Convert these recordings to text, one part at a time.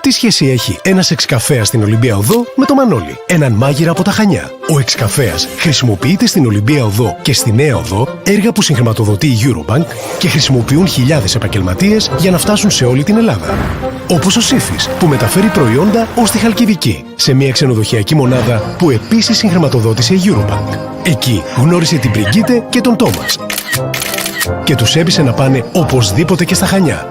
Τι σχέση έχει ένας εξκαφέας στην Ολυμπία Οδό με το Μανόλι, έναν μάγειρα από τα Χανιά? Ο εξκαφέας χρησιμοποιείται στην Ολυμπία Οδό και στη Νέα Οδό, έργα που συγχρηματοδοτεί η Eurobank και χρησιμοποιούν χιλιάδες επαγγελματίες για να φτάσουν σε όλη την Ελλάδα. Όπως ο Σύφης, που μεταφέρει προϊόντα ως τη Χαλκιδική, σε μια ξενοδοχειακή μονάδα που επίσης συγχρηματοδότησε η Eurobank. Εκεί γνώρισε την Πριγκίτε και τον Τόμας και τους έπεισε να πάνε οπωσδήποτε και στα Χανιά.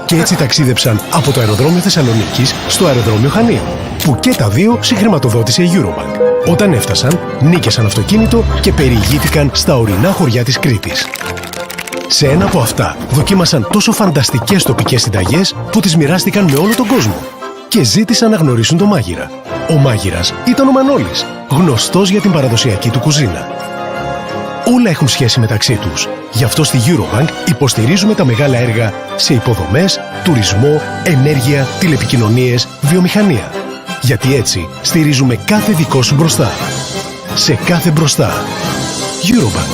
Και έτσι ταξίδεψαν από το αεροδρόμιο Θεσσαλονίκης στο αεροδρόμιο Χανίων, που και τα δύο συγχρηματοδότησε η Eurobank. Όταν έφτασαν, νίκησαν αυτοκίνητο και περιηγήθηκαν στα ορεινά χωριά της Κρήτης. Σε ένα από αυτά δοκίμασαν τόσο φανταστικές τοπικές συνταγές που τις μοιράστηκαν με όλο τον κόσμο και ζήτησαν να γνωρίσουν τον μάγειρα. Ο μάγειρας ήταν ο Μανόλης, γνωστός για την παραδοσιακή του κουζίνα. Όλα έχουν σχέση μεταξύ τους. Γι' αυτό στη Eurobank υποστηρίζουμε τα μεγάλα έργα σε υποδομές, τουρισμό, ενέργεια, τηλεπικοινωνίες, βιομηχανία. Γιατί έτσι στηρίζουμε κάθε δικό σου μπροστά. Σε κάθε μπροστά. Eurobank.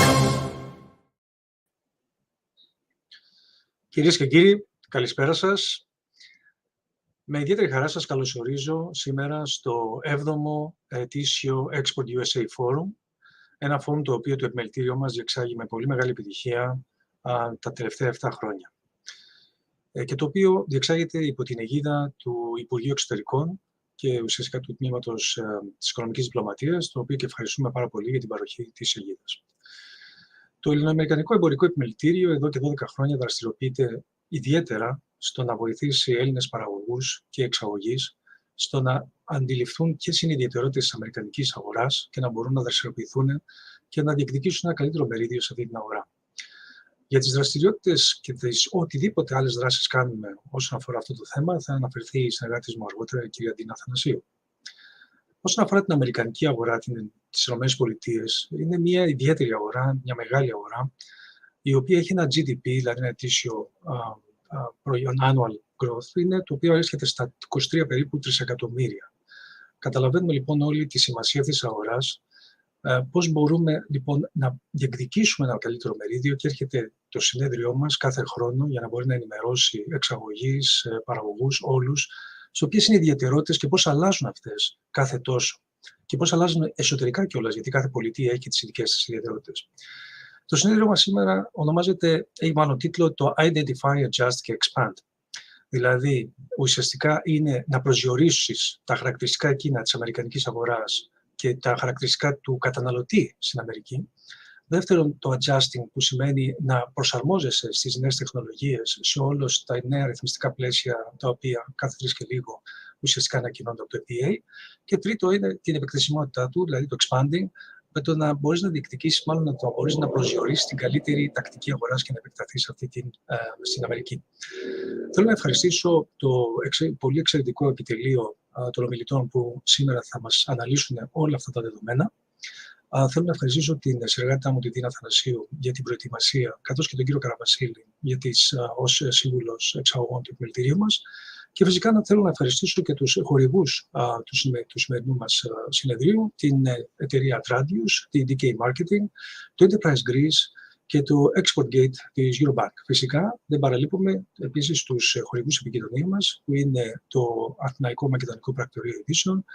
Κυρίες και κύριοι, καλησπέρα σας. Με ιδιαίτερη χαρά σας καλωσορίζω σήμερα στο 7ο ετήσιο ExportUSA Forum, ένα φόρουμ το οποίο το επιμελητήριό μας διεξάγει με πολύ μεγάλη επιτυχία τα τελευταία 7 χρόνια και το οποίο διεξάγεται υπό την αιγίδα του Υπουργείου Εξωτερικών και ουσιαστικά του Τμήματος της Οικονομικής Διπλωματίας, το οποίο και ευχαριστούμε πάρα πολύ για την παροχή της αιγίδας. Το Ελληνοαμερικανικό Εμπορικό Επιμελητήριο εδώ και 12 χρόνια δραστηριοποιείται ιδιαίτερα στο να βοηθήσει Έλληνες παραγωγούς και εξαγωγείς στο να αντιληφθούν ποιες είναι οι ιδιαιτερότητες της αμερικανικής αγοράς και να μπορούν να δραστηριοποιηθούν και να διεκδικήσουν ένα καλύτερο μερίδιο σε αυτή την αγορά. Για τις δραστηριότητες και οτιδήποτε άλλες δράσεις κάνουμε όσον αφορά αυτό το θέμα, θα αναφερθεί η συνεργάτης μου αργότερα, η κυρία Ντίνα Αθανασίου. Όσον αφορά την αμερικανική αγορά της ΗΠΑ, είναι μια ιδιαίτερη αγορά, μια μεγάλη αγορά, η οποία έχει ένα GDP, δηλαδή ένα ετήσιο προϊόν, annual growth, το οποίο έρχεται στα 23 περίπου τρισεκατομμύρια. Καταλαβαίνουμε λοιπόν όλοι τη σημασία αυτής της αγοράς, πώς μπορούμε λοιπόν να διεκδικήσουμε ένα καλύτερο μερίδιο, και έρχεται το συνέδριό μας κάθε χρόνο για να μπορεί να ενημερώσει εξαγωγείς, παραγωγούς, όλους, στις οποίες είναι ιδιαιτερότητες και πώς αλλάζουν αυτές κάθε τόσο. Και πώς αλλάζουν εσωτερικά κιόλας, γιατί κάθε πολιτεία έχει τις ειδικές της ιδιαιτερότητες. Το συνέδριό μας σήμερα έχει μάλλον τίτλο το Identify, Adjust και Expand. Δηλαδή, ουσιαστικά είναι να προσδιορίσεις τα χαρακτηριστικά εκείνα της αμερικανικής αγοράς και τα χαρακτηριστικά του καταναλωτή στην Αμερική. Δεύτερον, το adjusting, που σημαίνει να προσαρμόζεσαι στις νέες τεχνολογίες, σε όλα τα νέα ρυθμιστικά πλαίσια, τα οποία κάθε 3 και λίγο ουσιαστικά ανακοινώνται από το FDA. Και τρίτο είναι την επεκτησιμότητά του, δηλαδή το expanding, με το να μπορείς να διεκδικήσεις, μάλλον να μπορείς να προσδιορίσεις την καλύτερη τακτική αγοράς και να επεκταθείς στην Αμερική. Θέλω να ευχαριστήσω το πολύ εξαιρετικό επιτελείο των ομιλητών που σήμερα θα μας αναλύσουν όλα αυτά τα δεδομένα. Θέλω να ευχαριστήσω την συνεργάτητα μου, την Ντίνα Αθανασίου, για την προετοιμασία, καθώς και τον κύριο Καραβασίλη ως σύμβουλος εξαγωγών του επιμελητηρίου μας. Και φυσικά θέλω να ευχαριστήσω και τους χορηγούς του σημερινού μας συνεδρίου, την εταιρεία Atradius, την DK Marketing, το Enterprise Greece και το ExportGate της Eurobank. Φυσικά δεν παραλείπουμε επίσης τους χορηγούς επικοινωνίας μας, που είναι το Αθηναϊκό Μακεδονικό Πρακτορείο Ειδήσεων,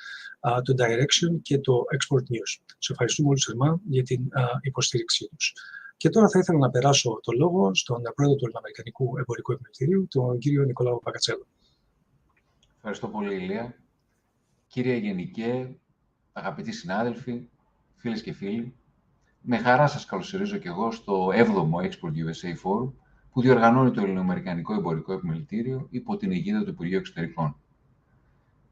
το Direction και το Export News. Σας ευχαριστούμε όλους θερμά για την υποστήριξή τους. Και τώρα θα ήθελα να περάσω το λόγο στον πρόεδρο του Αμερικανικού Εμπορικού Επιμελητηρίου, τον κύριο Νικολάου Πακατσέλο. Ευχαριστώ πολύ, Ηλία. Κύριε Γενικέ, αγαπητοί συνάδελφοι, φίλες και φίλοι, με χαρά σας καλωσορίζω και εγώ στο 7ο ExportUSA Forum, που διοργανώνει το Ελληνοαμερικανικό Εμπορικό Επιμελητήριο υπό την αιγίδα του Υπουργείου Εξωτερικών.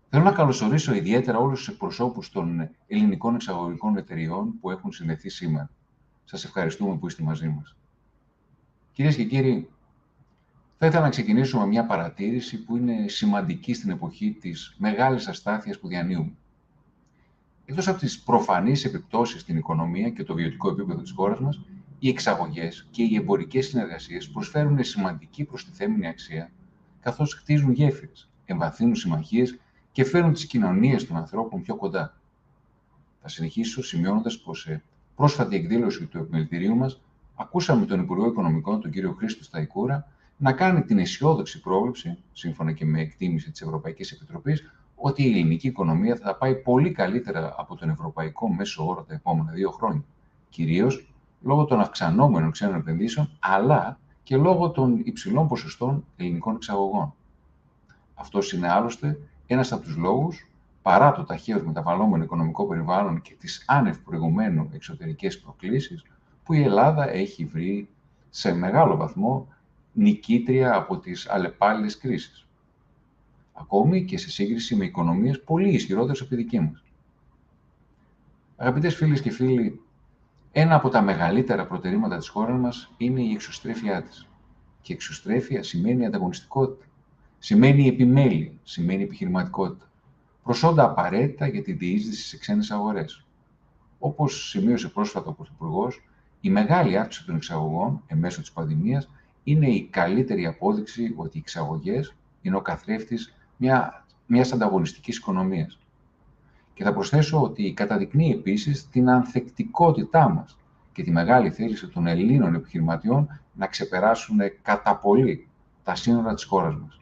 Θέλω να καλωσορίσω ιδιαίτερα όλους τους εκπροσώπους των ελληνικών εξαγωγικών εταιριών που έχουν συνδεθεί σήμερα. Σας ευχαριστούμε που είστε μαζί μας. Κυρίες και κύριοι, θα ήθελα να ξεκινήσω με μια παρατήρηση που είναι σημαντική στην εποχή της μεγάλης αστάθειας που διανύουμε. Εκτός από τις προφανείς επιπτώσεις στην οικονομία και το βιωτικό επίπεδο της χώρας μας, οι εξαγωγές και οι εμπορικές συνεργασίες προσφέρουν σημαντική προστιθέμενη αξία, καθώς χτίζουν γέφυρες, εμβαθύνουν συμμαχίες και φέρνουν τις κοινωνίες των ανθρώπων πιο κοντά. Θα συνεχίσω σημειώνοντας πως σε πρόσφατη εκδήλωση του επιμελητηρίου μας, ακούσαμε τον Υπουργό Οικονομικών, τον κύριο Χρήστο Σταϊκούρα, να κάνει την αισιόδοξη πρόβλεψη, σύμφωνα και με εκτίμηση της Ευρωπαϊκής Επιτροπής, ότι η ελληνική οικονομία θα πάει πολύ καλύτερα από τον ευρωπαϊκό μέσο όρο τα επόμενα 2 χρόνια. Κυρίως λόγω των αυξανόμενων ξένων επενδύσεων, αλλά και λόγω των υψηλών ποσοστών ελληνικών εξαγωγών. Αυτός είναι άλλωστε ένας από τους λόγους, παρά το ταχαίως μεταβαλλόμενο οικονομικό περιβάλλον και τις άνευ προηγουμένου εξωτερικές προκλήσεις, που η Ελλάδα έχει βρει σε μεγάλο βαθμό νικήτρια από τις αλλεπάλληλες κρίσεις. Ακόμη και σε σύγκριση με οικονομίες πολύ ισχυρότερες από τη δική μας. Αγαπητές φίλες και φίλοι, ένα από τα μεγαλύτερα προτερήματα της χώρας μας είναι η εξωστρέφειά της. Και εξωστρέφεια σημαίνει ανταγωνιστικότητα, σημαίνει επιμέλεια, σημαίνει επιχειρηματικότητα. Προσόντα απαραίτητα για τη διείσδυση σε ξένες αγορές. Όπως σημείωσε πρόσφατα ο Πρωθυπουργός, η μεγάλη αύξηση των εξαγωγών εμέσω της πανδημίας είναι η καλύτερη απόδειξη ότι οι εξαγωγές είναι ο καθρέφτης μιας ανταγωνιστικής οικονομίας. Και θα προσθέσω ότι καταδεικνύει επίσης την ανθεκτικότητά μας και τη μεγάλη θέληση των Ελλήνων επιχειρηματιών να ξεπεράσουν κατά πολύ τα σύνορα της χώρας μας.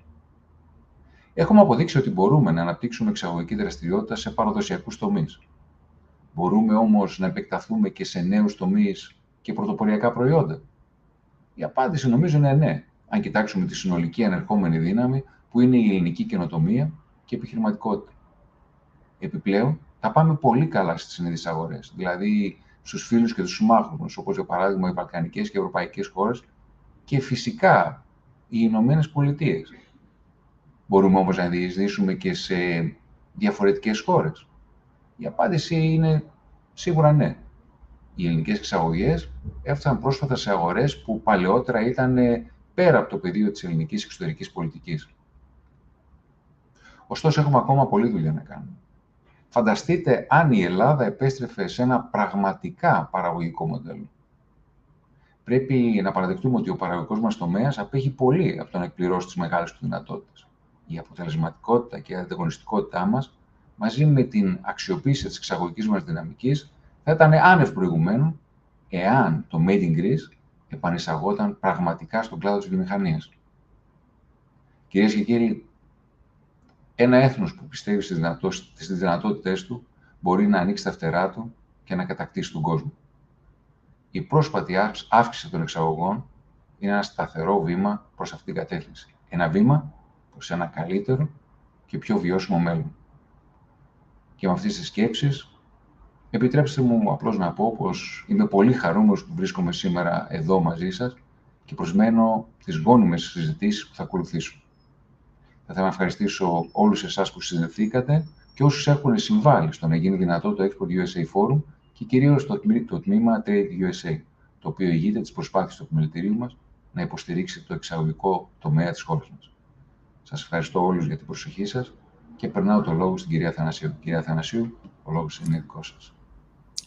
Έχουμε αποδείξει ότι μπορούμε να αναπτύξουμε εξαγωγική δραστηριότητα σε παραδοσιακούς τομείς. Μπορούμε όμως να επεκταθούμε και σε νέους τομείς και πρωτοποριακά προϊόντα. Η απάντηση νομίζω είναι ναι, αν κοιτάξουμε τη συνολική ανερχόμενη δύναμη που είναι η ελληνική καινοτομία και επιχειρηματικότητα. Επιπλέον, θα πάμε πολύ καλά στις συνήθεις αγορές, δηλαδή στους φίλους και τους συμμάχους μας, όπως για παράδειγμα οι βαλκανικές και ευρωπαϊκές χώρες και φυσικά οι Ηνωμένες Πολιτείες. Μπορούμε όμως να διεισδύσουμε και σε διαφορετικές χώρες. Η απάντηση είναι σίγουρα ναι. οι ελληνικές εξαγωγές έφτασαν πρόσφατα σε αγορές που παλαιότερα ήταν πέρα από το πεδίο της ελληνικής εξωτερικής πολιτικής. Ωστόσο, έχουμε ακόμα πολλή δουλειά να κάνουμε. Φανταστείτε αν η Ελλάδα επέστρεφε σε ένα πραγματικά παραγωγικό μοντέλο. Πρέπει να παραδεχτούμε ότι ο παραγωγικός μας τομέας απέχει πολύ από το να εκπληρώσει τις μεγάλες του δυνατότητες. Η αποτελεσματικότητα και η ανταγωνιστικότητά μας, μαζί με την αξιοποίηση της εξαγωγικής μας δυναμικής, θα ήταν άνευ προηγουμένου, εάν το Made in Greece επανεισαγόταν πραγματικά στον κλάδο της βιομηχανίας. Κυρίες και κύριοι, ένα έθνος που πιστεύει στις δυνατότητές του μπορεί να ανοίξει τα φτερά του και να κατακτήσει τον κόσμο. Η πρόσφατη αύξηση των εξαγωγών είναι ένα σταθερό βήμα προς αυτήν την κατεύθυνση. Ένα βήμα προς ένα καλύτερο και πιο βιώσιμο μέλλον. Και με αυτές τις σκέψεις, επιτρέψτε μου απλώς να πω πως είμαι πολύ χαρούμενος που βρίσκομαι σήμερα εδώ μαζί σας και προσμένω τις γόνιμες συζητήσεις που θα ακολουθήσουν. Θα ήθελα να ευχαριστήσω όλους εσάς που συνδεθήκατε και όσους έχουν συμβάλει στο να γίνει δυνατό το ExportUSA Forum και κυρίως το τμήμα Trade USA, το οποίο ηγείται τις προσπάθειες του επιμελητηρίου μας να υποστηρίξει το εξαγωγικό τομέα της χώρας μας. Σας ευχαριστώ όλους για την προσοχή σας και περνάω το λόγο στην κυρία Αθανασίου. Κυρία Αθανασίου, ο λόγος είναι δικός σας.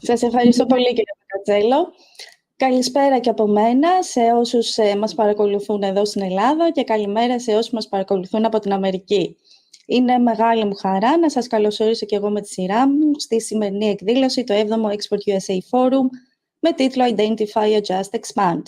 Σας ευχαριστώ πολύ, κύριε Κατσέλο. Καλησπέρα και από μένα σε όσους μας παρακολουθούν εδώ στην Ελλάδα και καλημέρα σε όσους μας παρακολουθούν από την Αμερική. Είναι μεγάλη μου χαρά να σας καλωσορίσω και εγώ με τη σειρά μου στη σημερινή εκδήλωση, το 7ο ExportUSA Forum, με τίτλο Identify, Adjust, Expand.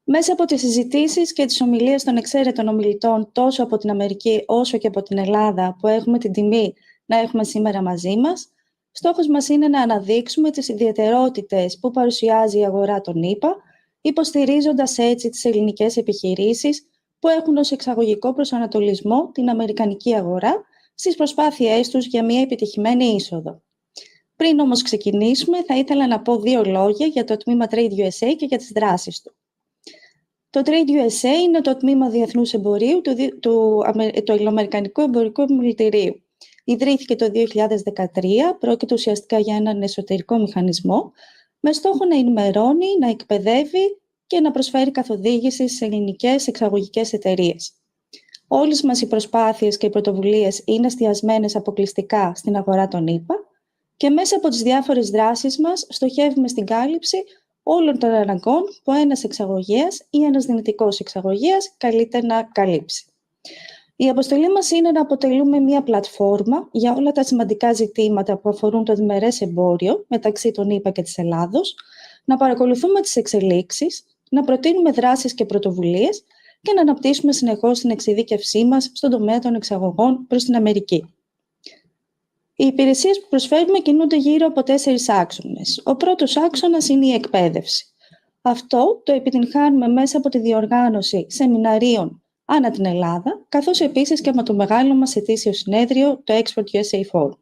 Μέσα από τις συζητήσεις και τις ομιλίες των εξαίρετων ομιλητών τόσο από την Αμερική όσο και από την Ελλάδα που έχουμε την τιμή να έχουμε σήμερα μαζί μας, στόχος μας είναι να αναδείξουμε τις ιδιαιτερότητες που παρουσιάζει η αγορά των ΗΠΑ, υποστηρίζοντας έτσι τις ελληνικές επιχειρήσεις που έχουν ως εξαγωγικό προσανατολισμό την αμερικανική αγορά στις προσπάθειές τους για μια επιτυχημένη είσοδο. Πριν όμως ξεκινήσουμε, θα ήθελα να πω δύο λόγια για το τμήμα Trade USA και για τις δράσεις του. Το Trade USA είναι το τμήμα διεθνούς εμπορίου του Ελληνοαμερικανικού Εμπορικού Επιμελητηρίου. Ιδρύθηκε το 2013, πρόκειται ουσιαστικά για έναν εσωτερικό μηχανισμό, με στόχο να ενημερώνει, να εκπαιδεύει και να προσφέρει καθοδήγηση σε ελληνικές εξαγωγικές εταιρείες. Όλες μας οι προσπάθειες και οι πρωτοβουλίες είναι εστιασμένες αποκλειστικά στην αγορά των ΗΠΑ και μέσα από τις διάφορες δράσεις μας στοχεύουμε στην κάλυψη όλων των αναγκών που ένας εξαγωγέας ή ένας δυνητικός εξαγωγέας καλείται να καλύψει. Η αποστολή μας είναι να αποτελούμε μια πλατφόρμα για όλα τα σημαντικά ζητήματα που αφορούν το διμερές εμπόριο μεταξύ των ΗΠΑ και της Ελλάδος, να παρακολουθούμε τις εξελίξεις, να προτείνουμε δράσεις και πρωτοβουλίες και να αναπτύσσουμε συνεχώς την εξειδίκευσή μας στον τομέα των εξαγωγών προς την Αμερική. Οι υπηρεσίες που προσφέρουμε κινούνται γύρω από 4 άξονες. Ο πρώτος άξονας είναι η εκπαίδευση. Αυτό το επιτυγχάνουμε μέσα από τη διοργάνωση σεμιναρίων ανά την Ελλάδα, καθώς επίσης και με το μεγάλο μας ετήσιο συνέδριο, το ExportUSA Forum.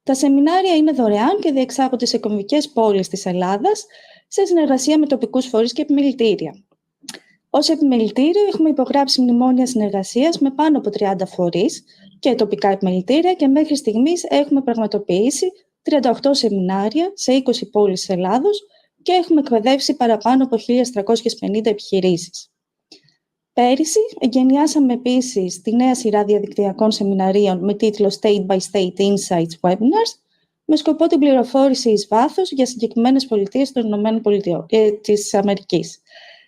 Τα σεμινάρια είναι δωρεάν και διεξάγονται σε κομβικές πόλεις της Ελλάδας, σε συνεργασία με τοπικούς φορείς και επιμελητήρια. Ως επιμελητήριο έχουμε υπογράψει μνημόνια συνεργασίας με πάνω από 30 φορείς και τοπικά επιμελητήρια και μέχρι στιγμής έχουμε πραγματοποιήσει 38 σεμινάρια σε 20 πόλεις της Ελλάδος και έχουμε εκπαιδεύσει παραπάνω από 1.350 επιχειρήσεις. Πέρυσι, εγκαινιάσαμε επίσης τη νέα σειρά διαδικτυακών σεμιναρίων με τίτλο State by State Insights Webinars, με σκοπό την πληροφόρηση εις βάθος για συγκεκριμένες πολιτείες των ΗΠΑ της Αμερικής.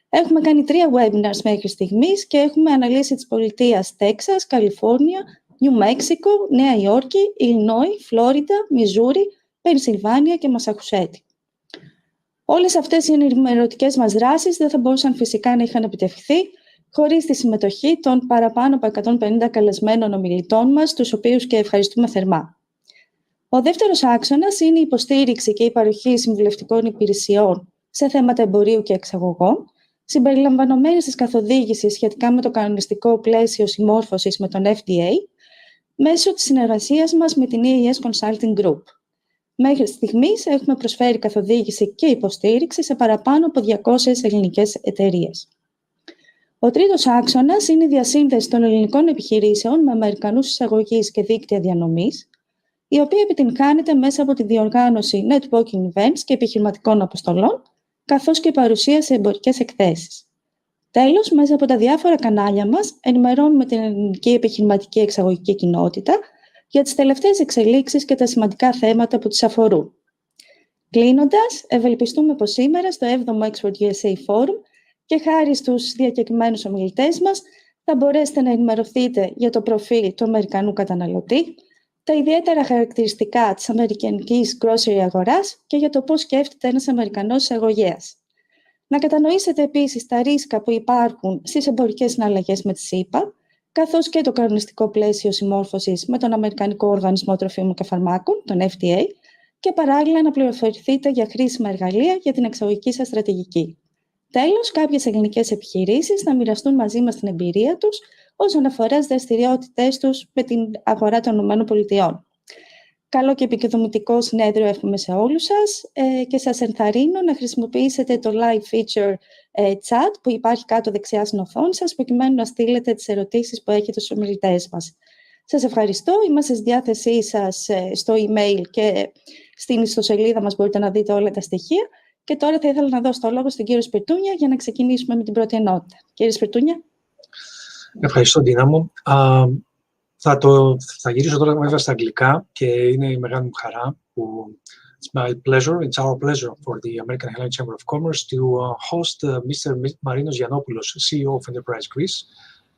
Έχουμε κάνει 3 webinars μέχρι στιγμής και έχουμε αναλύσει τις πολιτείες Τέξας, Καλιφόρνια, Νιου Μέξικο, Νέα Υόρκη, Ιλινόι, Φλόριντα, Μιζούρι, Πενσιλβάνια και Μασαχουσέτη. Όλες αυτές οι ενημερωτικές μας δράσεις δεν θα μπορούσαν φυσικά να είχαν επιτευχθεί χωρίς τη συμμετοχή των παραπάνω από 150 καλεσμένων ομιλητών μας, τους οποίους και ευχαριστούμε θερμά. Ο δεύτερος άξονας είναι η υποστήριξη και η παροχή συμβουλευτικών υπηρεσιών σε θέματα εμπορίου και εξαγωγών, συμπεριλαμβανομένης της καθοδήγησης σχετικά με το κανονιστικό πλαίσιο συμμόρφωσης με τον FDA, μέσω της συνεργασίας μας με την EAS Consulting Group. Μέχρι στιγμής έχουμε προσφέρει καθοδήγηση και υποστήριξη σε παραπάνω από 200 ελληνικές εταιρείες. Ο τρίτος άξονας είναι η διασύνδεση των ελληνικών επιχειρήσεων με Αμερικανούς εισαγωγείς και δίκτυα διανομής, η οποία επιτυγχάνεται μέσα από τη διοργάνωση networking events και επιχειρηματικών αποστολών, καθώς και παρουσία σε εμπορικές εκθέσεις. Τέλος, μέσα από τα διάφορα κανάλια μας, ενημερώνουμε την ελληνική επιχειρηματική εξαγωγική κοινότητα για τις τελευταίες εξελίξεις και τα σημαντικά θέματα που τις αφορούν. Κλείνοντας, ευελπιστούμε πως σήμερα στο 7ο ExportUSA Forum και χάρη στους διακεκριμένους ομιλητές μας θα μπορέσετε να ενημερωθείτε για το προφίλ του Αμερικανού καταναλωτή, τα ιδιαίτερα χαρακτηριστικά της αμερικανικής grocery αγοράς και για το πώς σκέφτεται ένας Αμερικανός εισαγωγέας. Να κατανοήσετε επίσης τα ρίσκα που υπάρχουν στις εμπορικές συναλλαγές με τη ΣΥΠΑ, καθώς και το κανονιστικό πλαίσιο συμμόρφωσης με τον Αμερικανικό Οργανισμό Τροφίμων και Φαρμάκων, τον FDA, και παράλληλα να πληροφορηθείτε για χρήσιμα εργαλεία για την εξαγωγική σας στρατηγική. Τέλος, κάποιες ελληνικές επιχειρήσεις θα μοιραστούν μαζί μας την εμπειρία τους όσον αφορά τις δραστηριότητές τους με την αγορά των ΗΠΑ. Καλό και επικοδομητικό συνέδριο εύχομαι σε όλους σας και σας ενθαρρύνω να χρησιμοποιήσετε το live feature chat που υπάρχει κάτω δεξιά στην οθόνη σας, προκειμένου να στείλετε τις ερωτήσεις που έχετε στους ομιλητές μας. Σας ευχαριστώ. Είμαστε στη διάθεσή σας στο email και στην ιστοσελίδα μας μπορείτε να δείτε όλα τα στοιχεία. Και τώρα θα ήθελα να δώσω το λόγο στον κύριο Σπιρτούνια για να ξεκινήσουμε με την πρώτη ενότητα. Κύριε Σπιρτούνια. Ευχαριστώ, Ντίνα μου. Θα γυρίσω τώρα βέβαια στα αγγλικά και είναι η μεγάλη μου χαρά που it's our pleasure for the American-Hellenic Chamber of Commerce to host Mr. Marinos Yiannopoulos, CEO of Enterprise Greece,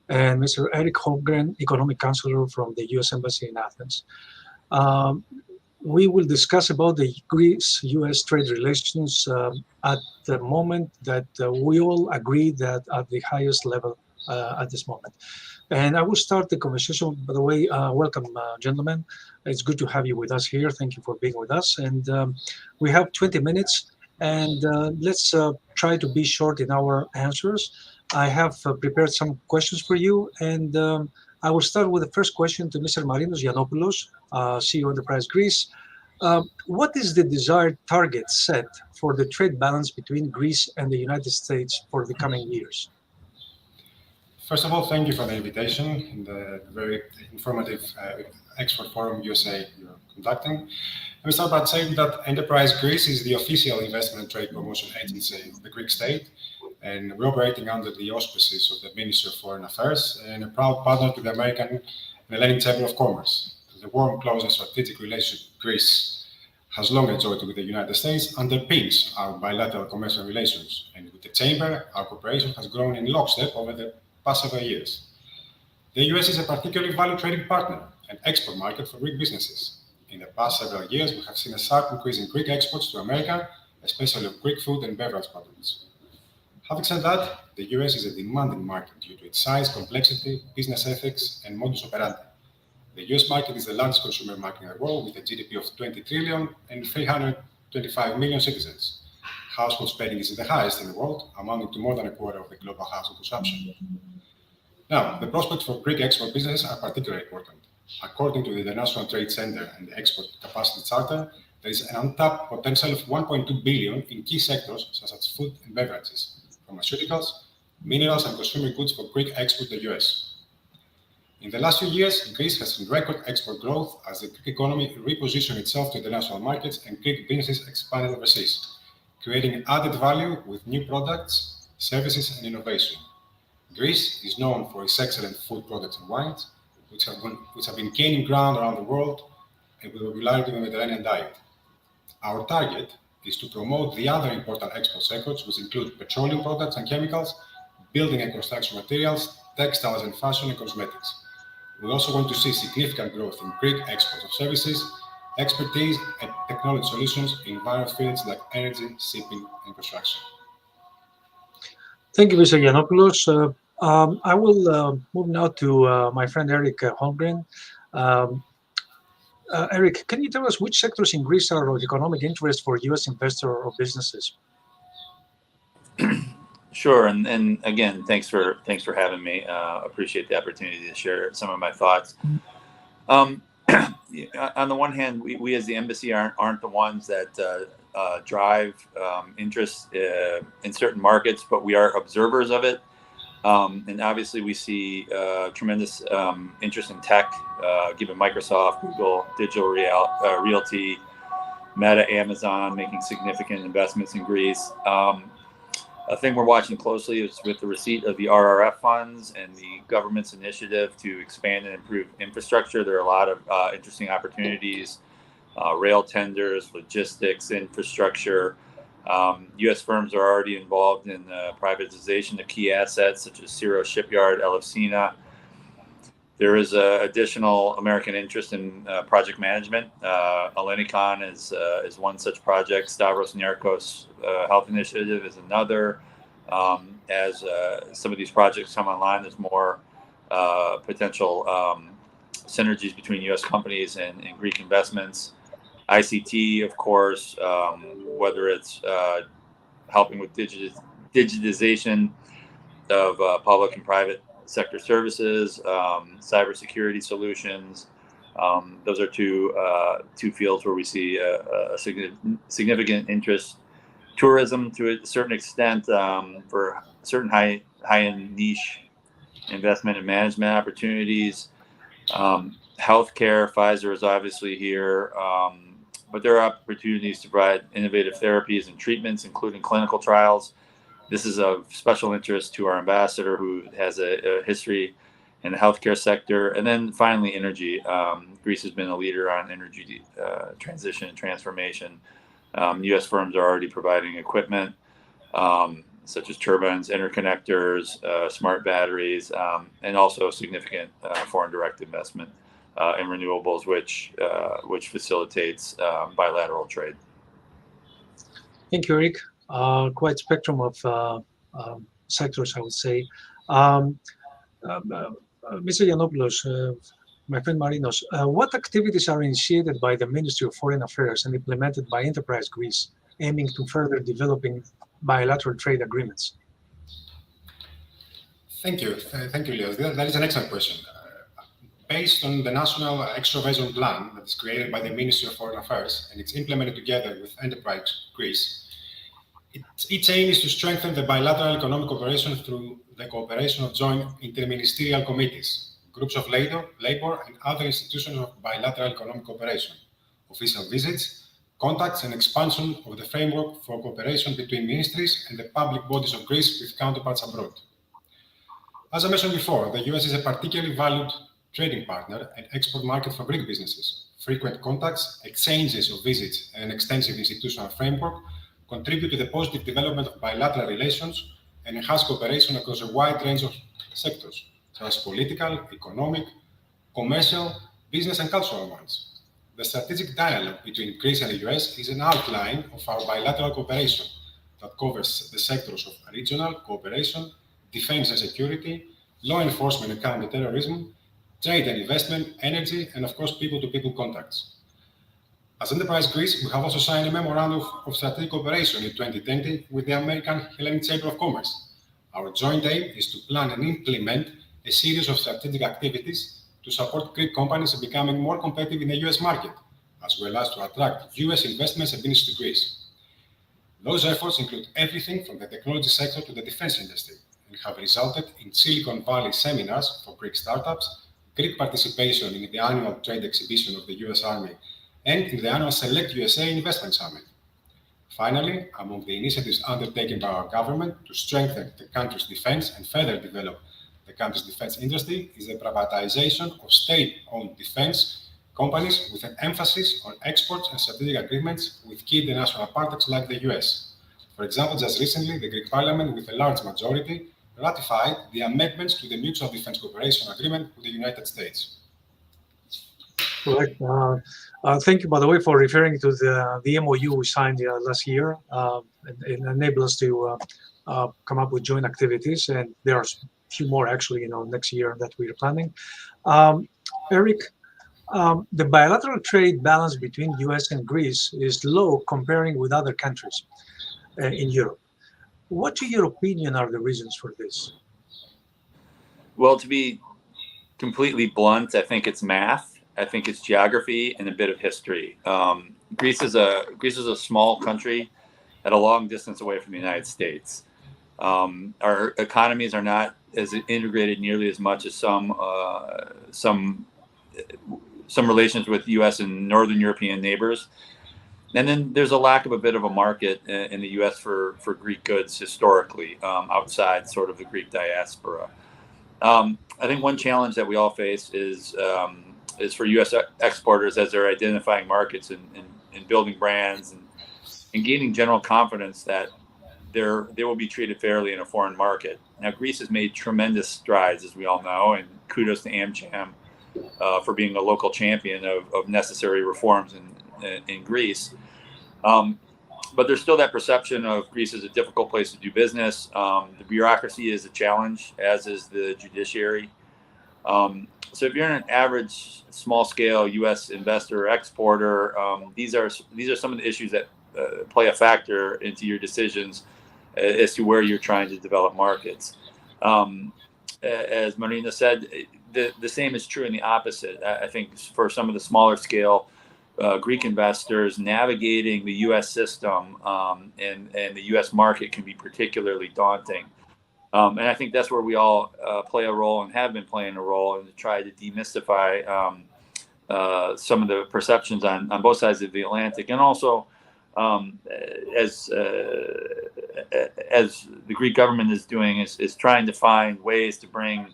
and Mr. Eric Holmgren, Economic Counselor from the U.S. Embassy in Athens. We will discuss about the Greece-U.S. trade relations at the moment that we all agree that at the highest level at this moment. And I will start the conversation, by the way, welcome, gentlemen. It's good to have you with us here. Thank you for being with us. And we have 20 minutes, and let's try to be short in our answers. I have prepared some questions for you, and I will start with the first question to Mr. Marinos Yiannopoulos, CEO Enterprise Greece. What is the desired target set for the trade balance between Greece and the United States for the coming years? First of all, thank you for the invitation and the very informative Export Forum USA you're conducting. Let me start by saying that Enterprise Greece is the official investment and trade promotion agency of the Greek state, and we're operating under the auspices of the Ministry of Foreign Affairs and a proud partner to the American-Hellenic Chamber of Commerce. The warm, close and strategic relationship Greece has long enjoyed with the United States underpins our bilateral commercial relations, and with the Chamber, our cooperation has grown in lockstep over the past several years. The US is a particularly valued trading partner and export market for Greek businesses. In the past several years, we have seen a sharp increase in Greek exports to America, especially of Greek food and beverage products. Having said that, the US is a demanding market due to its size, complexity, business ethics, and modus operandi. The US market is the largest consumer market in the world with a GDP of 20 trillion and 325 million citizens. Household spending is the highest in the world, amounting to more than a quarter of the global household consumption. Now, the prospects for Greek export businesses are particularly important. According to the International Trade Center and the Export Capacity Charter, there is an untapped potential of 1.2 billion in key sectors such as food and beverages, pharmaceuticals, minerals and consumer goods for Greek export to the US. In the last few years, Greece has seen record export growth as the Greek economy repositioned itself to international markets and Greek businesses expanded overseas, creating added value with new products, services and innovation. Greece is known for its excellent food products and wines, which have been gaining ground around the world and with the popularity of the Mediterranean diet. Our target is to promote the other important export sectors, which include petroleum products and chemicals, building and construction materials, textiles and fashion and cosmetics. We also want to see significant growth in Greek exports of services, expertise and technology solutions in various fields like energy, shipping and construction. Thank you, Mr. Yiannopoulos. I will move now to my friend Eric Holmgren. Eric, can you tell us which sectors in Greece are of economic interest for U.S. investors or businesses? Sure, and again, thanks for having me. Appreciate the opportunity to share some of my thoughts. On the one hand, we as the embassy aren't the ones that drive interest in certain markets, but we are observers of it. And obviously we see tremendous interest in tech, given Microsoft, Google, Digital Realty, Meta, Amazon making significant investments in Greece. A thing we're watching closely is with the receipt of the RRF funds and the government's initiative to expand and improve infrastructure. There are a lot of interesting opportunities, rail tenders, logistics, infrastructure. U.S. firms are already involved in the privatization of key assets such as Ciro Shipyard, Elefsina. There is additional American interest in project management. Hellenic is one such project. Stavros Niarchos Health Initiative is another. As some of these projects come online, there's more potential synergies between U.S. companies and Greek investments. ICT, of course, whether it's helping with digitization of public and private sector services, cybersecurity solutions. Those are two fields where we see a significant interest. Tourism, to a certain extent, for certain high-end niche investment and management opportunities. Healthcare, Pfizer is obviously here, but there are opportunities to provide innovative therapies and treatments, including clinical trials. This is of special interest to our ambassador, who has a history in the healthcare sector. And then finally, energy. Greece has been a leader on energy transition and transformation. U.S. firms are already providing equipment, such as turbines, interconnectors, smart batteries, and also significant foreign direct investment in renewables, which facilitates bilateral trade. Thank you, Eric. Quite spectrum of sectors, I would say. Mr. Yiannopoulos, my friend Marinos, what activities are initiated by the Ministry of Foreign Affairs and implemented by Enterprise Greece, aiming to further developing bilateral trade agreements? Thank you. Thank you, Leo. That is an excellent question. Based on the National Extravision Plan that is created by the Ministry of Foreign Affairs and it's implemented together with Enterprise Greece, its aim is to strengthen the bilateral economic cooperation through the cooperation of joint interministerial committees, groups of labor, and other institutions of bilateral economic cooperation, official visits, contacts, and expansion of the framework for cooperation between ministries and the public bodies of Greece with counterparts abroad. As I mentioned before, the US is a particularly valued trading partner and export market for Greek businesses. Frequent contacts, exchanges of visits, and an extensive institutional framework contribute to the positive development of bilateral relations and enhance cooperation across a wide range of sectors, such as political, economic, commercial, business, and cultural ones. The strategic dialogue between Greece and the US is an outline of our bilateral cooperation that covers the sectors of regional cooperation, defense and security, law enforcement and counterterrorism, trade and investment, energy, and of course, people-to-people contacts. As Enterprise Greece, we have also signed a memorandum of strategic cooperation in 2020 with the American-Hellenic Chamber of Commerce. Our joint aim is to plan and implement a series of strategic activities to support Greek companies in becoming more competitive in the US market, as well as to attract US investments and business to Greece. Those efforts include everything from the technology sector to the defense industry and have resulted in Silicon Valley seminars for Greek startups, Greek participation in the annual trade exhibition of the US Army, and in the annual Select USA Investment Summit. Finally, among the initiatives undertaken by our government to strengthen the country's defense and further develop the country's defense industry is the privatization of state-owned defense companies with an emphasis on exports and strategic agreements with key international partners like the US. For example, just recently, the Greek Parliament, with a large majority, ratified the amendments to the Mutual Defense Cooperation Agreement with the United States. Correct. Thank you, by the way, for referring to the MOU we signed last year. It enabled us to come up with joint activities, and there are a few more actually, next year that we are planning. Eric, the bilateral trade balance between US and Greece is low comparing with other countries in Europe. What, in your opinion, are the reasons for this? Well, to be completely blunt, I think it's math. I think it's geography and a bit of history. Greece is a small country at a long distance away from the United States. Our economies are not as integrated nearly as much as some relations with U.S. and Northern European neighbors. And then there's a lack of a bit of a market in the U.S. for Greek goods historically, outside sort of the Greek diaspora. I think one challenge that we all face is for U.S. exporters as they're identifying markets and building brands and gaining general confidence that they will be treated fairly in a foreign market. Now, Greece has made tremendous strides, as we all know, and kudos to AmCham for being a local champion of necessary reforms in Greece. But there's still that perception of Greece as a difficult place to do business. The bureaucracy is a challenge, as is the judiciary. So if you're an average small-scale U.S. investor or exporter, these are some of the issues that play a factor into your decisions as to where you're trying to develop markets. As Marina said, the same is true in the opposite. I think for some of the smaller scale Greek investors, navigating the U.S. system and the U.S. market can be particularly daunting. And I think that's where we all play a role and have been playing a role in to try to demystify some of the perceptions on both sides of the Atlantic, and also as the Greek government is doing, is trying to find ways to bring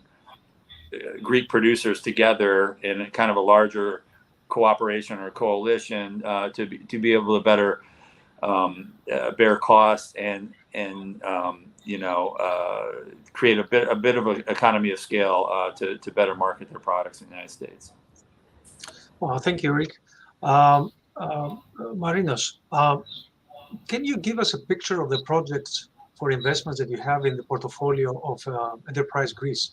Greek producers together in a kind of a larger cooperation or coalition to be able to better bear costs and create a bit of an economy of scale to better market their products in the United States. Well, thank you, Rick. Marinos, can you give us a picture of the projects for investments that you have in the portfolio of Enterprise Greece?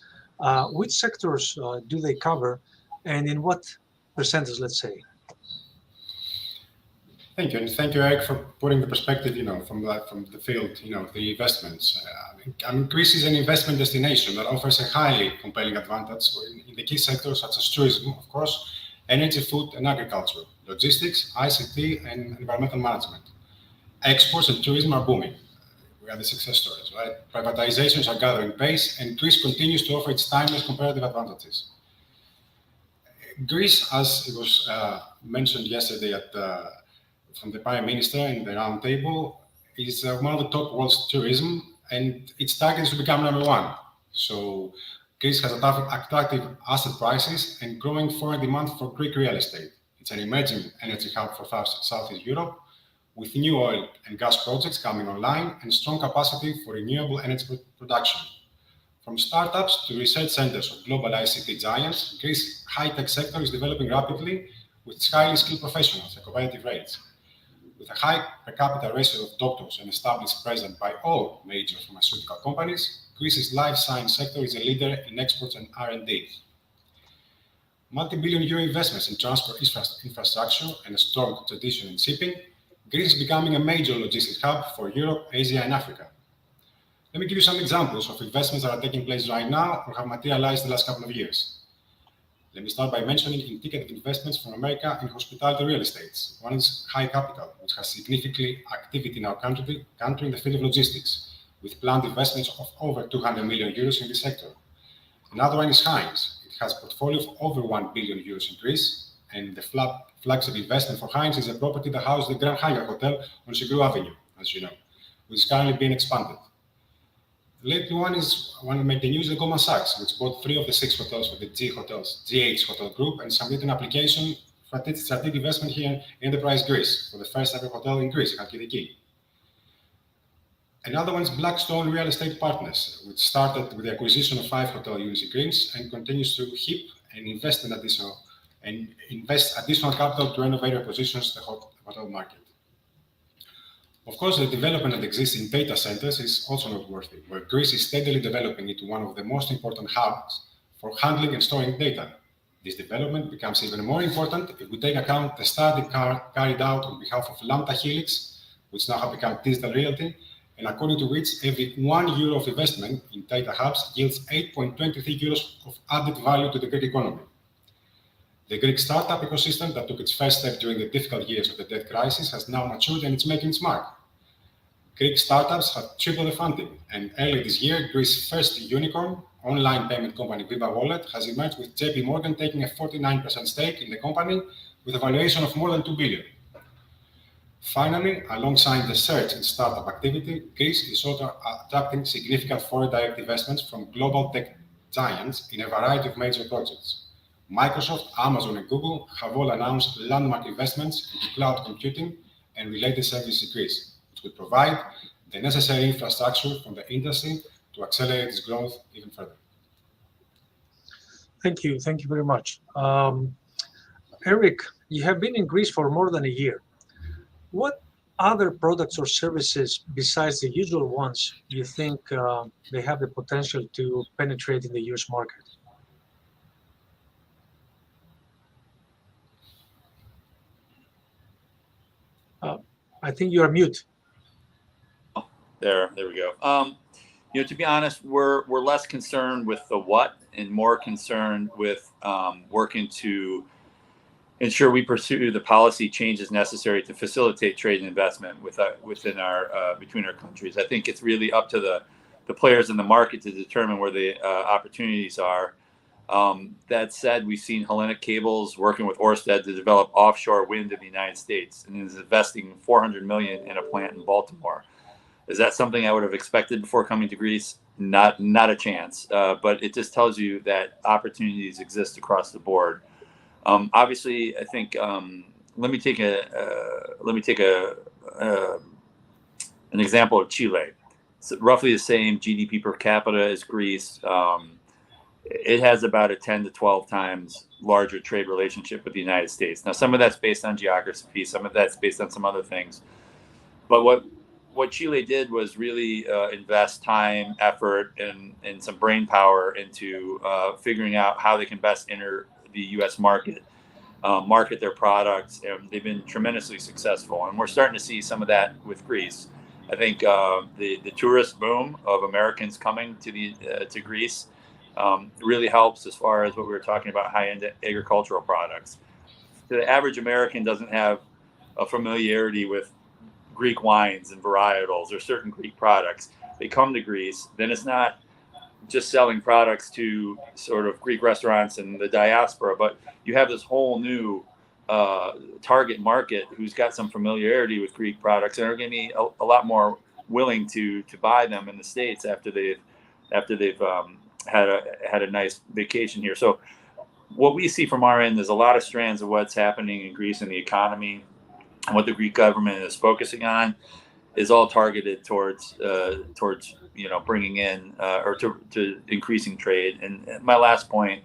Which sectors do they cover, and in what percentage, let's say? Thank you, and thank you, Eric, for putting the perspective, from the field, the investments. Greece is an investment destination that offers a highly compelling advantage in the key sectors such as tourism, of course, energy, food, and agriculture, logistics, ICT, and environmental management. Exports and tourism are booming. We are the success stories, right? Privatizations are gathering pace, and Greece continues to offer its timeless comparative advantages. Greece, as it was mentioned yesterday from the Prime Minister in the round table, is one of the top world's tourism, and its target is to become number one. So Greece has attractive asset prices and growing foreign demand for Greek real estate. It's an emerging energy hub for Southeast Europe, with new oil and gas projects coming online and strong capacity for renewable energy production. From startups to research centers of global ICT giants, Greece's high-tech sector is developing rapidly with its highly skilled professionals at competitive rates. With a high per capita ratio of doctors and established presence by all major pharmaceutical companies, Greece's life science sector is a leader in exports and R&D. Multi-billion euro investments in transport infrastructure and a strong tradition in shipping, Greece is becoming a major logistics hub for Europe, Asia, and Africa. Let me give you some examples of investments that are taking place right now or have materialized the last couple of years. Let me start by mentioning indicative investments from America in hospitality real estates. One is High Capital, which has significant activity in our country in the field of logistics, with planned investments of over 200 million euros in this sector. Another one is Heinz. It has a portfolio of over 1 billion euros in Greece, and the flagship investment for Heinz is a property that houses the Grand Hyatt Hotel on Sigru Avenue, as you know, which is currently being expanded. The latest one is one that made the news, the Goldman Sachs, which bought 3 of the 6 hotels with the GH Hotel Group and submitted an application for strategic investment here in Enterprise Greece for the first ever hotel in Greece, Chalkidiki. Another one is Blackstone Real Estate Partners, which started with the acquisition of 5 hotel units in Greece and continues to heap and invest additional capital to renovate and reposition the hotel market. Of course, the development of existing data centers is also noteworthy, where Greece is steadily developing into one of the most important hubs for handling and storing data. This development becomes even more important if we take account the study carried out on behalf of Lambda Helix, which now have become Digital Realty, and according to which every €1 of investment in data hubs yields 8.23 euros of added value to the Greek economy. The Greek startup ecosystem that took its first step during the difficult years of the debt crisis has now matured and it's making its mark. Greek startups have tripled the funding, and early this year, Greece's first unicorn, online payment company Viva Wallet, has emerged with JP Morgan taking a 49% stake in the company with a valuation of more than 2 billion. Finally, alongside the surge in startup activity, Greece is also attracting significant foreign direct investments from global tech giants in a variety of major projects. Microsoft, Amazon, and Google have all announced landmark investments into cloud computing and related services in Greece, which will provide the necessary infrastructure from the industry to accelerate its growth even further. Thank you very much. Eric, you have been in Greece for more than a year. What other products or services besides the usual ones you think they have the potential to penetrate in the US market? I think you are mute. There we go. To be honest, we're less concerned with the what and more concerned with working to ensure we pursue the policy changes necessary to facilitate trade and investment between our countries. I think it's really up to the players in the market to determine where the opportunities are. That said, we've seen Hellenic Cables working with Ørsted to develop offshore wind in the United States and is investing $400 million in a plant in Baltimore. Is that something I would have expected before coming to Greece? Not a chance. But it just tells you that opportunities exist across the board. Obviously, I think let me take an example of Chile. It's roughly the same GDP per capita as Greece. It has about a 10 to 12 times larger trade relationship with the United States. Now, some of that's based on geography, some of that's based on some other things. But what Chile did was really invest time, effort, and some brain power into figuring out how they can best enter the U.S. market their products, and they've been tremendously successful. And we're starting to see some of that with Greece. I think the tourist boom of Americans coming to Greece really helps as far as what we were talking about, high-end agricultural products. The average American doesn't have a familiarity with Greek wines and varietals or certain Greek products. They come to Greece, then it's not just selling products to sort of Greek restaurants and the diaspora, but you have this whole new target market who's got some familiarity with Greek products and are going to be a lot more willing to buy them in the States after they've had a nice vacation here. So what we see from our end is a lot of strands of what's happening in Greece and the economy, and what the Greek government is focusing on is all targeted towards bringing in or to increasing trade. And my last point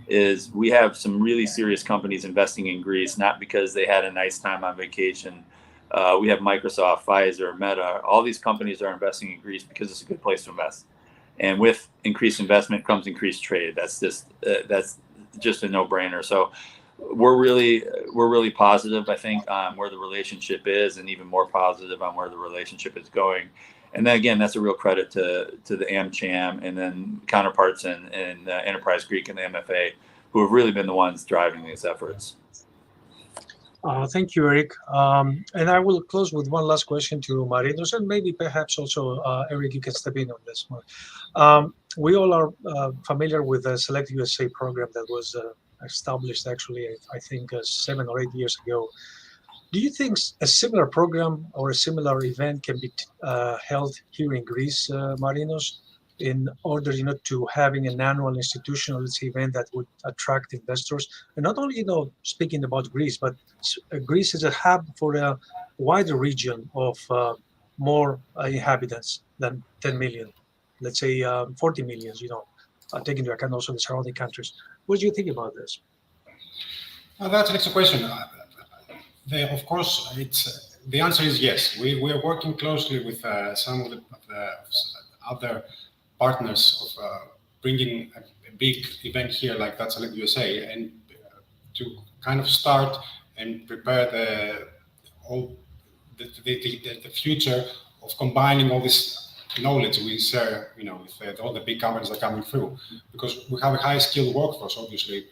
is we have some really serious companies investing in Greece, not because they had a nice time on vacation. We have Microsoft, Pfizer, Meta. All these companies are investing in Greece because it's a good place to invest. And with increased investment comes increased trade. That's just a no-brainer. So we're really positive, I think, on where the relationship is, and even more positive on where the relationship is going. And then again, that's a real credit to the AmCham and then counterparts in Enterprise Greek and the MFA, who have really been the ones driving these efforts. Thank you, Eric. And I will close with one last question to Marinos, and maybe perhaps also, Eric, you can step in on this one. We all are familiar with the Select USA program that was established actually, I think, 7 or 8 years ago. Do you think a similar program or a similar event can be held here in Greece, Marinos, in order, to having an annual institutional event that would attract investors? And not only, speaking about Greece, but Greece is a hub for a wider region of more inhabitants than 10 million, let's say 40 million, taking into account also the surrounding countries. What do you think about this? That's an excellent question. Of course, the answer is yes. We are working closely with some of the other partners of bringing a big event here like that, Select USA, and to kind of start and prepare the future of combining all this knowledge we share, with all the big companies that are coming through, because we have a high-skilled workforce, obviously,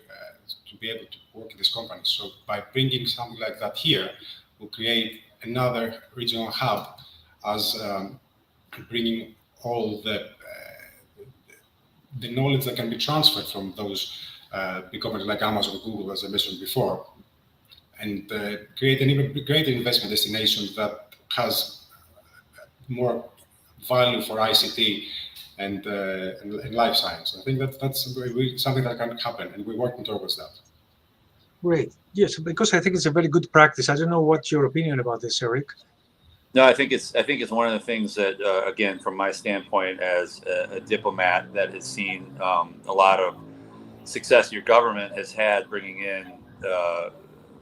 to be able to work in this company. So by bringing something like that here, we'll create another regional hub as bringing all the knowledge that can be transferred from those big companies like Amazon, Google, as I mentioned before, and create an even greater investment destination that has more value for ICT and life science. I think that's something that can happen, and we're working towards that. Great. Yes, because I think it's a very good practice. I don't know what's your opinion about this, Eric. No, I think it's one of the things that, again, from my standpoint as a diplomat that has seen a lot of success your government has had bringing in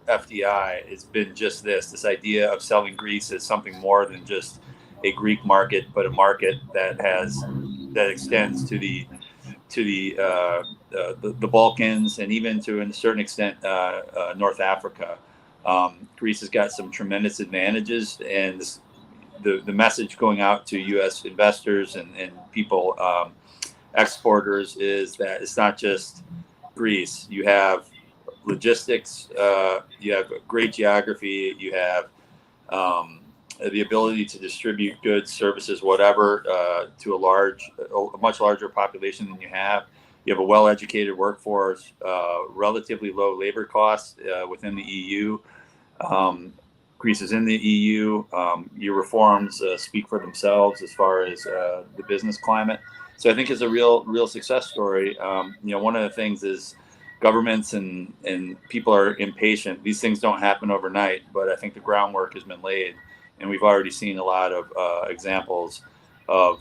FDI. It's been just this idea of selling Greece as something more than just a Greek market, but a market that extends to the Balkans and even to a certain extent North Africa. Greece has got some tremendous advantages, and the message going out to U.S. investors and people, exporters, is that it's not just Greece. You have logistics, you have great geography, you have the ability to distribute goods, services, whatever, to a much larger population than you have. You have a well-educated workforce, relatively low labor costs within the EU. Greece is in the EU. Your reforms speak for themselves as far as the business climate. So I think it's a real success story. One of the things is governments and people are impatient. These things don't happen overnight, but I think the groundwork has been laid, and we've already seen a lot of examples of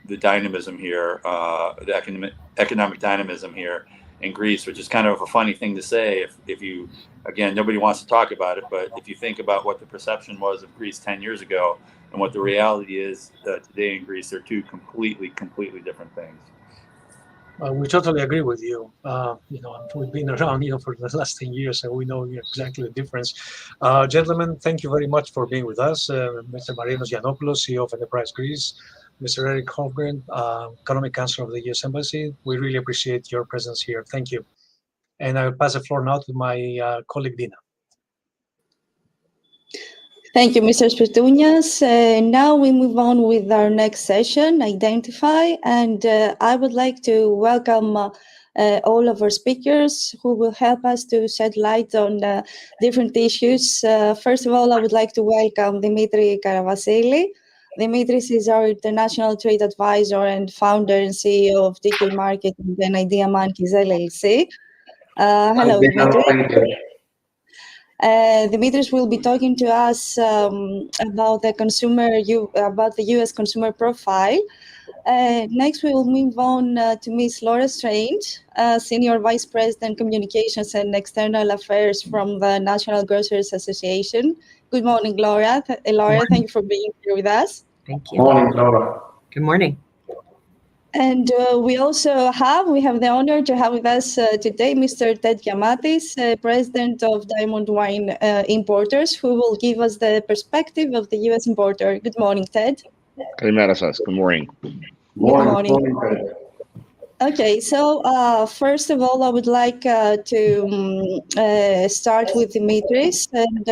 the dynamism here, the economic dynamism here in Greece, which is kind of a funny thing to say. If you, again, nobody wants to talk about it, but if you think about what the perception was of Greece 10 years ago and what the reality is today in Greece, they're two completely different things. We totally agree with you. We've been around, for the last 10 years, and we know exactly the difference. Gentlemen, thank you very much for being with us. Mr. Marinos Giannopoulos, CEO of Enterprise Greece, Mr. Eric Holmgren, Economic Counselor of the U.S. Embassy. We really appreciate your presence here. Thank you. And I'll pass the floor now to my colleague, Dina. Thank you, Mr. Spirtounias. Now we move on with our next session, Identify, and I would like to welcome all of our speakers who will help us to shed light on different issues. First of all, I would like to welcome Dimitri Karavasili. Dimitris is our International Trade Advisor and founder and CEO of DK Marketing and Idea Monkeys LLC. Hello, Dimitri. Dimitris will be talking to us about the U.S. consumer profile. Next, we will move on to Ms. Laura Strange, Senior Vice President, Communications and External Affairs from the National Grocers Association. Good morning, Laura. Laura, thank you for being here with us. Thank you. Morning, Laura. Good morning. And we have the honor to have with us today Mr. Ted Giamatis, President of Diamond Wine Importers, who will give us the perspective of the U.S. importer. Good morning, Ted. Kalimera σας. Good morning. Good morning. Okay, so first of all, I would like to start with Dimitris, and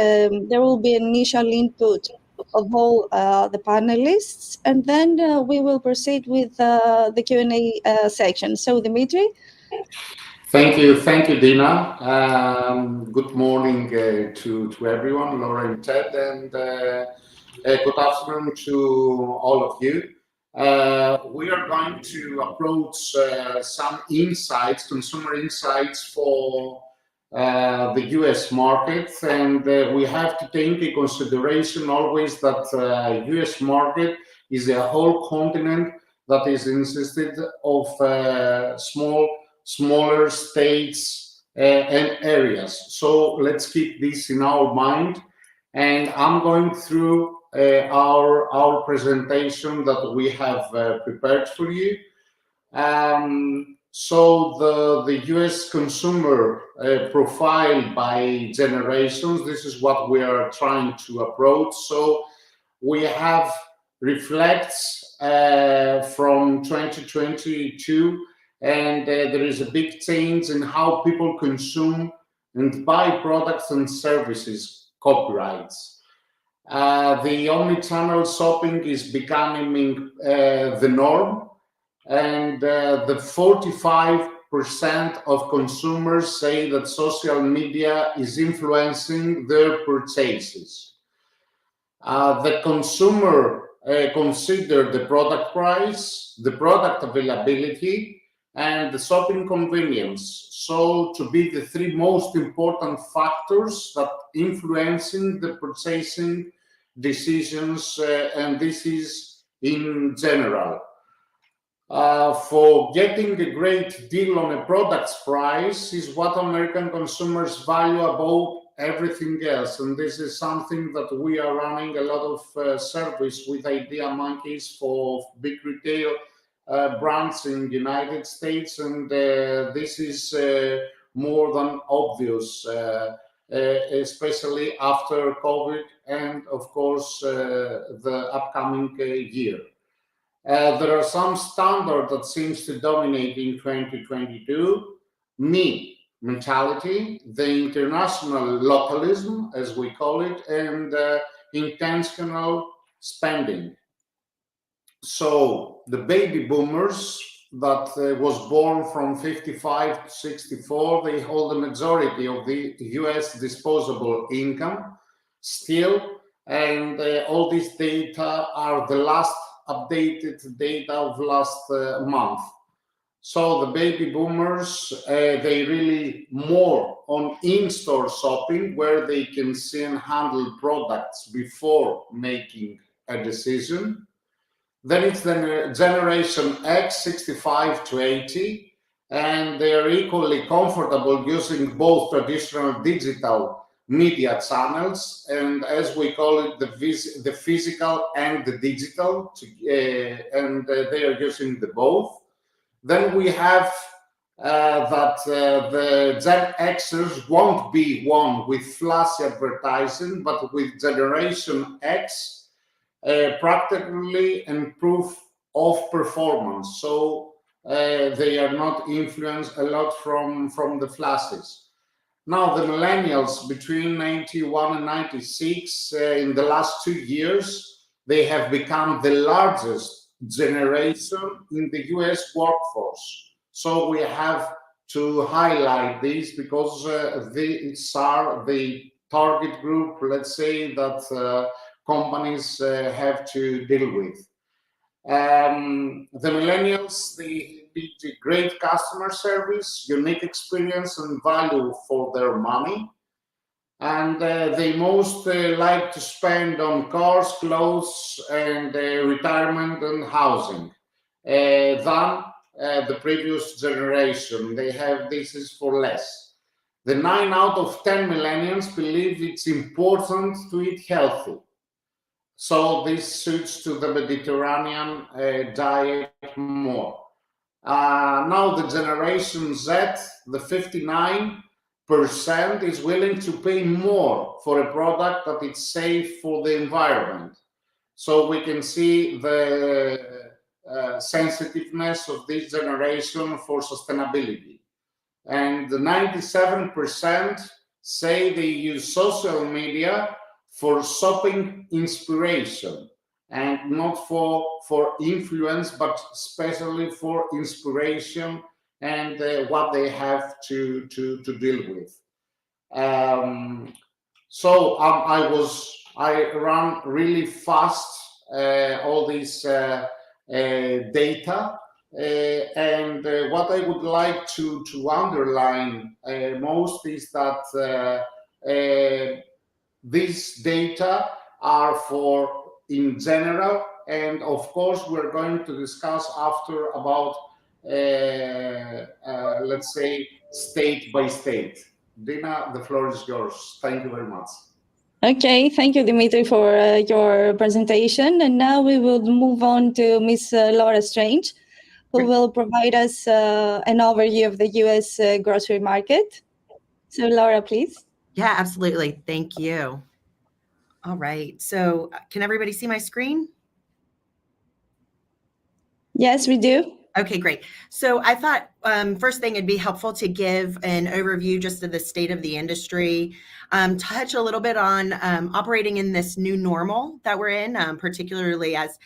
there will be an initial input of all the panelists, and then we will proceed with the Q&A section. So, Dimitri? Thank you, Dina. Good morning to everyone, Laura and Ted, and good afternoon to all of you. We are going to approach some insights, consumer insights for the US market, and we have to take into consideration always that US market is a whole continent that is consisted of smaller states and areas. So let's keep this in our mind, and I'm going through our presentation that we have prepared for you. So the US consumer profile by generations, this is what we are trying to approach. So we have reflects from 2022, and there is a big change in how people consume and buy products and services, copyrights. The omni-channel shopping is becoming the norm, and the 45% of consumers say that social media is influencing their purchases. The consumer consider the product price, the product availability, and the shopping convenience. So to be the three most important factors that influencing the purchasing decisions, and this is in general. For getting a great deal on a product's price is what American consumers value above everything else, and this is something that we are running a lot of service with Idea Monkeys for big retail brands in the United States, and this is more than obvious, especially after COVID and, of course, the upcoming year. There are some standards that seems to dominate in 2022. Me mentality, the international localism, as we call it, and intentional spending. So the baby boomers that was born from 55 to 64, they hold the majority of the US disposable income still, and all these data are the last updated data of last month. So the baby boomers, they really more on in-store shopping, where they can see and handle products before making a decision. Then it's the generation X, 65 to 80, and they are equally comfortable using both traditional digital media channels, and as we call it, the physical and the digital, and they are using the both. Then we have that the Gen Xers won't be one with flashy advertising, but with Generation X, practically and proof of performance. So they are not influenced a lot from the flashes. Now, the millennials between 91 and 96, in the last 2 years, they have become the largest generation in the US workforce. So we have to highlight this because these are the target group, let's say, that companies have to deal with. The millennials, they need great customer service, unique experience and value for their money. And they most like to spend on cars, clothes, and retirement and housing than the previous generation. They have this is for less. The 9 out of 10 millennials believe it's important to eat healthy. So this suits to the Mediterranean diet more. Now the Generation Z, the 59%, is willing to pay more for a product that is safe for the environment. So we can see the sensitiveness of this generation for sustainability. And the 97% say they use social media for shopping inspiration, and not for influence, but especially for inspiration and what they have to deal with. So I ran really fast all these data, and what I would like to underline most is that these data are for in general, and of course we're going to discuss after about let's say state by state. Dina, the floor is yours. Thank you very much. Okay, thank you, Dimitri, for your presentation. And now we will move on to Ms. Laura Strange, who will provide us an overview of the U.S. grocery market. So, Laura, please. Yeah, absolutely. Thank you. All right. So can everybody see my screen? Yes, we do. Okay, great. So I thought first thing it'd be helpful to give an overview just of the state of the industry, touch a little bit on operating in this new normal that we're in, particularly as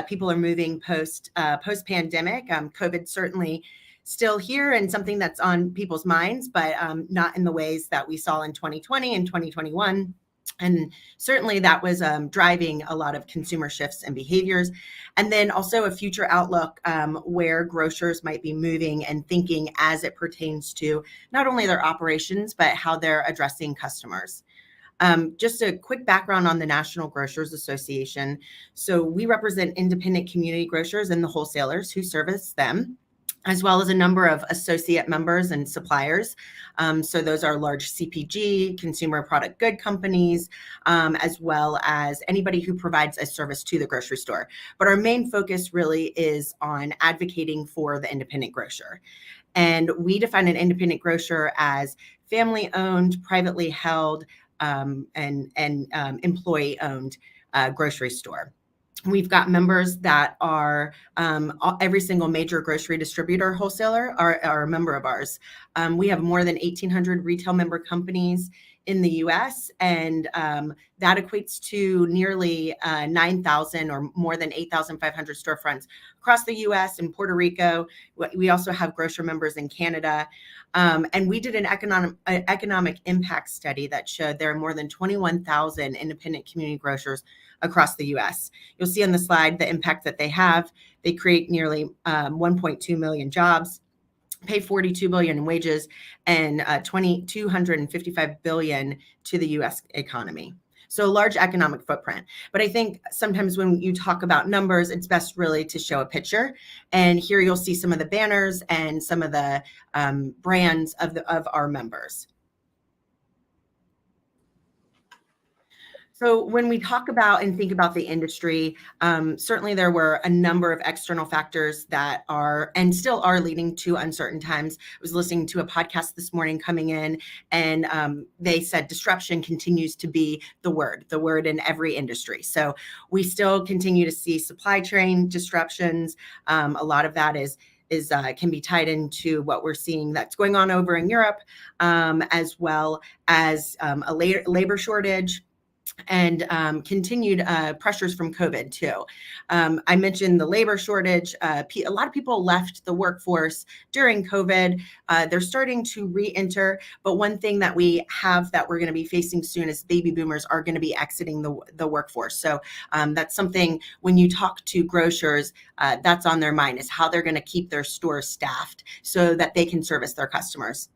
people are moving post-pandemic. COVID certainly still here and something that's on people's minds, but not in the ways that we saw in 2020 and 2021. And certainly that was driving a lot of consumer shifts and behaviors. And then also a future outlook where grocers might be moving and thinking as it pertains to not only their operations, but how they're addressing customers. Just a quick background on the National Grocers Association. So we represent independent community grocers and the wholesalers who service them, as well as a number of associate members and suppliers. So those are large CPG, consumer product good companies, as well as anybody who provides a service to the grocery store. But our main focus really is on advocating for the independent grocer. And we define an independent grocer as family-owned, privately held, and employee-owned grocery store. We've got members that are every single major grocery distributor wholesaler are a member of ours. We have more than 1,800 retail member companies in the US, and that equates to nearly 9,000 or more than 8,500 storefronts across the US and Puerto Rico. We also have grocer members in Canada. And we did an economic impact study that showed there are more than 21,000 independent community grocers across the US. You'll see on the slide the impact that they have. They create nearly 1.2 million jobs, pay $42 billion in wages, and $255 billion to the US economy. So a large economic footprint. But I think sometimes when you talk about numbers, it's best really to show a picture. And here you'll see some of the banners and some of the brands of our members. So when we talk about and think about the industry, certainly there were a number of external factors that are and still are leading to uncertain times. I was listening to a podcast this morning coming in, and they said disruption continues to be the word in every industry. So we still continue to see supply chain disruptions. A lot of that can be tied into what we're seeing that's going on over in Europe, as well as a labor shortage and continued pressures from COVID too. I mentioned the labor shortage. A lot of people left the workforce during COVID. They're starting to re-enter, but one thing that we have that we're going to be facing soon is baby boomers are going to be exiting the workforce. So that's something when you talk to grocers, that's on their mind, is how they're going to keep their stores staffed so that they can service their customers.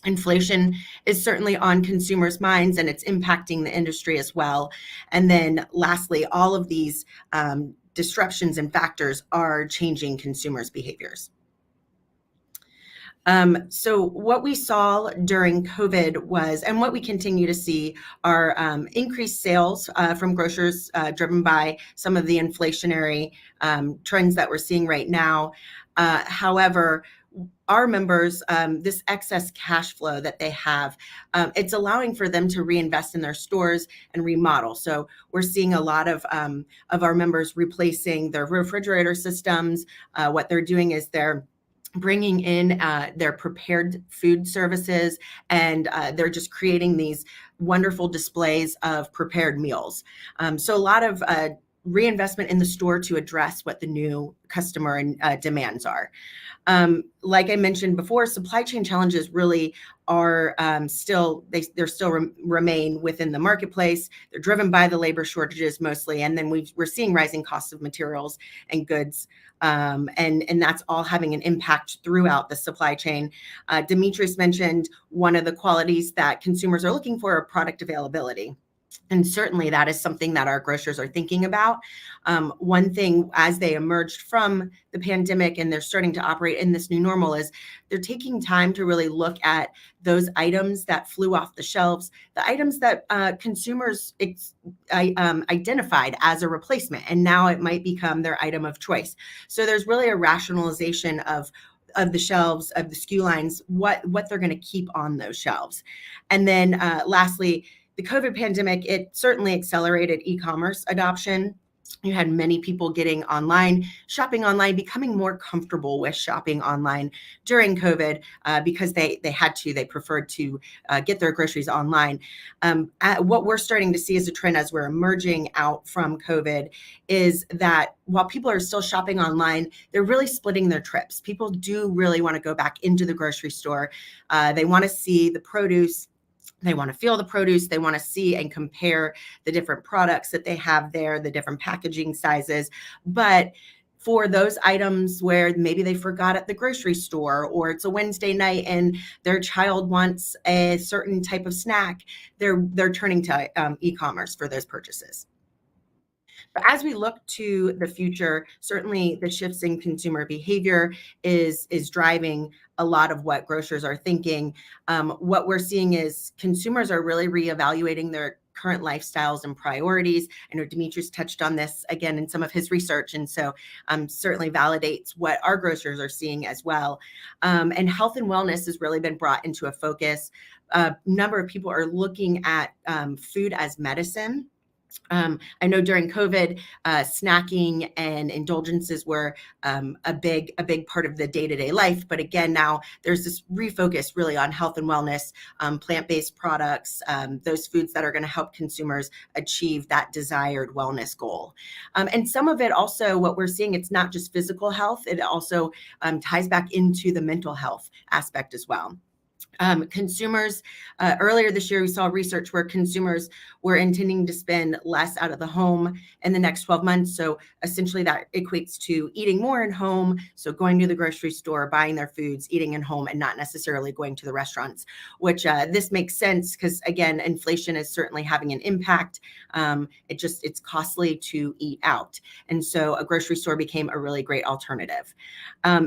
Inflation is certainly on consumers' minds, and it's impacting the industry as well. And then lastly, all of these disruptions and factors are changing consumers' behaviors. So what we saw during COVID was, and what we continue to see, are increased sales from grocers driven by some of the inflationary trends that we're seeing right now. However, our members, this excess cash flow that they have, it's allowing for them to reinvest in their stores and remodel. So we're seeing a lot of our members replacing their refrigerator systems. What they're doing is they're bringing in their prepared food services, and they're just creating these wonderful displays of prepared meals. So a lot of reinvestment in the store to address what the new customer demands are. Like I mentioned before, supply chain challenges really are remain within the marketplace. They're driven by the labor shortages mostly, and then we're seeing rising costs of materials and goods, and that's all having an impact throughout the supply chain. Demetrius mentioned one of the qualities that consumers are looking for are product availability. And certainly that is something that our grocers are thinking about. One thing as they emerged from the pandemic and they're starting to operate in this new normal is they're taking time to really look at those items that flew off the shelves, the items that consumers identified as a replacement, and now it might become their item of choice. So there's really a rationalization of the shelves, of the SKU lines, what they're going to keep on those shelves. And then lastly, the COVID pandemic, it certainly accelerated e-commerce adoption. You had many people getting online, shopping online, becoming more comfortable with shopping online during COVID because they had to, they preferred to get their groceries online. What we're starting to see as a trend as we're emerging out from COVID is that while people are still shopping online, they're really splitting their trips. People do really want to go back into the grocery store. They want to see the produce. They want to feel the produce. They want to see and compare the different products that they have there, the different packaging sizes. But for those items where maybe they forgot at the grocery store, or it's a Wednesday night and their child wants a certain type of snack, they're turning to e-commerce for those purchases. But as we look to the future, certainly the shifts in consumer behavior is driving a lot of what grocers are thinking. What we're seeing is consumers are really reevaluating their current lifestyles and priorities. I know Demetrius touched on this again in some of his research, and so certainly validates what our grocers are seeing as well. And health and wellness has really been brought into a focus. A number of people are looking at food as medicine. I know during COVID, snacking and indulgences were a big part of the day-to-day life. But again, now there's this refocus really on health and wellness, plant-based products, those foods that are going to help consumers achieve that desired wellness goal. And some of it also, what we're seeing, it's not just physical health, it also ties back into the mental health aspect as well. Consumers, earlier this year, we saw research where consumers were intending to spend less out of the home in the next 12 months. So essentially that equates to eating more at home. So going to the grocery store, buying their foods, eating at home, and not necessarily going to the restaurants, which this makes sense because, again, inflation is certainly having an impact. It's costly to eat out. And so a grocery store became a really great alternative.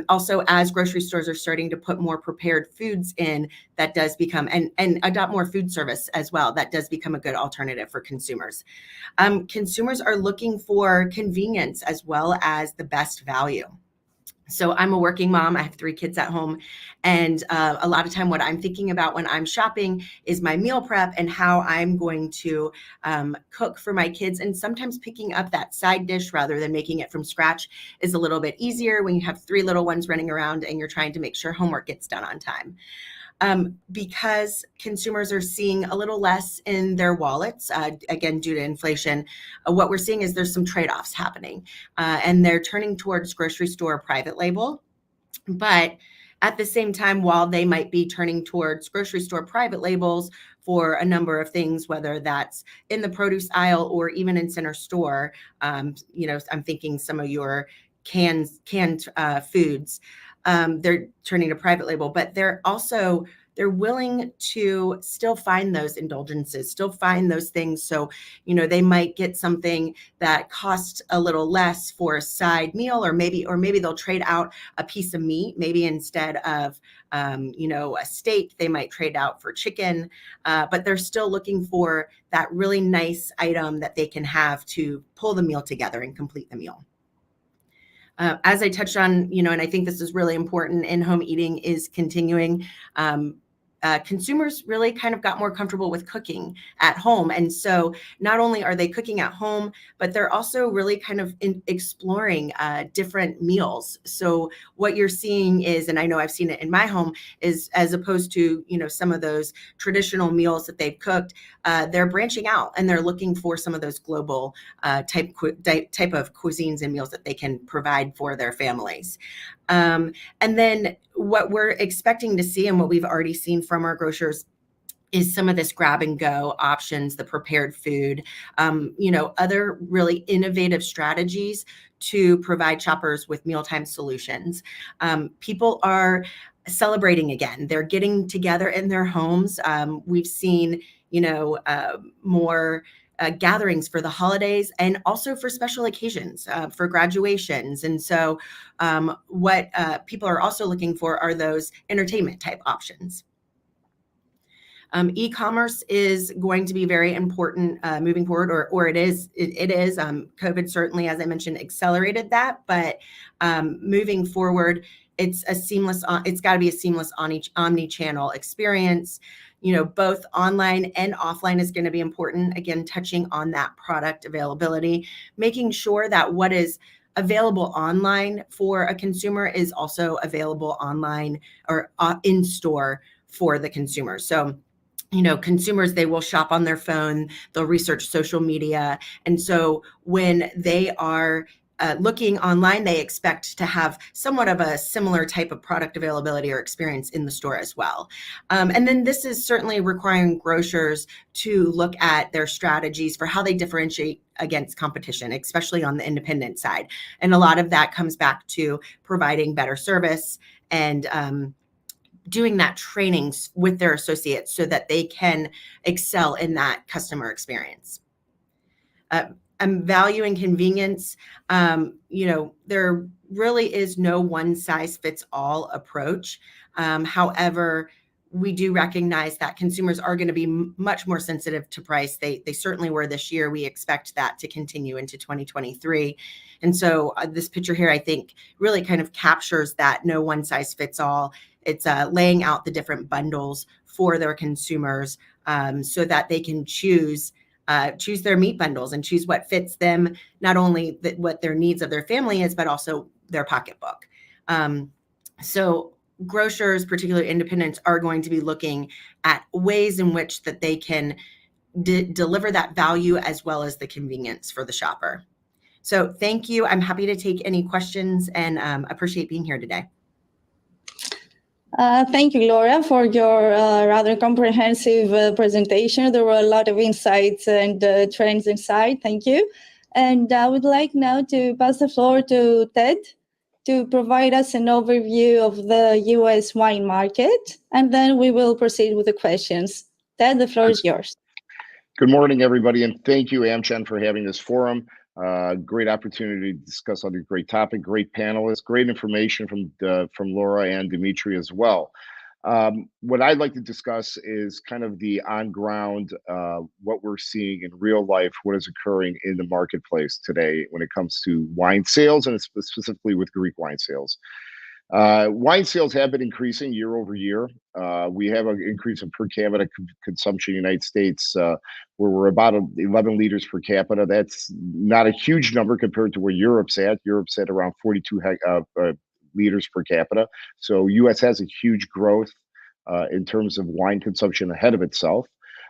Also, as grocery stores are starting to put more prepared foods in, that does become, and adopt more food service as well, that does become a good alternative for consumers. Consumers are looking for convenience as well as the best value. So I'm a working mom. I have 3 kids at home. And a lot of time what I'm thinking about when I'm shopping is my meal prep and how I'm going to cook for my kids. And sometimes picking up that side dish rather than making it from scratch is a little bit easier when you have 3 little ones running around and you're trying to make sure homework gets done on time. Because consumers are seeing a little less in their wallets, again, due to inflation, what we're seeing is there's some trade-offs happening, and they're turning towards grocery store private label. But at the same time, while they might be turning towards grocery store private labels for a number of things, whether that's in the produce aisle or even in center store, I'm thinking some of your canned foods, they're turning to private label, but they're willing to still find those indulgences, still find those things. So, they might get something that costs a little less for a side meal, or maybe they'll trade out a piece of meat. Maybe instead of, a steak, they might trade out for chicken, but they're still looking for that really nice item that they can have to pull the meal together and complete the meal. As I touched on, and I think this is really important, in-home eating is continuing. Consumers really kind of got more comfortable with cooking at home. And so not only are they cooking at home, but they're also really kind of exploring different meals. So what you're seeing is, and I know I've seen it in my home, is as opposed to, some of those traditional meals that they've cooked, they're branching out and they're looking for some of those global type of cuisines and meals that they can provide for their families. And then what we're expecting to see, and what we've already seen from our grocers, is some of this grab and go options, the prepared food, other really innovative strategies to provide shoppers with mealtime solutions. People are celebrating again. They're getting together in their homes. We've seen, more gatherings for the holidays and also for special occasions, for graduations. And so what people are also looking for are those entertainment type options. E-commerce is going to be very important moving forward, or it is. COVID certainly, as I mentioned, accelerated that. But moving forward, it's got to be a seamless omni-channel experience. Both online and offline is going to be important. Again, touching on that product availability, making sure that what is available online for a consumer is also available online or in store for the consumer. So, consumers, they will shop on their phone, they'll research social media. And so when they are looking online, they expect to have somewhat of a similar type of product availability or experience in the store as well. And then this is certainly requiring grocers to look at their strategies for how they differentiate against competition, especially on the independent side. And a lot of that comes back to providing better service and doing that trainings with their associates so that they can excel in that customer experience. Value and convenience, there really is no one size fits all approach. However, we do recognize that consumers are going to be much more sensitive to price. They certainly were this year. We expect that to continue into 2023. And so this picture here, I think, really kind of captures that no one size fits all. It's laying out the different bundles for their consumers so that they can choose their meat bundles and choose what fits them, not only what their needs of their family is, but also their pocketbook. So grocers, particularly independents, are going to be looking at ways in which that they can deliver that value as well as the convenience for the shopper. So thank you. I'm happy to take any questions and appreciate being here today. Thank you, Laura, for your rather comprehensive presentation. There were a lot of insights and trends inside. Thank you. And I would like now to pass the floor to Ted to provide us an overview of the U.S. wine market, and then we will proceed with the questions. Ted, the floor is yours. Good morning, everybody, and thank you, Amchen, for having this forum. Great opportunity to discuss on a great topic, great panelists, great information from Laura and Dimitri as well. What I'd like to discuss is kind of the on-ground, what we're seeing in real life, what is occurring in the marketplace today when it comes to wine sales, and specifically with Greek wine sales. Wine sales have been increasing year over year. We have an increase in per capita consumption in the United States, where we're about 11 liters per capita. That's not a huge number compared to where Europe's at. Europe's at around 42 liters per capita. So U.S. has a huge growth in terms of wine consumption ahead of itself.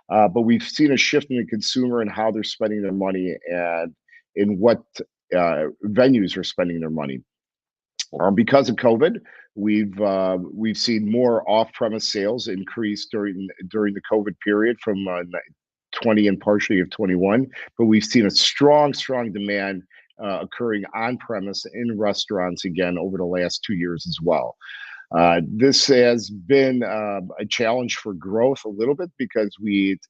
But we've seen a shift in the consumer and how they're spending their money and in what venues are spending their money. Because of COVID, we've seen more off-premise sales increase during the COVID period from 20 and partially of 21. But we've seen a strong demand occurring on-premise in restaurants again over the last 2 years as well. This has been a challenge for growth a little bit because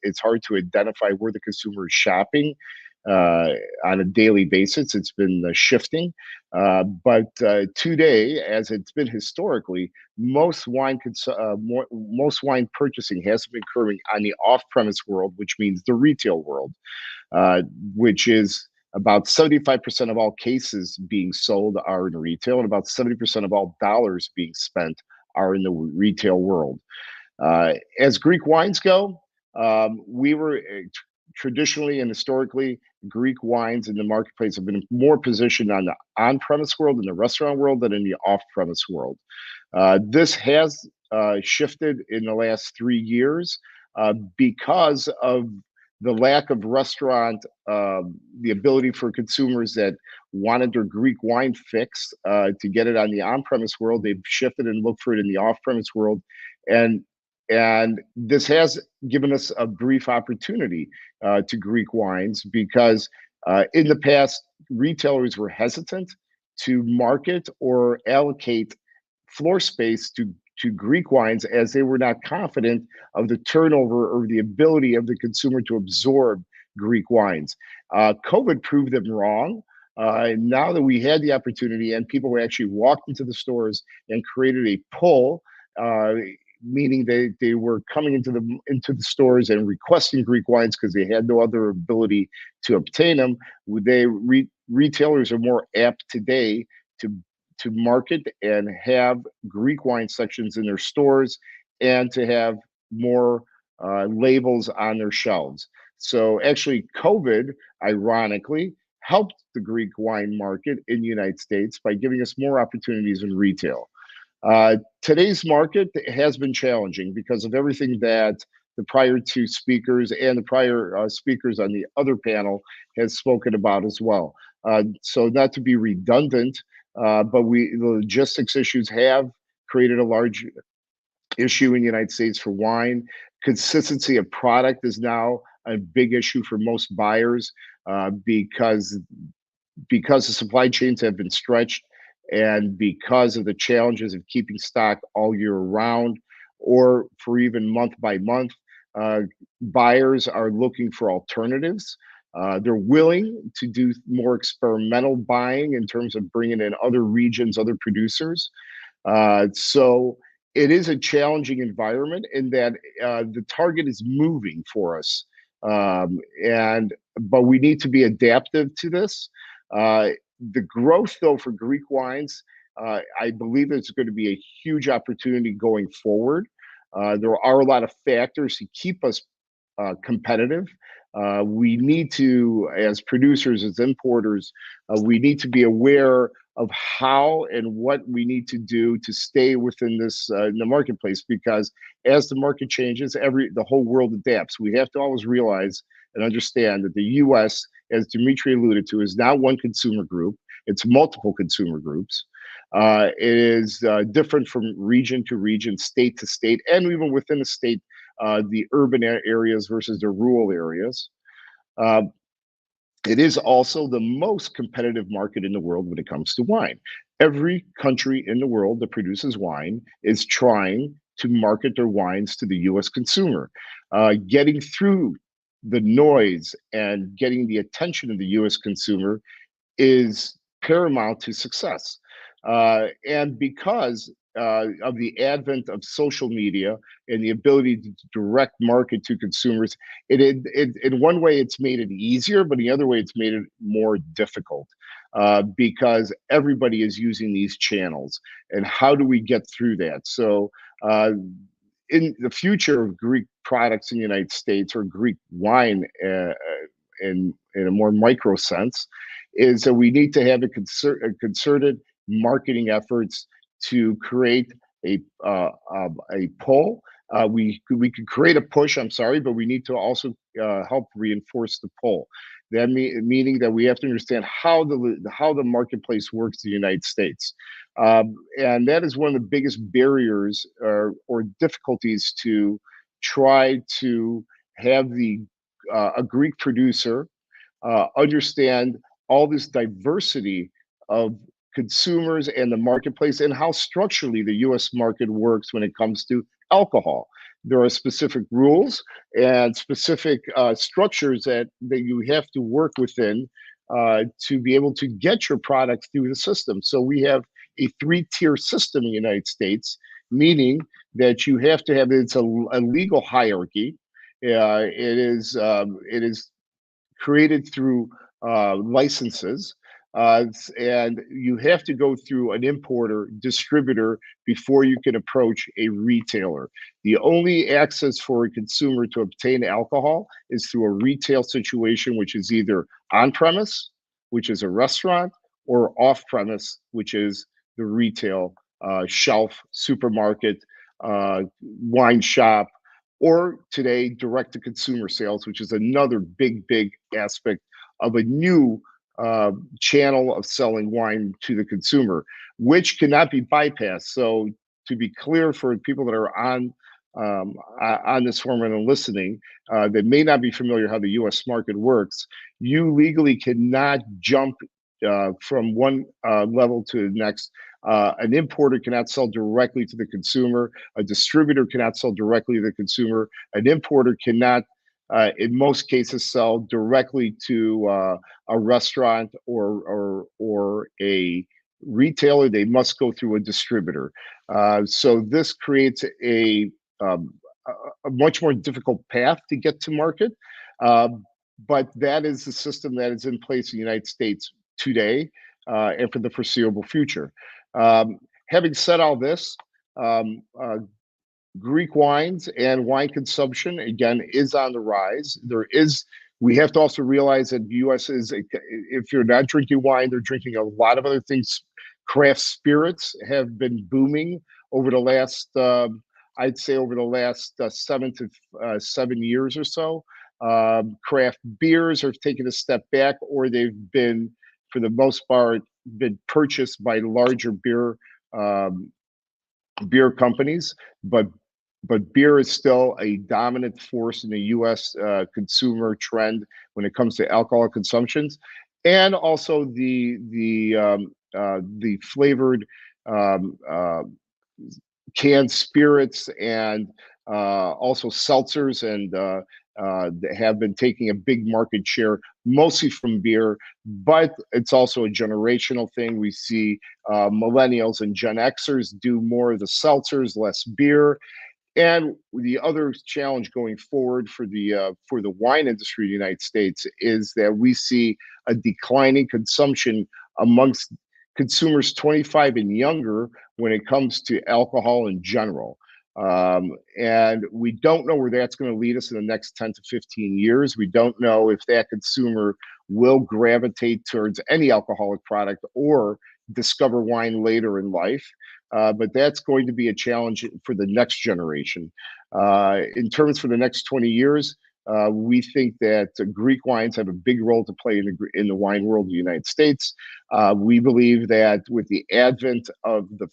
it's hard to identify where the consumer is shopping on a daily basis. It's been shifting, but today, as it's been historically, most wine purchasing has been occurring on the off-premise world, which means the retail world, which is about 75% of all cases being sold are in retail, and about 70% of all dollars being spent are in the retail world. As Greek wines go, we were traditionally and historically, Greek wines in the marketplace have been more positioned on the on-premise world, in the restaurant world, than in the off-premise world. This has shifted in the last 3 years because of the lack of restaurant, the ability for consumers that wanted their Greek wine fix to get it on the on-premise world. They've shifted and looked for it in the off-premise world. And this has given us a brief opportunity to Greek wines because in the past, retailers were hesitant to market or allocate floor space to Greek wines as they were not confident of the turnover or the ability of the consumer to absorb Greek wines. COVID proved them wrong. Now that we had the opportunity and people actually walked into the stores and created a pull, meaning they were coming into the stores and requesting Greek wines because they had no other ability to obtain them. Retailers are more apt today to market and have Greek wine sections in their stores and to have more labels on their shelves. So actually, COVID, ironically, helped the Greek wine market in the United States by giving us more opportunities in retail. Today's market has been challenging because of everything that the prior two speakers and the prior speakers on the other panel has spoken about as well. So not to be redundant, but the logistics issues have created a large issue in the United States for wine. Consistency of product is now a big issue for most buyers because the supply chains have been stretched and because of the challenges of keeping stock all year round or for even month by month, buyers are looking for alternatives. They're willing to do more experimental buying in terms of bringing in other regions, other producers. So it is a challenging environment in that the target is moving for us. But we need to be adaptive to this. The growth, though, for Greek wines, I believe it's going to be a huge opportunity going forward. There are a lot of factors to keep us competitive. We need to, as producers, as importers, we need to be aware of how and what we need to do to stay within this in the marketplace, because as the market changes, the whole world adapts. We have to always realize and understand that the U.S., as Dimitri alluded to, is not one consumer group. It's multiple consumer groups. It is different from region to region, state to state, and even within a state, the urban areas versus the rural areas. It is also the most competitive market in the world when it comes to wine. Every country in the world that produces wine is trying to market their wines to the U.S. consumer. Getting through the noise and getting the attention of the U.S. consumer is paramount to success. And because of the advent of social media and the ability to direct market to consumers, in one way it's made it easier, but the other way it's made it more difficult because everybody is using these channels. And how do we get through that? So in the future of Greek products in the United States, or Greek wine in a more micro sense, is that we need to have a concerted marketing efforts to create a pull. We could create a push, I'm sorry, but we need to also help reinforce the pull. That meaning that we have to understand how the marketplace works in the United States. And that is one of the biggest barriers or difficulties to try to have a Greek producer understand all this diversity of consumers and the marketplace and how structurally the U.S. market works when it comes to alcohol. There are specific rules and specific structures that you have to work within to be able to get your product through the system. So we have a 3-tier system in the United States, meaning that you have to have, it's a legal hierarchy. It is created through licenses. And you have to go through an importer, distributor, before you can approach a retailer. The only access for a consumer to obtain alcohol is through a retail situation, which is either on-premise, which is a restaurant, or off-premise, which is the retail shelf, supermarket, wine shop, or today, direct-to-consumer sales, which is another big aspect of a new channel of selling wine to the consumer, which cannot be bypassed. So to be clear for people that are on this forum and listening that may not be familiar how the U.S. market works, you legally cannot jump from one level to the next. An importer cannot sell directly to the consumer. A distributor cannot sell directly to the consumer. An importer cannot in most cases sell directly to a restaurant or a retailer. They must go through a distributor. So this creates a much more difficult path to get to market. But that is the system that is in place in the United States today and for the foreseeable future. Having said all this, Greek wines and wine consumption, again, is on the rise. We have to also realize that the U.S. if you're not drinking wine, they're drinking a lot of other things. Craft spirits have been booming over the last, I'd say over the last 7 years or so. Craft beers are taking a step back, or they've been, for the most part, been purchased by larger beer companies, but beer is still a dominant force in the U.S. Consumer trend when it comes to alcohol consumptions, and also the flavored canned spirits and also seltzers, and have been taking a big market share, mostly from beer, but it's also a generational thing. We see millennials and Gen Xers do more of the seltzers, less beer. And the other challenge going forward for the wine industry in the United States is that we see a declining consumption amongst consumers 25 and younger when it comes to alcohol in general. And we don't know where that's going to lead us in the next 10 to 15 years. We don't know if that consumer will gravitate towards any alcoholic product or discover wine later in life. But that's going to be a challenge for the next generation. In terms for the next 20 years, we think that Greek wines have a big role to play in the wine world of the United States. We believe that with the advent of the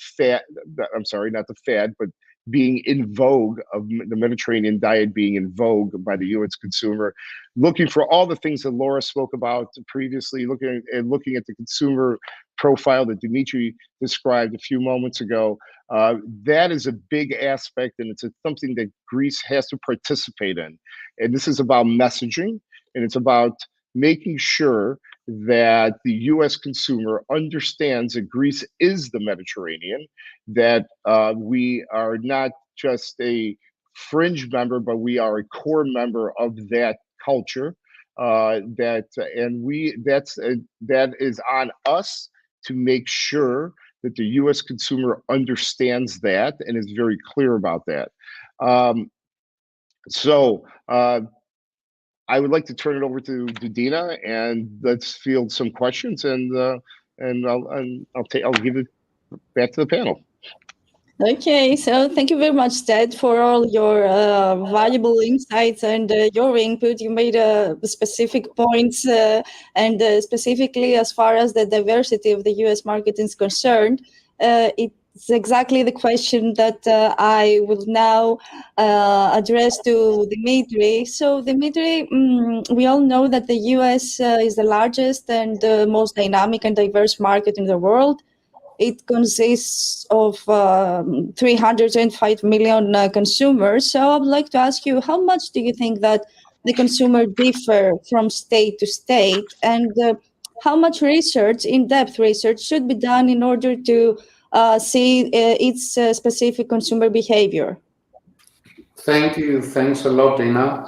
being in vogue, of the Mediterranean diet being in vogue by the U.S. consumer, looking for all the things that Laura spoke about previously, looking at the consumer profile that Dimitri described a few moments ago, that is a big aspect, and it's something that Greece has to participate in. And this is about messaging, and it's about making sure that the U.S. consumer understands that Greece is the Mediterranean, that we are not just a fringe member, but we are a core member of that culture. That is on us to make sure that the U.S. consumer understands that and is very clear about that. I would like to turn it over to Dina, and let's field some questions, and I'll give it back to the panel. Okay, so thank you very much, Ted, for all your valuable insights and your input. You made specific points, and specifically as far as the diversity of the U.S. market is concerned, it's exactly the question that I will now address to Dimitri. So, Dimitri, we all know that the U.S. is the largest and most dynamic and diverse market in the world. It consists of 325 million consumers. So I would like to ask you, how much do you think that the consumer differ from state to state, and how much research, in-depth research, should be done in order to see its specific consumer behavior? Thank you. Thanks a lot, Dina.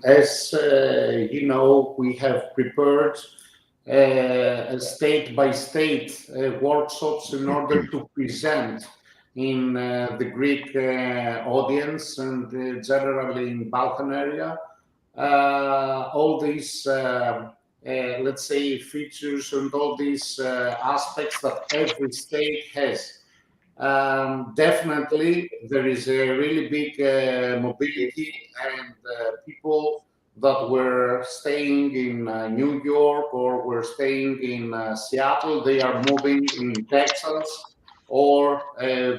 As you know, we have prepared state-by-state workshops in order to present in the Greek audience and generally in Balkan area all these, let's say, features and all these aspects that every state has. Definitely, there is a really big mobility, and people that were staying in New York or were staying in Seattle, they are moving in Texas, or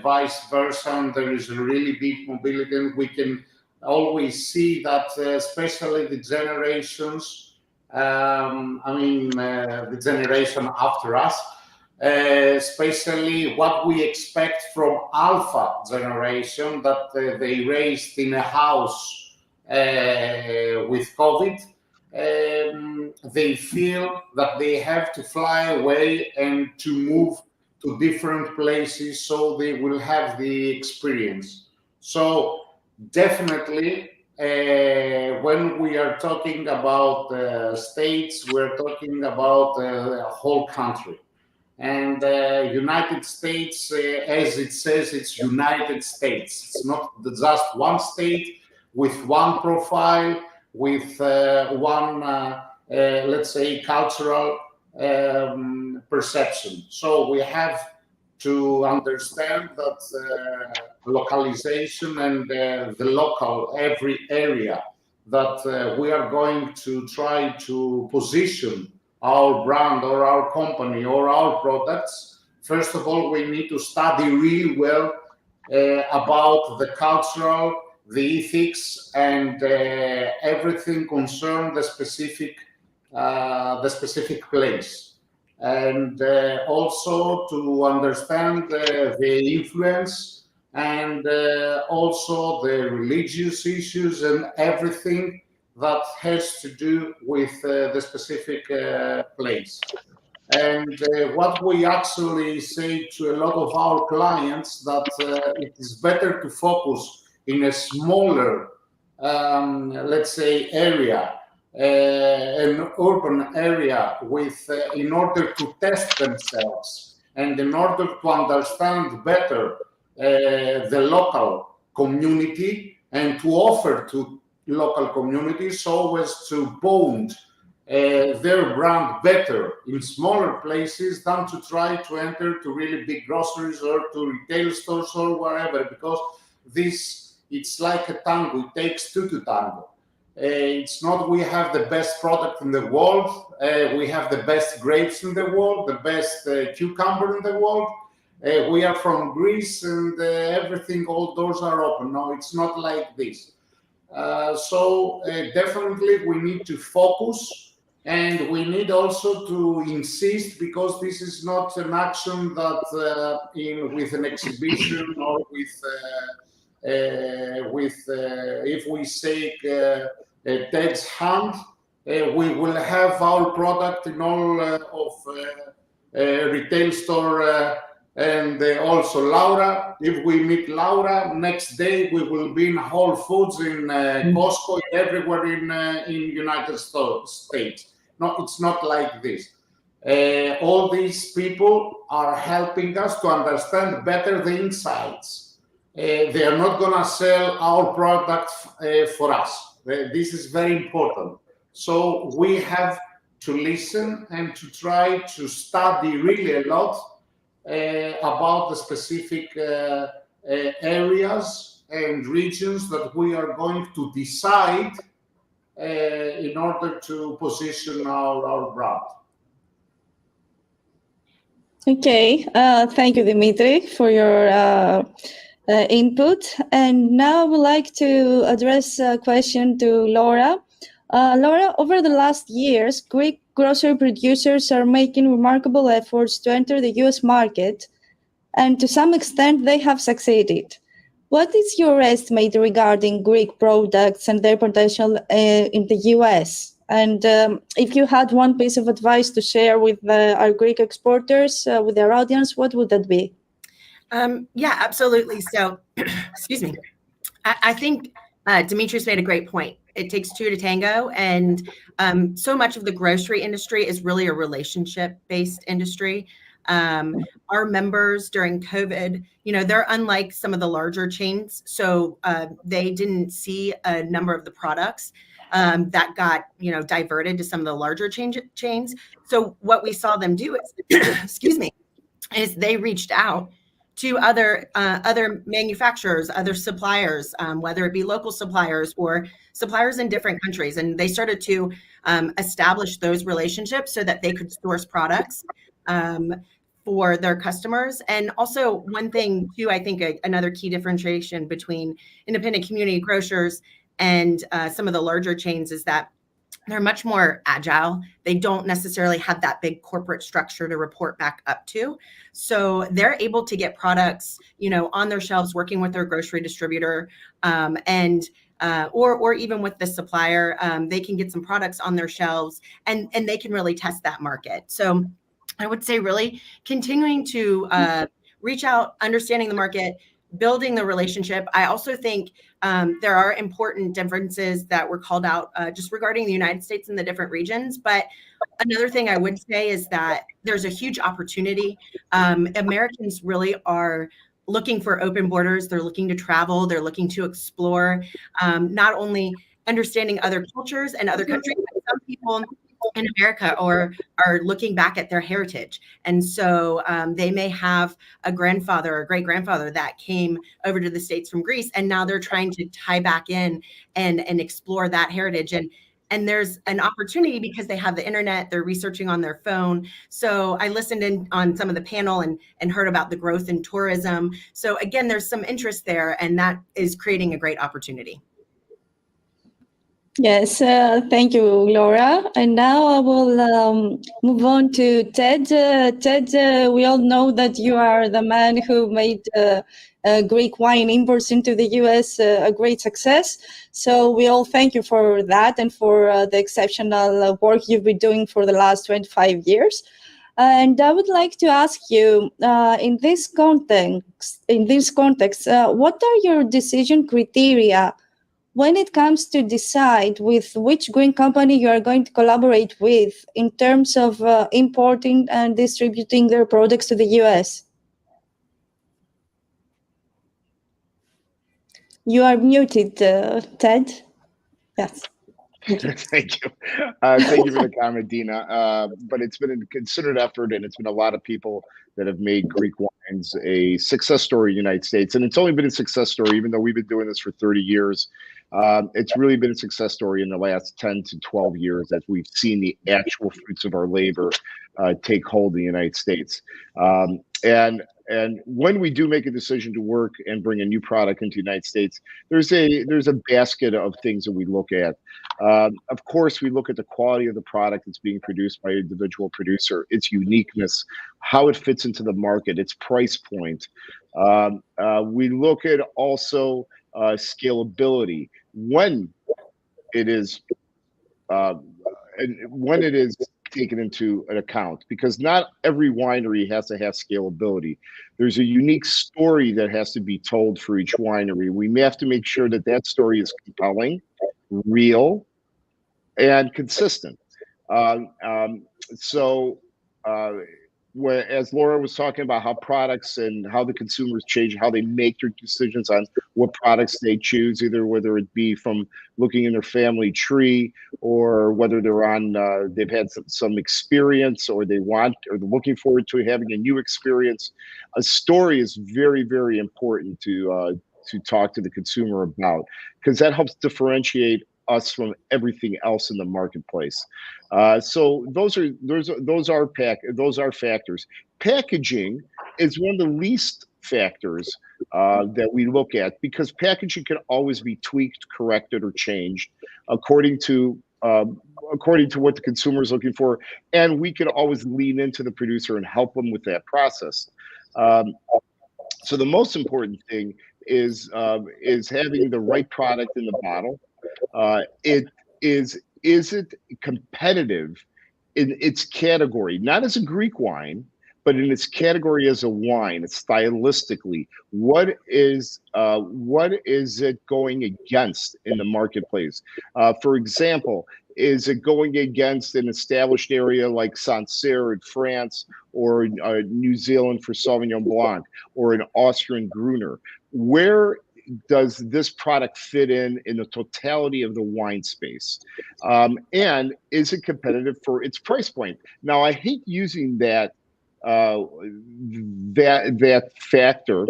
vice versa. And there is a really big mobility, and we can always see that, especially the generations, the generation after us, especially what we expect from Alpha generation, that they raised in a house with COVID, they feel that they have to fly away and to move to different places so they will have the experience. So definitely, when we are talking about states, we're talking about a whole country. And United States, as it says, it's United States. It's not just one state with one profile, with one, let's say, cultural perception. So we have to understand that localization and the local, every area that we are going to try to position our brand or our company or our products. First of all, we need to study really well about the cultural, the ethics, and everything concerned the specific place, and also to understand the influence and also the religious issues and everything that has to do with the specific place. And what we actually say to a lot of our clients, that it is better to focus in a smaller, let's say, area, an urban area, with in order to test themselves and in order to understand better the local community and to offer to local communities, so as to bond their brand better in smaller places than to try to enter to really big groceries or to retail stores or wherever, because it's like a tango, it takes two to tango. It's not we have the best product in the world, we have the best grapes in the world, the best cucumber in the world, we are from Greece and everything, all doors are open. No, it's not like this. So definitely we need to focus, and we need also to insist, because this is not an action that with an exhibition or with if we say Ted's hand, we will have our product in all of retail store and also Laura. If we meet Laura, next day we will be in Whole Foods, in Costco, everywhere in United States. No, it's not like this. All these people are helping us to understand better the insights. They are not going to sell our product for us. This is very important. So we have to listen and to try to study really a lot about the specific areas and regions that we are going to decide in order to position our brand. Okay, thank you, Dimitri, for your input. And now I would like to address a question to Laura. Laura, over the last years, Greek grocery producers are making remarkable efforts to enter the US market, and to some extent they have succeeded. What is your estimate regarding Greek products and their potential in the US? And if you had one piece of advice to share with our Greek exporters, with their audience, what would that be? Yeah, absolutely. So, excuse me. I think Dimitri's made a great point. It takes two to tango, and so much of the grocery industry is really a relationship-based industry. Our members during COVID, they're unlike some of the larger chains, so they didn't see a number of the products that got diverted to some of the larger chains. So what we saw them do is, excuse me, is they reached out to other manufacturers, other suppliers, whether it be local suppliers or suppliers in different countries. And they started to establish those relationships so that they could source products for their customers. And also one thing too, I think another key differentiation between independent community grocers and some of the larger chains is that they're much more agile. They don't necessarily have that big corporate structure to report back up to. So they're able to get products, on their shelves, working with their grocery distributor, or even with the supplier. They can get some products on their shelves, and they can really test that market. So I would say really continuing to reach out, understanding the market, building the relationship. I also think there are important differences that were called out just regarding the United States and the different regions. But another thing I would say is that there's a huge opportunity. Americans really are looking for open borders. They're looking to travel. They're looking to explore, not only understanding other cultures and other countries, but some people in America are looking back at their heritage. And so they may have a grandfather or great grandfather that came over to the States from Greece, and now they're trying to tie back in and explore that heritage. And there's an opportunity because they have the internet, they're researching on their phone. So I listened in on some of the panel and heard about the growth in tourism. So again, there's some interest there, and that is creating a great opportunity. Yes, thank you, Laura. And now I will move on to Ted. Ted, we all know that you are the man who made Greek wine imports into the US a great success. So we all thank you for that and for the exceptional work you've been doing for the last 25 years. And I would like to ask you, in this context, what are your decision criteria when it comes to decide with which green company you are going to collaborate with in terms of importing and distributing their products to the US? You are muted, Ted. Yes. Thank you. Thank you for the comment, Dina. But it's been a considered effort, and it's been a lot of people that have made Greek wines a success story in the United States. And it's only been a success story, even though we've been doing this for 30 years. It's really been a success story in the last 10 to 12 years as we've seen the actual fruits of our labor take hold in the United States. And when we do make a decision to work and bring a new product into the United States, there's a basket of things that we look at. Of course, we look at the quality of the product that's being produced by an individual producer, its uniqueness, how it fits into the market, its price point. We look at also scalability when it is taken into an account, because not every winery has to have scalability. There's a unique story that has to be told for each winery. We may have to make sure that that story is compelling, real, and consistent. As Laura was talking about how products and how the consumers change, how they make their decisions on what products they choose, either whether it be from looking in their family tree or whether they're on, they've had some experience or they're looking forward to having a new experience. A story is very, very important to talk to the consumer about, because that helps differentiate us from everything else in the marketplace. So those are factors. Packaging is one of the least factors that we look at, because packaging can always be tweaked, corrected, or changed according to what the consumer is looking for, and we can always lean into the producer and help them with that process. So the most important thing is having the right product in the bottle. Is it competitive in its category, not as a Greek wine, but in its category as a wine? It's stylistically, what is it going against in the marketplace? For example, is it going against an established area like Sancerre in France, or New Zealand for Sauvignon Blanc, or an Austrian Gruner? Where does this product fit in the totality of the wine space? And is it competitive for its price point? Now, I hate using that factor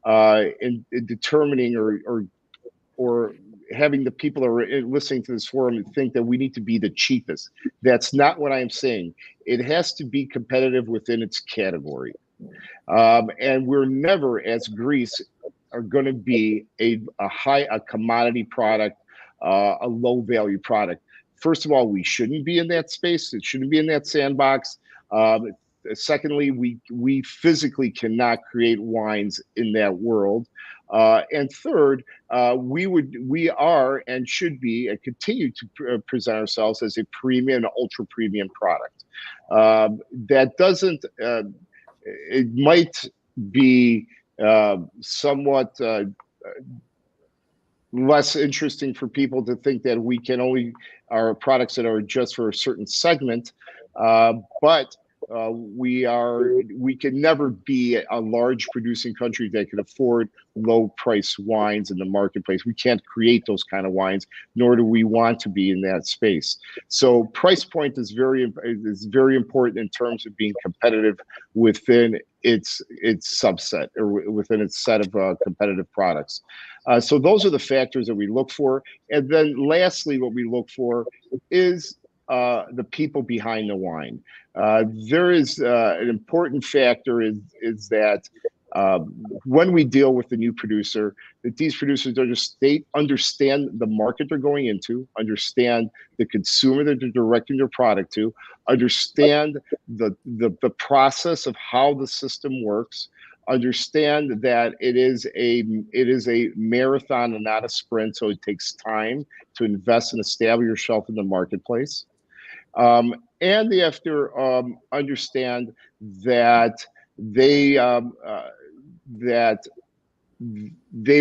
in determining or having the people that are listening to this forum think that we need to be the cheapest. That's not what I'm saying. It has to be competitive within its category. And we're never, as Greece, are going to be a commodity product, a low value product. First of all, we shouldn't be in that space. It shouldn't be in that sandbox. Secondly, we physically cannot create wines in that world. And third, we are and should be and continue to present ourselves as a premium, ultra premium product. That doesn't. It might be somewhat less interesting for people to think that we can only are products that are just for a certain segment, but we can never be a large producing country that can afford low price wines in the marketplace. We can't create those kind of wines, nor do we want to be in that space. So price point is very important in terms of being competitive within its subset or within its set of competitive products. So those are the factors that we look for. And then lastly, what we look for is the people behind the wine. There is an important factor is that when we deal with the new producer, that these producers understand the market they're going into, understand the consumer that they're directing their product to, understand the process of how the system works, understand that it is a marathon and not a sprint, so it takes time to invest and establish yourself in the marketplace. And they have to understand that they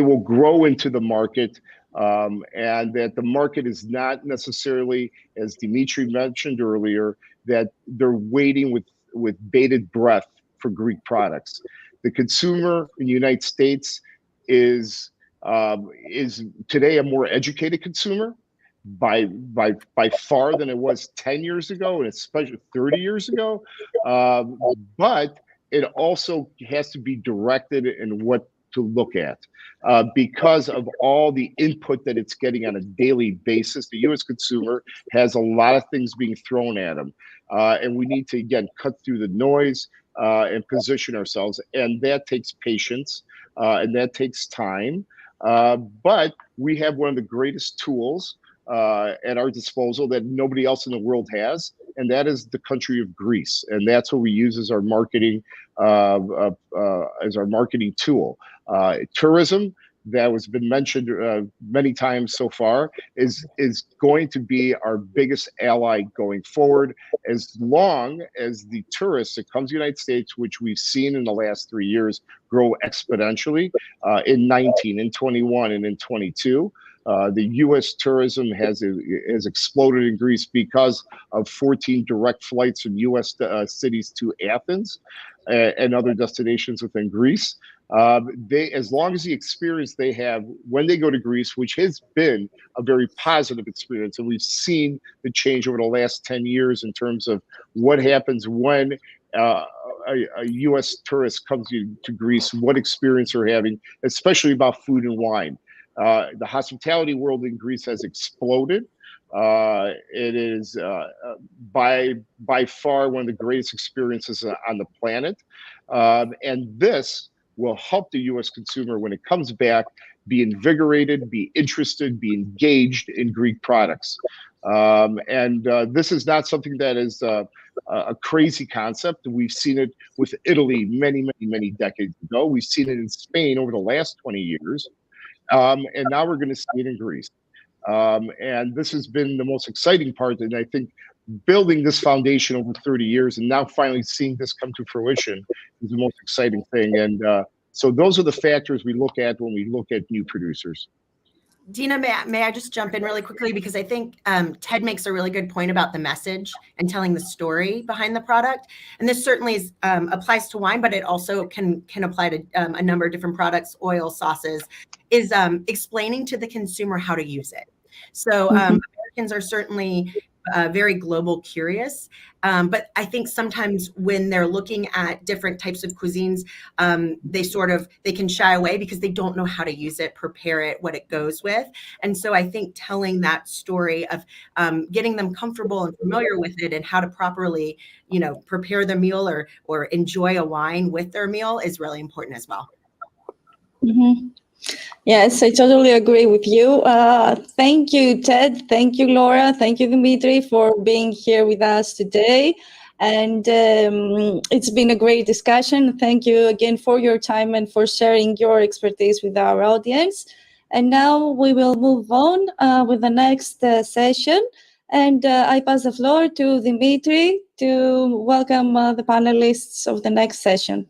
will grow into the market, and that the market is not necessarily, as Dimitri mentioned earlier, that they're waiting with bated breath for Greek products. The consumer in the United States is today a more educated consumer by far than it was 10 years ago, and especially 30 years ago. But it also has to be directed in what to look at because of all the input that it's getting on a daily basis. The U.S. consumer has a lot of things being thrown at them, and we need to, again, cut through the noise and position ourselves. And that takes patience, and that takes time. But we have one of the greatest tools at our disposal that nobody else in the world has, and that is the country of Greece. And that's what we use as our marketing tool. Tourism, that has been mentioned many times so far, is going to be our biggest ally going forward, as long as the tourists that come to the United States, which we've seen in the last 3 years grow exponentially in 19, in 21, and in 22. The U.S. tourism has exploded in Greece because of 14 direct flights from U.S. cities to Athens and other destinations within Greece. As long as the experience they have when they go to Greece, which has been a very positive experience, and we've seen the change over the last 10 years in terms of what happens when a U.S. tourist comes to Greece, what experience they're having, especially about food and wine. The hospitality world in Greece has exploded. It is by far one of the greatest experiences on the planet. And this will help the U.S. consumer when it comes back be invigorated, be interested, be engaged in Greek products. And this is not something that is a crazy concept. We've seen it with Italy many decades ago. We've seen it in Spain over the last 20 years. And now we're going to see it in Greece. And this has been the most exciting part. And I think building this foundation over 30 years and now finally seeing this come to fruition is the most exciting thing. And so those are the factors we look at when we look at new producers. Dina, may I just jump in really quickly? Because I think Ted makes a really good point about the message and telling the story behind the product. And this certainly applies to wine, but it also can apply to a number of different products, oil, sauces, is explaining to the consumer how to use it. So Americans are certainly very global curious. But I think sometimes when they're looking at different types of cuisines, they can shy away because they don't know how to use it, prepare it, what it goes with. And so I think telling that story of getting them comfortable and familiar with it and how to properly, prepare their meal or enjoy a wine with their meal is really important as well. Mm-hmm. Yes, I totally agree with you. Thank you, Ted. Thank you, Laura. Thank you, Dimitri, for being here with us today. And it's been a great discussion. Thank you again for your time and for sharing your expertise with our audience. And now we will move on with the next session. And I pass the floor to Dimitri to welcome the panelists of the next session.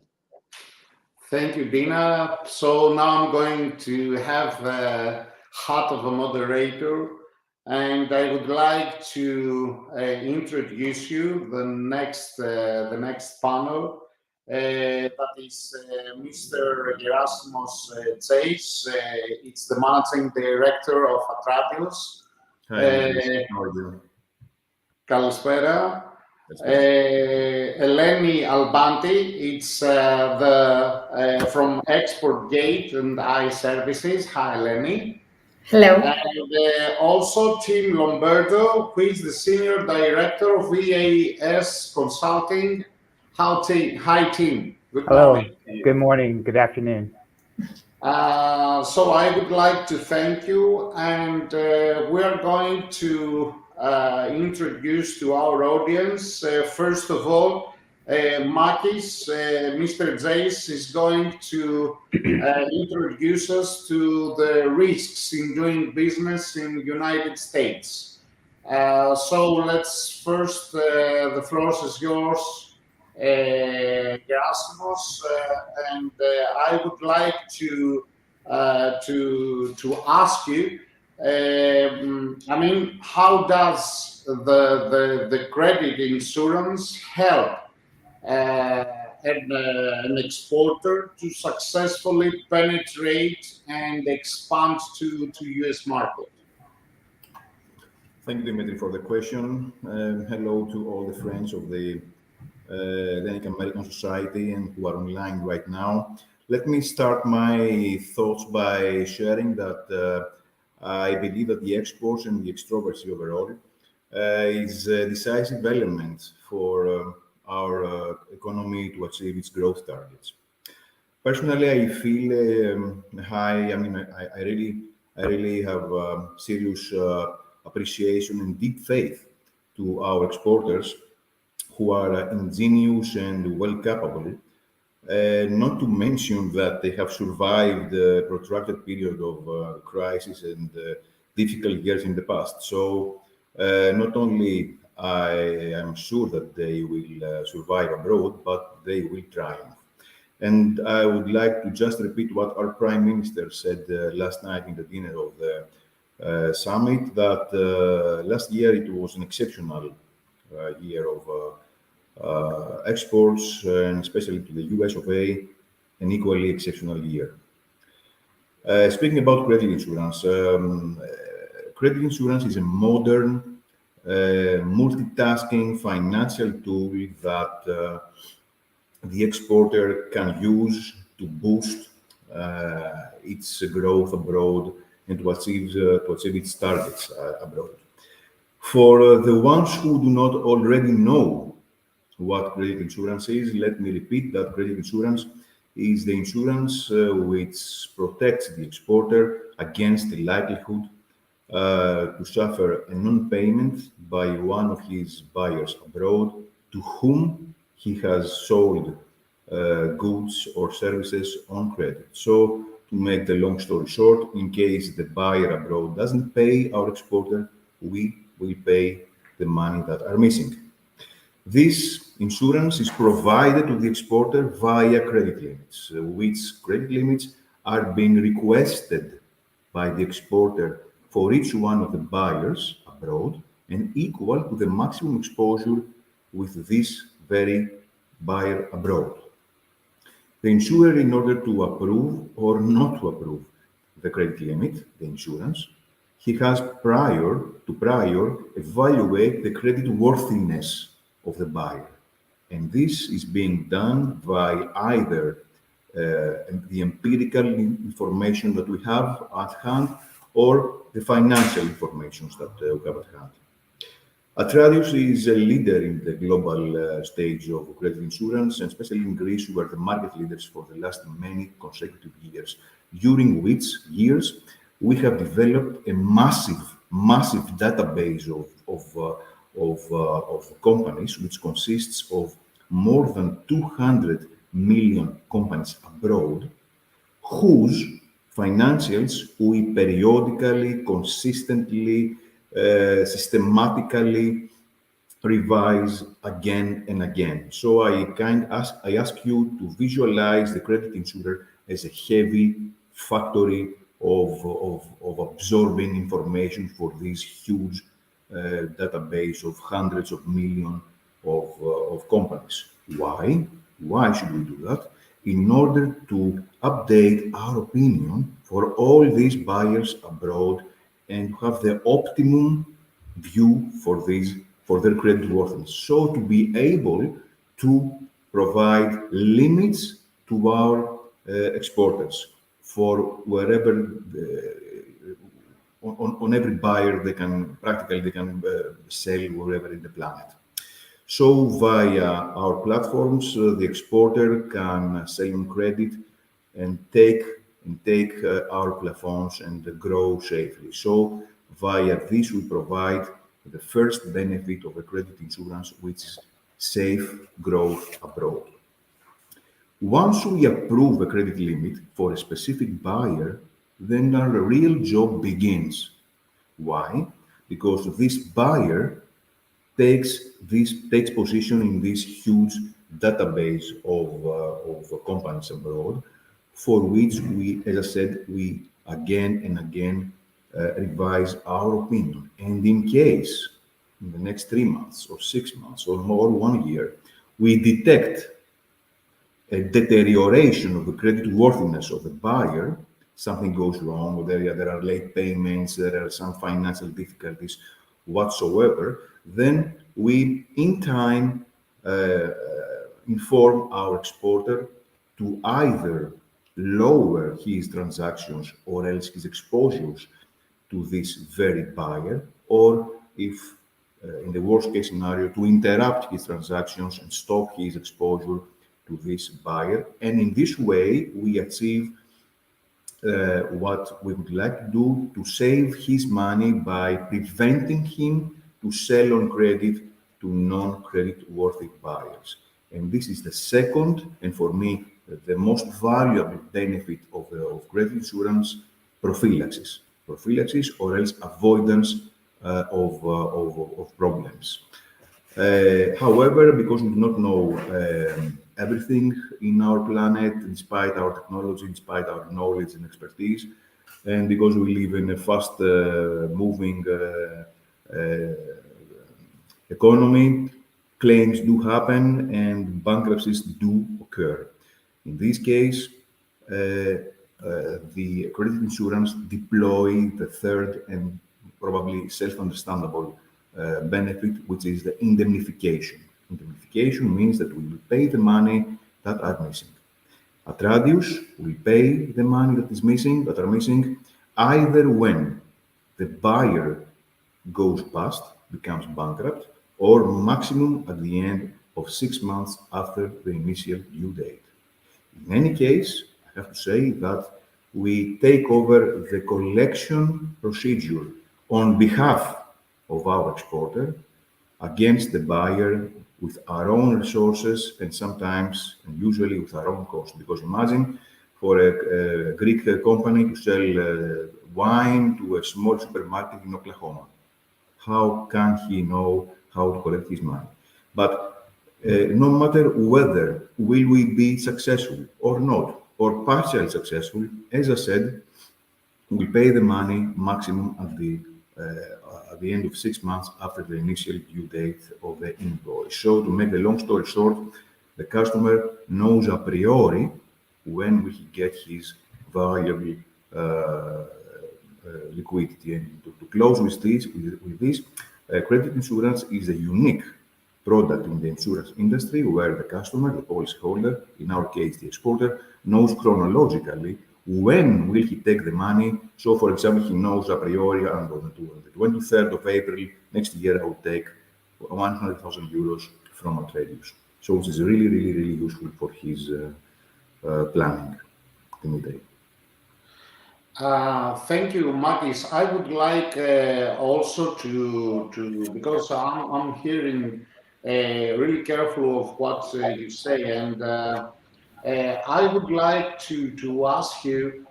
Thank you, Dina. So now I'm going to have the hat of a moderator, and I would like to introduce you the next panel. That is Mr. Gerasimos Tseis. It's the managing director of Atradios. Hi, how are you? Καλησπέρα. Eleni Albanti, it's from Export Gate and iServices. Hi, Eleni. Hello. And also Tim Lomberto, who is the Senior Director of VAS Consulting. Hi, Tim. Good morning. Hello. Good morning. Good afternoon. So I would like to thank you, and we are going to introduce to our audience, first of all, Makis, Mr. Tseis is going to introduce us to the risks in doing business in the United States. So let's first, the floor is yours, Gerasimos, and I would like to ask you, I mean, how does the credit insurance help an exporter to successfully penetrate and expand to US market? Thank you, Dimitri, for the question. Hello to all the friends of the Hellenic American Society and who are online right now. Let me start my thoughts by sharing that I believe that the exports and the extroversy overall is a decisive element for our economy to achieve its growth targets. Personally, I feel high. I mean, I really have serious appreciation and deep faith to our exporters who are ingenious and well capable. Not to mention that they have survived a protracted period of crisis and difficult years in the past. So not only I am sure that they will survive abroad, but they will triumph. And I would like to just repeat what our Prime Minister said last night in the dinner of the summit, that last year it was an exceptional year of exports, and especially to the US of A, an equally exceptional year. Speaking about credit insurance, credit insurance is a modern, multitasking financial tool that the exporter can use to boost its growth abroad and to achieve its targets abroad. For the ones who do not already know what credit insurance is, let me repeat that credit insurance is the insurance which protects the exporter against the likelihood to suffer a non-payment by one of his buyers abroad to whom he has sold goods or services on credit. So, to make the long story short, in case the buyer abroad doesn't pay our exporter, we will pay the money that are missing. This insurance is provided to the exporter via credit limits, which credit limits are being requested by the exporter for each one of the buyers abroad and equal to the maximum exposure with this very buyer abroad. The insurer, in order to approve or not to approve the credit limit, the insurance, he has prior evaluate the credit worthiness of the buyer. And this is being done by either the empirical information that we have at hand or the financial information that we have at hand. Atradios is a leader in the global stage of credit insurance, and especially in Greece, we were the market leaders for the last many consecutive years, during which years we have developed a massive database of companies, which consists of more than 200 million companies abroad, whose financials we periodically, consistently, systematically revise again and again. So I ask you to visualize the credit insurer as a heavy factory of absorbing information for this huge database of hundreds of millions of companies. Why? Why should we do that? In order to update our opinion for all these buyers abroad and have the optimum view for their creditworthiness. So to be able to provide limits to our exporters for wherever on every buyer they can sell wherever in the planet. So via our platforms, the exporter can sell on credit and take our plafonds and grow safely. So via this, we provide the first benefit of a credit insurance, which is safe growth abroad. Once we approve a credit limit for a specific buyer, then our real job begins. Why? Because this buyer takes position in this huge database of companies abroad, for which we, as I said, we again and again revise our opinion. And in case, in the next 3 months or 6 months or more, 1 year, we detect a deterioration of the creditworthiness of the buyer, something goes wrong, or there are late payments, there are some financial difficulties whatsoever, then we, in time, inform our exporter to either lower his transactions or else his exposures to this very buyer, or if, in the worst case scenario, to interrupt his transactions and stop his exposure to this buyer. And in this way, we achieve what we would like to do, to save his money by preventing him to sell on credit to non-credit worthy buyers. And this is the second, and for me, the most valuable benefit of credit insurance: prophylaxis. Prophylaxis, or else avoidance of problems. However, because we do not know everything in our planet, despite our technology, despite our knowledge and expertise, and because we live in a fast-moving economy, claims do happen and bankruptcies do occur. In this case, the credit insurance deploy the third and probably self-understandable benefit, which is the indemnification. Indemnification means that we will pay the money that are missing. At Radius, we pay the money that are missing, either when the buyer goes bust, becomes bankrupt, or maximum at the end of 6 months after the initial due date. In any case, I have to say that we take over the collection procedure on behalf of our exporter against the buyer with our own resources and sometimes and usually with our own cost. Because imagine for a Greek company to sell wine to a small supermarket in Oklahoma. How can he know how to collect his money? But no matter whether will we be successful or not, or partially successful, as I said, we pay the money maximum at the end of 6 months after the initial due date of the invoice. So to make a long story short, the customer knows a priori when will he get his valuable liquidity. And to close with this, credit insurance is a unique product in the insurance industry where the customer, the policyholder, in our case the exporter, knows chronologically when will he take the money. So, for example, he knows a priori on the 23rd of April next year I will take 100,000 euros from Radius. So it is really, really, really useful for his planning, Dimitri. Thank you, Makis. I would like also to because I'm hearing really careful of what you say, and I would like to ask you,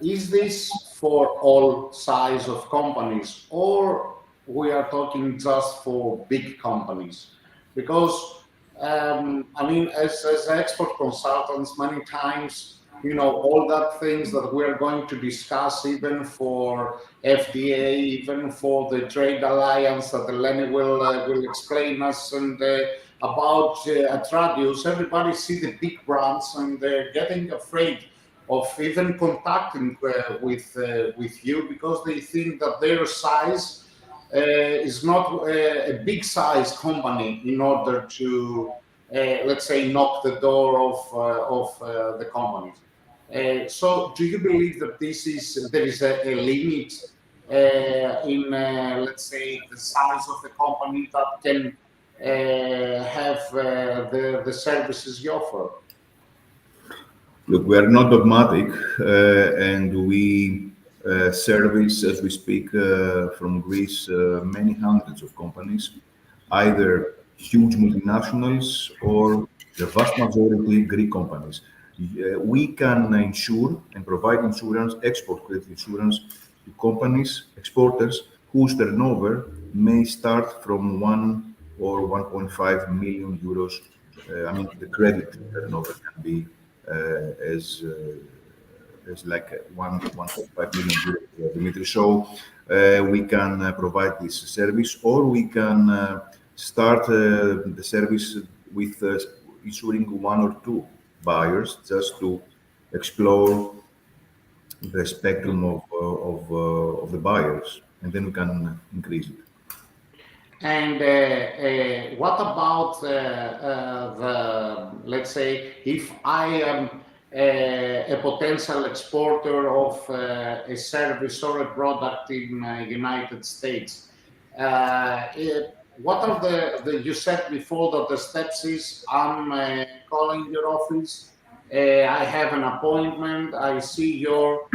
is this for all size of companies, or we are talking just for big companies? Because I mean, as export consultants, many times, you know, all that things that we are going to discuss, even for FDA, even for the trade alliance that Eleni will explain us, and about Atradius, everybody see the big brands and they're getting afraid of even contacting with you, because they think that their size is not a big size company in order to, let's say, knock the door of the companies. So do you believe that there is a limit in, let's say, the size of the company that can have the services you offer? Look, we are not dogmatic, and we service, as we speak, from Greece, many hundreds of companies, either huge multinationals or the vast majority Greek companies. We can insure and provide insurance, export credit insurance, to companies, exporters, whose turnover may start from 1 or 1.5 million euros. I mean, the credit turnover can be as like 1.5 million euros, Dimitri. So we can provide this service, or we can start the service with insuring 1 or 2 buyers, just to explore the spectrum of the buyers, and then we can increase it. And what about let's say, if I am a potential exporter of a service or a product in United States? What are you said before that the steps is, I'm calling your office, I have an appointment, I see your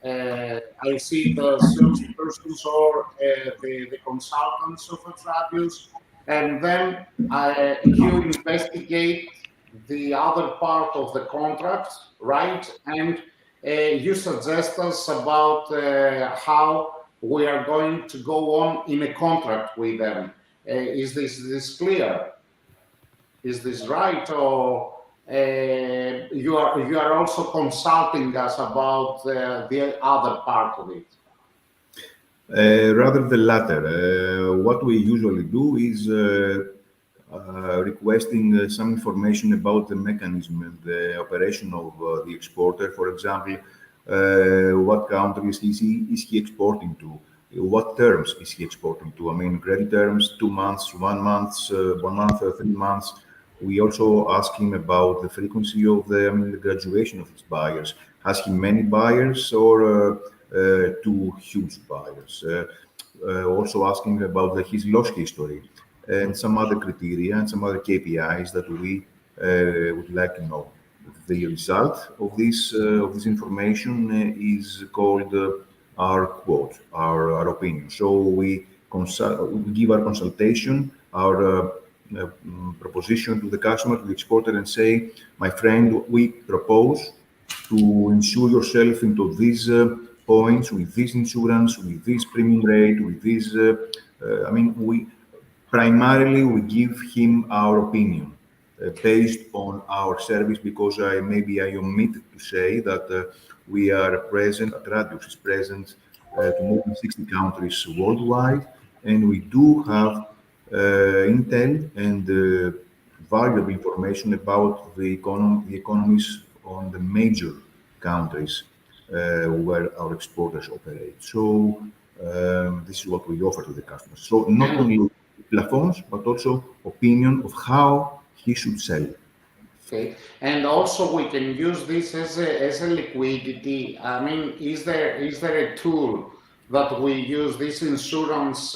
I see the salespersons or the consultants of Atradius, and then you investigate the other part of the contract, right? And you suggest us about how we are going to go on in a contract with them. Is this clear? Is this right? Or you are also consulting us about the other part of it? Rather the latter. What we usually do is requesting some information about the mechanism and the operation of the exporter. For example, what countries is he exporting to? What terms is he exporting to? I mean, credit terms, 2 months, 1 month, 1 month, 3 months. We also ask him about the frequency of the graduation of his buyers. Has he many buyers or 2 huge buyers? Also asking about his loss history and some other criteria and some other KPIs that we would like to know. The result of this information is called our quote, our opinion. So we give our consultation, our proposition to the customer, to the exporter, and say, my friend, we propose to insure yourself into these points, with this insurance, with this premium rate, with this, we primarily give him our opinion based on our service, because maybe I omitted to say that we are present, Atradius is present to more than 60 countries worldwide, and we do have intel and valuable information about the economies on the major countries where our exporters operate. So this is what we offer to the customers. So not only plafonds, but also opinion of how he should sell. Okay, and also we can use this as a liquidity. I mean, is there a tool that we use this insurance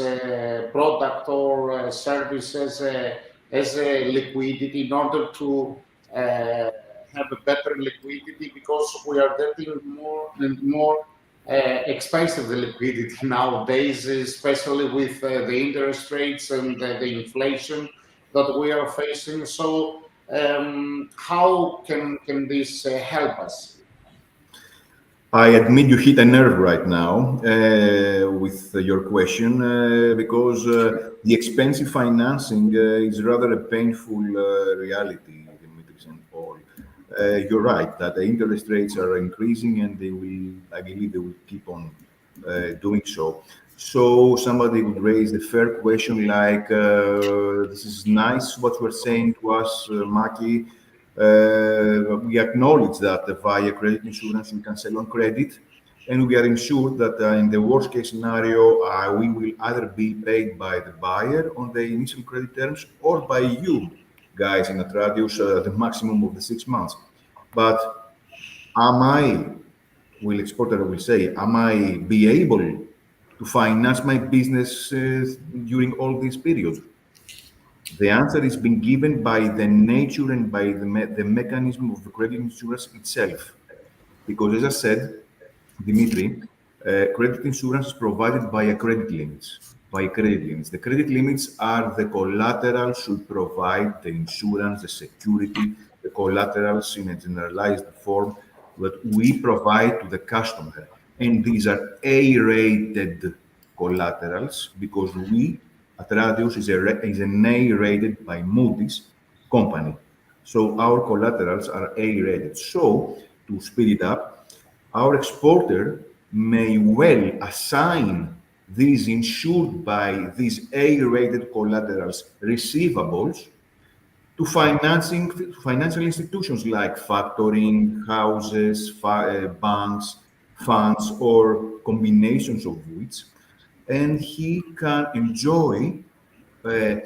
product or service as a liquidity in order to have a better liquidity, because we are getting more and more expensive the liquidity nowadays, especially with the interest rates and the inflation that we are facing. So how can this help us? I admit you hit a nerve right now with your question because the expensive financing is rather a painful reality, Dimitris and Paul. You're right that the interest rates are increasing and they will, I believe they will keep on doing so. So somebody would raise the fair question like, this is nice what you're saying to us, Maki. We acknowledge that via credit insurance we can sell on credit, and we are ensured that in the worst case scenario we will either be paid by the buyer on the initial credit terms or by you guys in Atradius the maximum of the 6 months. But exporter will say, am I be able to finance my business during all these periods? The answer is being given by the nature and by the mechanism of the credit insurance itself. Because as I said, Dimitri, credit insurance is provided by credit limits. The credit limits are the collateral should provide the insurance, the security, the collaterals in a generalized form that we provide to the customer. And these are A-rated collaterals because we, Atradius, is an A-rated by Moody's company. So our collaterals are A-rated. So, to speed it up, our exporter may well assign these insured by these A-rated collaterals receivables to financial institutions like factoring, houses, banks, funds, or combinations of which, and he can enjoy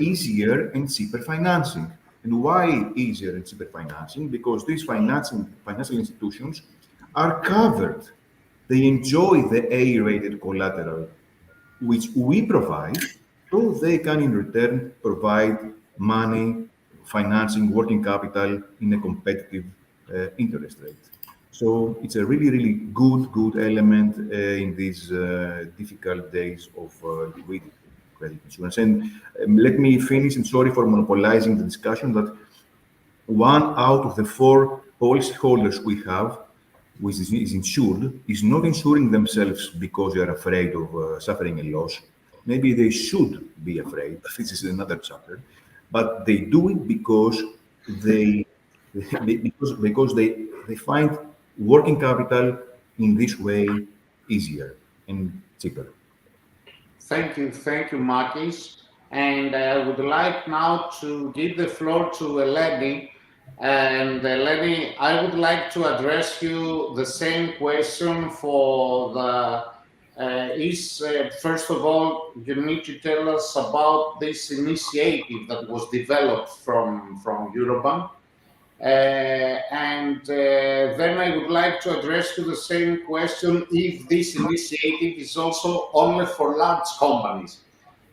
easier and cheaper financing. And why easier and cheaper financing? Because these financial institutions are covered. They enjoy the A-rated collateral, which we provide, so they can in return provide money, financing, working capital in a competitive interest rate. So it's a really, really good element in these difficult days of liquidity, credit insurance. And let me finish, and sorry for monopolizing the discussion, that 1 out of the 4 policyholders we have, which is insured, is not insuring themselves because they are afraid of suffering a loss. Maybe they should be afraid. This is another chapter, but they do it because they find working capital in this way easier and cheaper. Thank you, Makis. And I would like now to give the floor to Eleni. And Eleni, I would like to address you the same question for the first of all, you need to tell us about this initiative that was developed from Eurobank. And then I would like to address you the same question if this initiative is also only for large companies.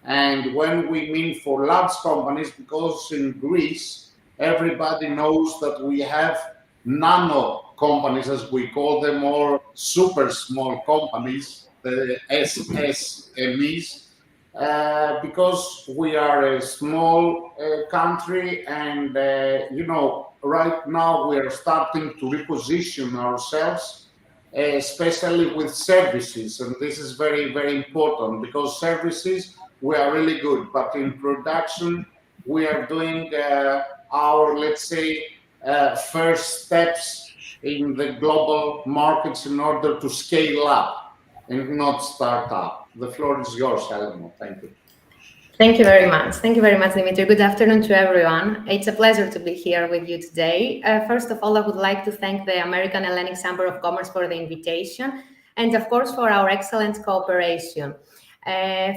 And when we mean for large companies, because in Greece, everybody knows that we have nano companies, as we call them, or super small companies, the SSMEs, because we are a small country, and right now we are starting to reposition ourselves, especially with services, and this is very, very important, because services we are really good, but in production we are doing our, let's say, first steps in the global markets in order to scale up and not start up. The floor is yours, Helena. Thank you. Thank you very much. Thank you very much, Dimitri. Good afternoon to everyone. It's a pleasure to be here with you today. First of all, I would like to thank the American-Hellenic Chamber of Commerce for the invitation, and of course for our excellent cooperation.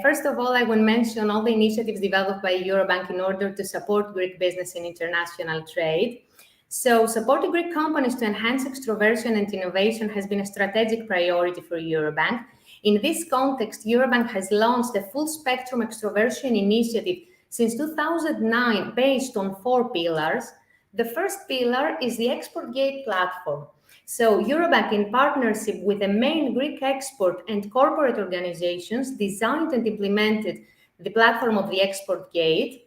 First of all, I will mention all the initiatives developed by Eurobank in order to support Greek business in international trade. So supporting Greek companies to enhance extroversion and innovation has been a strategic priority for Eurobank. In this context, Eurobank has launched a full-spectrum extroversion initiative since 2009 based on 4 pillars. The first pillar is the ExportGate platform. So Eurobank, in partnership with the main Greek export and corporate organizations, designed and implemented the platform of the ExportGate.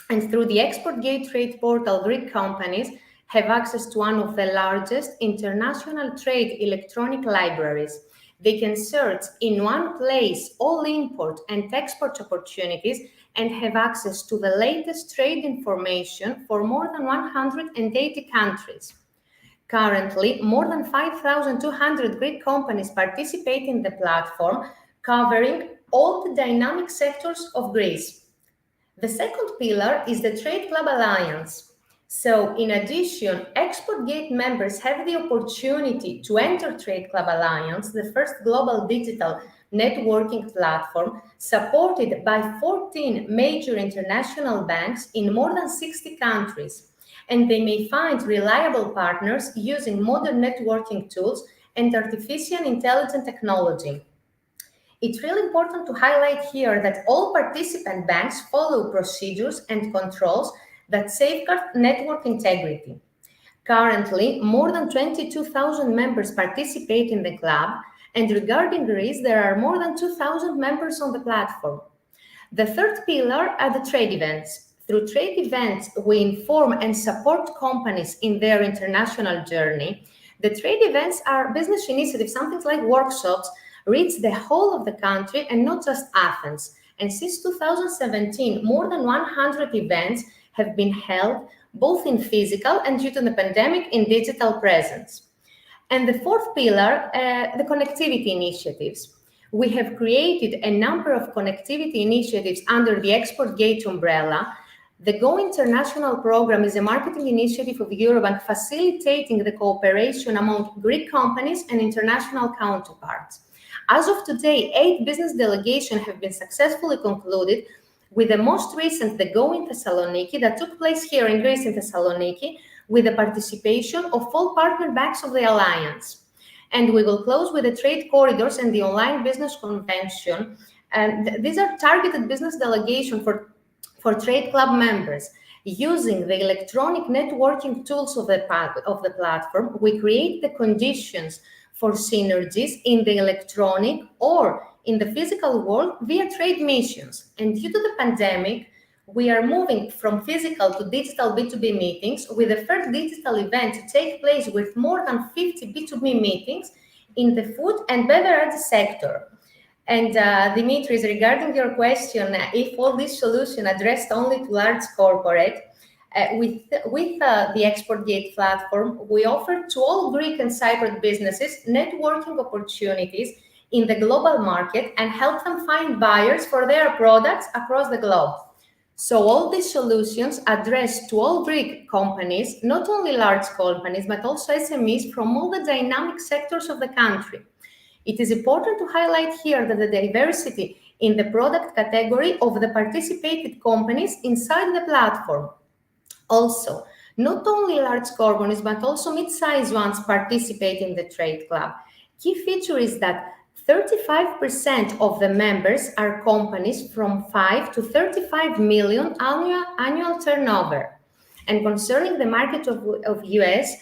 And through the ExportGate trade portal, Greek companies have access to one of the largest international trade electronic libraries. They can search in one place all import and export opportunities and have access to the latest trade information for more than 180 countries. Currently, more than 5,200 Greek companies participate in the platform, covering all the dynamic sectors of Greece. The second pillar is the Trade Club Alliance. So, in addition, ExportGate members have the opportunity to enter Trade Club Alliance, the first global digital networking platform supported by 14 major international banks in more than 60 countries. And they may find reliable partners using modern networking tools and artificial intelligence technology. It's really important to highlight here that all participant banks follow procedures and controls that safeguard network integrity. Currently, more than 22,000 members participate in the club, and regarding Greece, there are more than 2,000 members on the platform. The third pillar are the trade events. Through trade events, we inform and support companies in their international journey. The trade events are business initiatives, something like workshops, reach the whole of the country and not just Athens. And since 2017, more than 100 events have been held, both in physical and, due to the pandemic, in digital presence. And the fourth pillar, the connectivity initiatives. We have created a number of connectivity initiatives under the ExportGate umbrella. The Go International program is a marketing initiative of Eurobank facilitating the cooperation among Greek companies and international counterparts. As of today, 8 business delegations have been successfully concluded, with the most recent, the Go in Thessaloniki, that took place here in Greece in Thessaloniki, with the participation of all partner banks of the Alliance. And we will close with the trade corridors and the online business convention. And these are targeted business delegations for trade club members. Using the electronic networking tools of the platform, we create the conditions for synergies in the electronic or in the physical world via trade missions. And due to the pandemic, we are moving from physical to digital B2B meetings, with the first digital event to take place with more than 50 B2B meetings in the food and beverage sector. And Dimitris, regarding your question, if all this solution addressed only to large corporate, with the ExportGate platform, we offer to all Greek and Cypriot businesses networking opportunities in the global market and help them find buyers for their products across the globe. So all these solutions address to all Greek companies, not only large companies, but also SMEs from all the dynamic sectors of the country. It is important to highlight here that the diversity in the product category of the participated companies inside the platform. Also, not only large companies, but also mid-sized ones participate in the trade club. Key feature is that 35% of the members are companies from 5 to 35 million annual turnover. And concerning the market of US,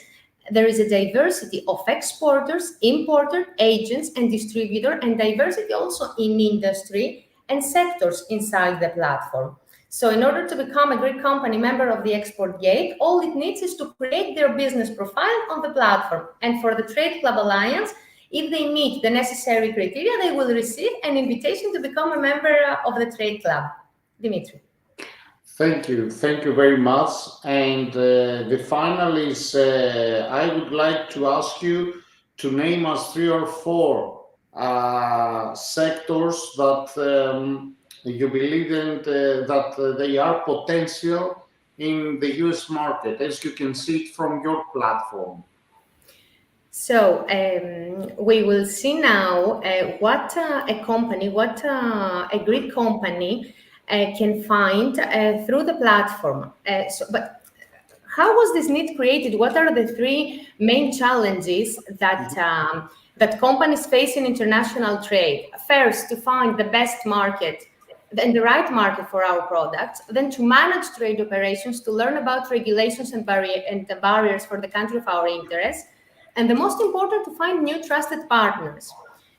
there is a diversity of exporters, importers, agents, and distributors, and diversity also in industry and sectors inside the platform. So in order to become a Greek company member of the ExportGate, all it needs is to create their business profile on the platform. And for the Trade Club Alliance, if they meet the necessary criteria, they will receive an invitation to become a member of the Trade Club. Dimitri. Thank you very much. And the final is, I would like to ask you to name us 3 or 4 sectors that you believe in, that they are potential in the US market, as you can see it from your platform. So we will see now what a Greek company can find through the platform. But how was this need created? What are the 3 main challenges that that companies face in international trade? First, to find the best market and the right market for our products, then to manage trade operations, to learn about regulations and the barriers for the country of our interest, and the most important, to find new trusted partners.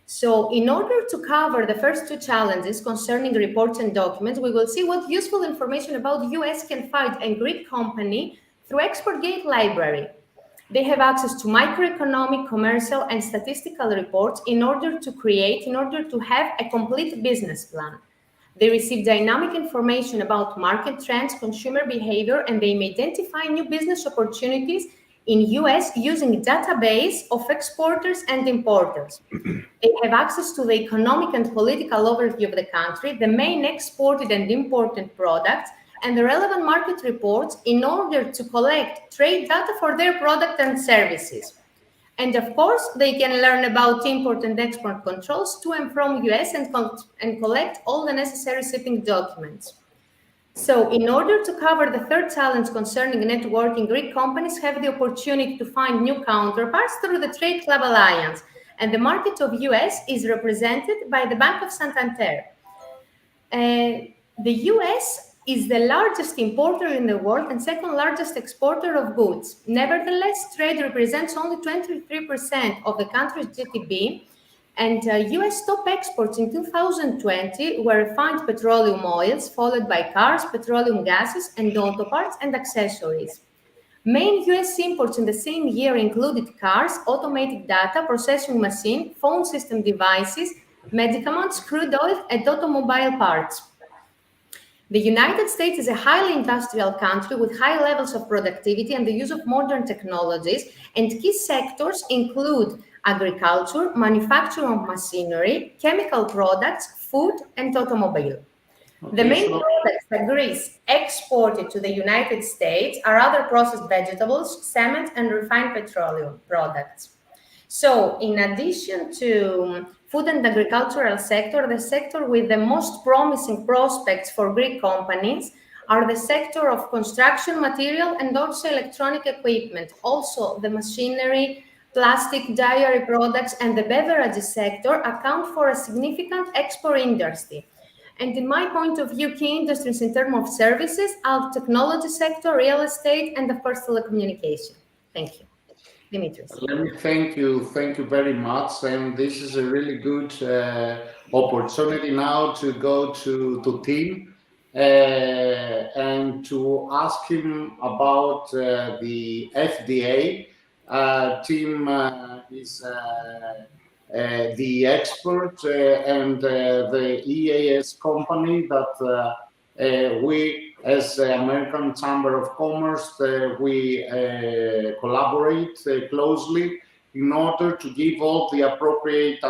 So in order to cover the first 2 challenges concerning reports and documents, we will see what useful information about US can find a Greek company through ExportGate library. They have access to microeconomic, commercial, and statistical reports in order to have a complete business plan. They receive dynamic information about market trends, consumer behavior, and they may identify new business opportunities in US using database of exporters and importers. They have access to the economic and political overview of the country, the main exported and imported products, and the relevant market reports in order to collect trade data for their product and services. And of course, they can learn about import and export controls to and from US and collect all the necessary shipping documents. So in order to cover the third challenge concerning networking, Greek companies have the opportunity to find new counterparts through the Trade Club Alliance, and the market of US is represented by the Bank of Santander. The US is the largest importer in the world and second largest exporter of goods. Nevertheless, trade represents only 23% of the country's GDP, and US top exports in 2020 were refined petroleum oils, followed by cars, petroleum gases, and auto parts and accessories. Main US imports in the same year included cars, automated data, processing machine, phone system devices, medicaments, crude oil, and automobile parts. The United States is a highly industrial country with high levels of productivity and the use of modern technologies, and key sectors include agriculture, manufacturing of machinery, chemical products, food, and automobile. The main products that Greece exported to the United States are other processed vegetables, cement, and refined petroleum products. So, in addition to food and agricultural sector, the sector with the most promising prospects for Greek companies are the sector of construction material and also electronic equipment. Also, the machinery, plastic, dairy products, and the beverages sector account for a significant export industry. And in my point of view, key industries in terms of services are technology sector, real estate, and of course, telecommunication. Thank you. Dimitris. Let me thank you very much. And this is a really good opportunity now to go to Tim and to ask him about the FDA. Tim is the expert and the EAS company that we, as the American Chamber of Commerce, we collaborate closely in order to give all the appropriate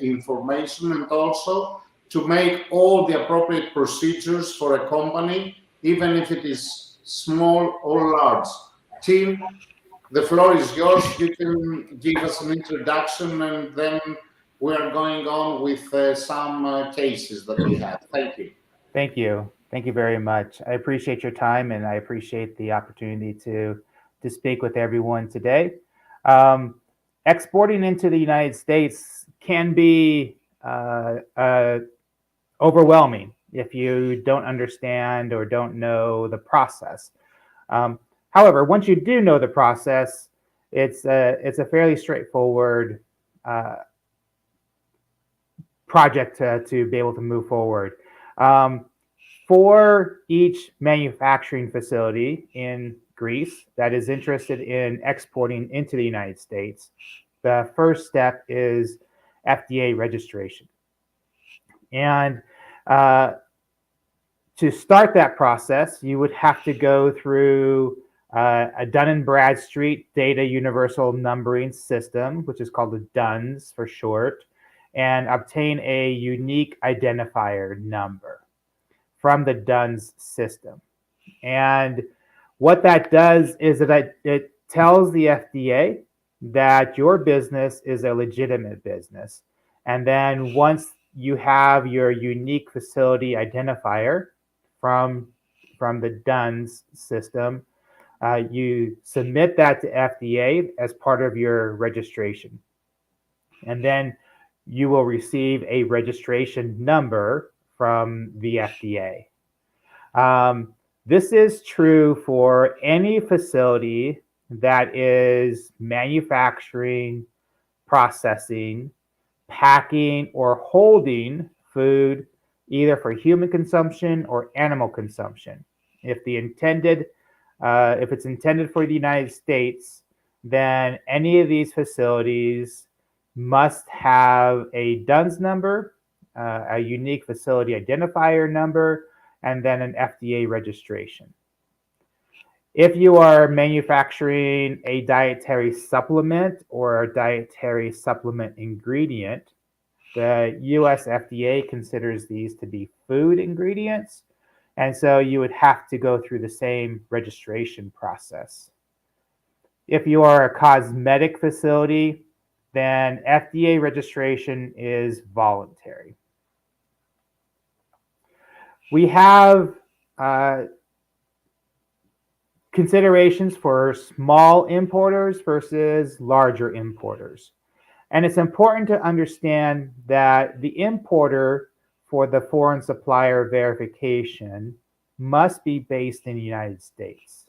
information and also to make all the appropriate procedures for a company, even if it is small or large. Tim, the floor is yours. You can give us an introduction and then we are going on with some cases that we have. Thank you. Thank you. Thank you very much. I appreciate your time and I appreciate the opportunity to speak with everyone today. Exporting into the United States can be overwhelming if you don't understand or don't know the process. However, once you do know the process, it's a fairly straightforward project to be able to move forward. For each manufacturing facility in Greece that is interested in exporting into the United States, the first step is FDA registration. And to start that process, you would have to go through a Dun & Bradstreet Data Universal Numbering System, which is called the DUNS for short, and obtain a unique identifier number from the DUNS system. And what that does is that it tells the FDA that your business is a legitimate business. And then once you have your unique facility identifier from the DUNS system, you submit that to FDA as part of your registration. And then you will receive a registration number from the FDA. This is true for any facility that is manufacturing, processing, packing, or holding food either for human consumption or animal consumption. If the intended if it's intended for the United States, then any of these facilities must have a DUNS number, a unique facility identifier number, and then an FDA registration. If you are manufacturing a dietary supplement or a dietary supplement ingredient, the US FDA considers these to be food ingredients, and so you would have to go through the same registration process. If you are a cosmetic facility, then FDA registration is voluntary. We have considerations for small importers versus larger importers. And it's important to understand that the importer for the foreign supplier verification must be based in the United States.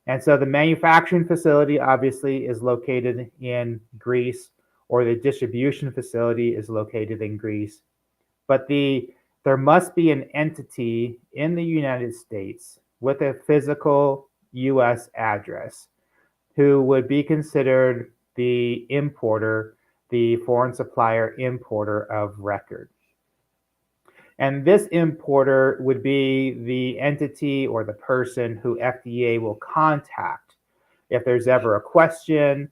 And so the manufacturing facility obviously is located in Greece, or the distribution facility is located in Greece. But there must be an entity in the United States with a physical US address who would be considered the importer, the foreign supplier importer of record. And this importer would be the entity or the person who FDA will contact if there's ever a question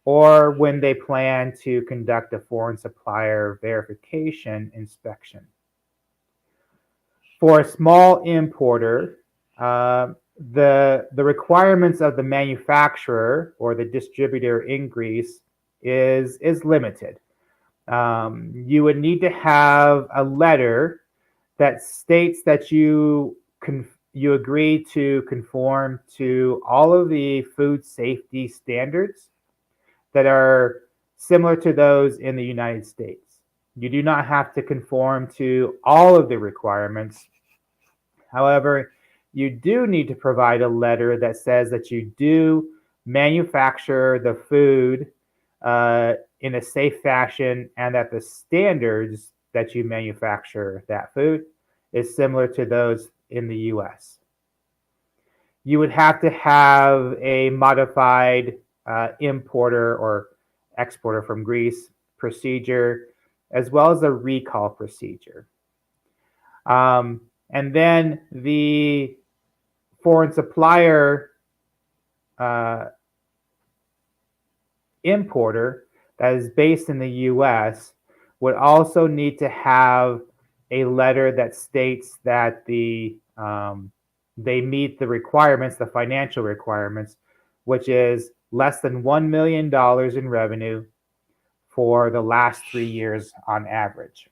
or when they plan to conduct a foreign supplier verification inspection. For a small importer, the requirements of the manufacturer or the distributor in Greece is limited. You would need to have a letter that states that you agree to conform to all of the food safety standards that are similar to those in the United States. You do not have to conform to all of the requirements. However, you do need to provide a letter that says that you do manufacture the food in a safe fashion and that the standards that you manufacture that food is similar to those in the US. You would have to have a modified importer or exporter from Greece procedure, as well as a recall procedure. And then the foreign supplier importer that is based in the US would also need to have a letter that states that they meet the requirements, the financial requirements, which is less than $1 million in revenue for the last 3 years on average.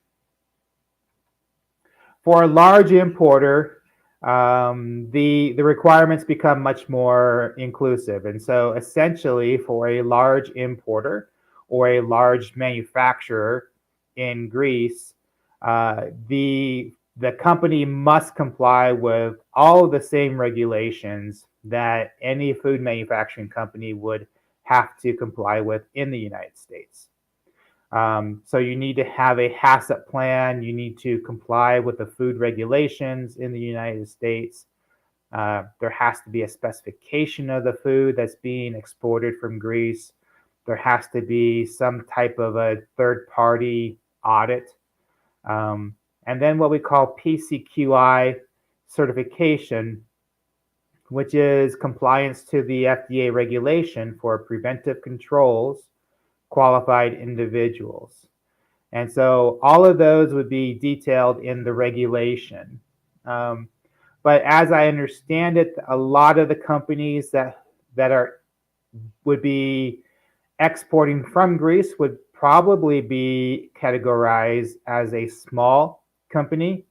For a large importer, the requirements become much more inclusive. And so essentially for a large importer or a large manufacturer in Greece, the company must comply with all of the same regulations that any food manufacturing company would have to comply with in the United States. So you need to have a HACCP plan. You need to comply with the food regulations in the United States. There has to be a specification of the food that's being exported from Greece. There has to be some type of a third-party audit. And then what we call PCQI certification, which is compliance to the FDA regulation for preventive controls, qualified individuals. And so all of those would be detailed in the regulation. But as I understand it, a lot of the companies that would be exporting from Greece would probably be categorized as a small company.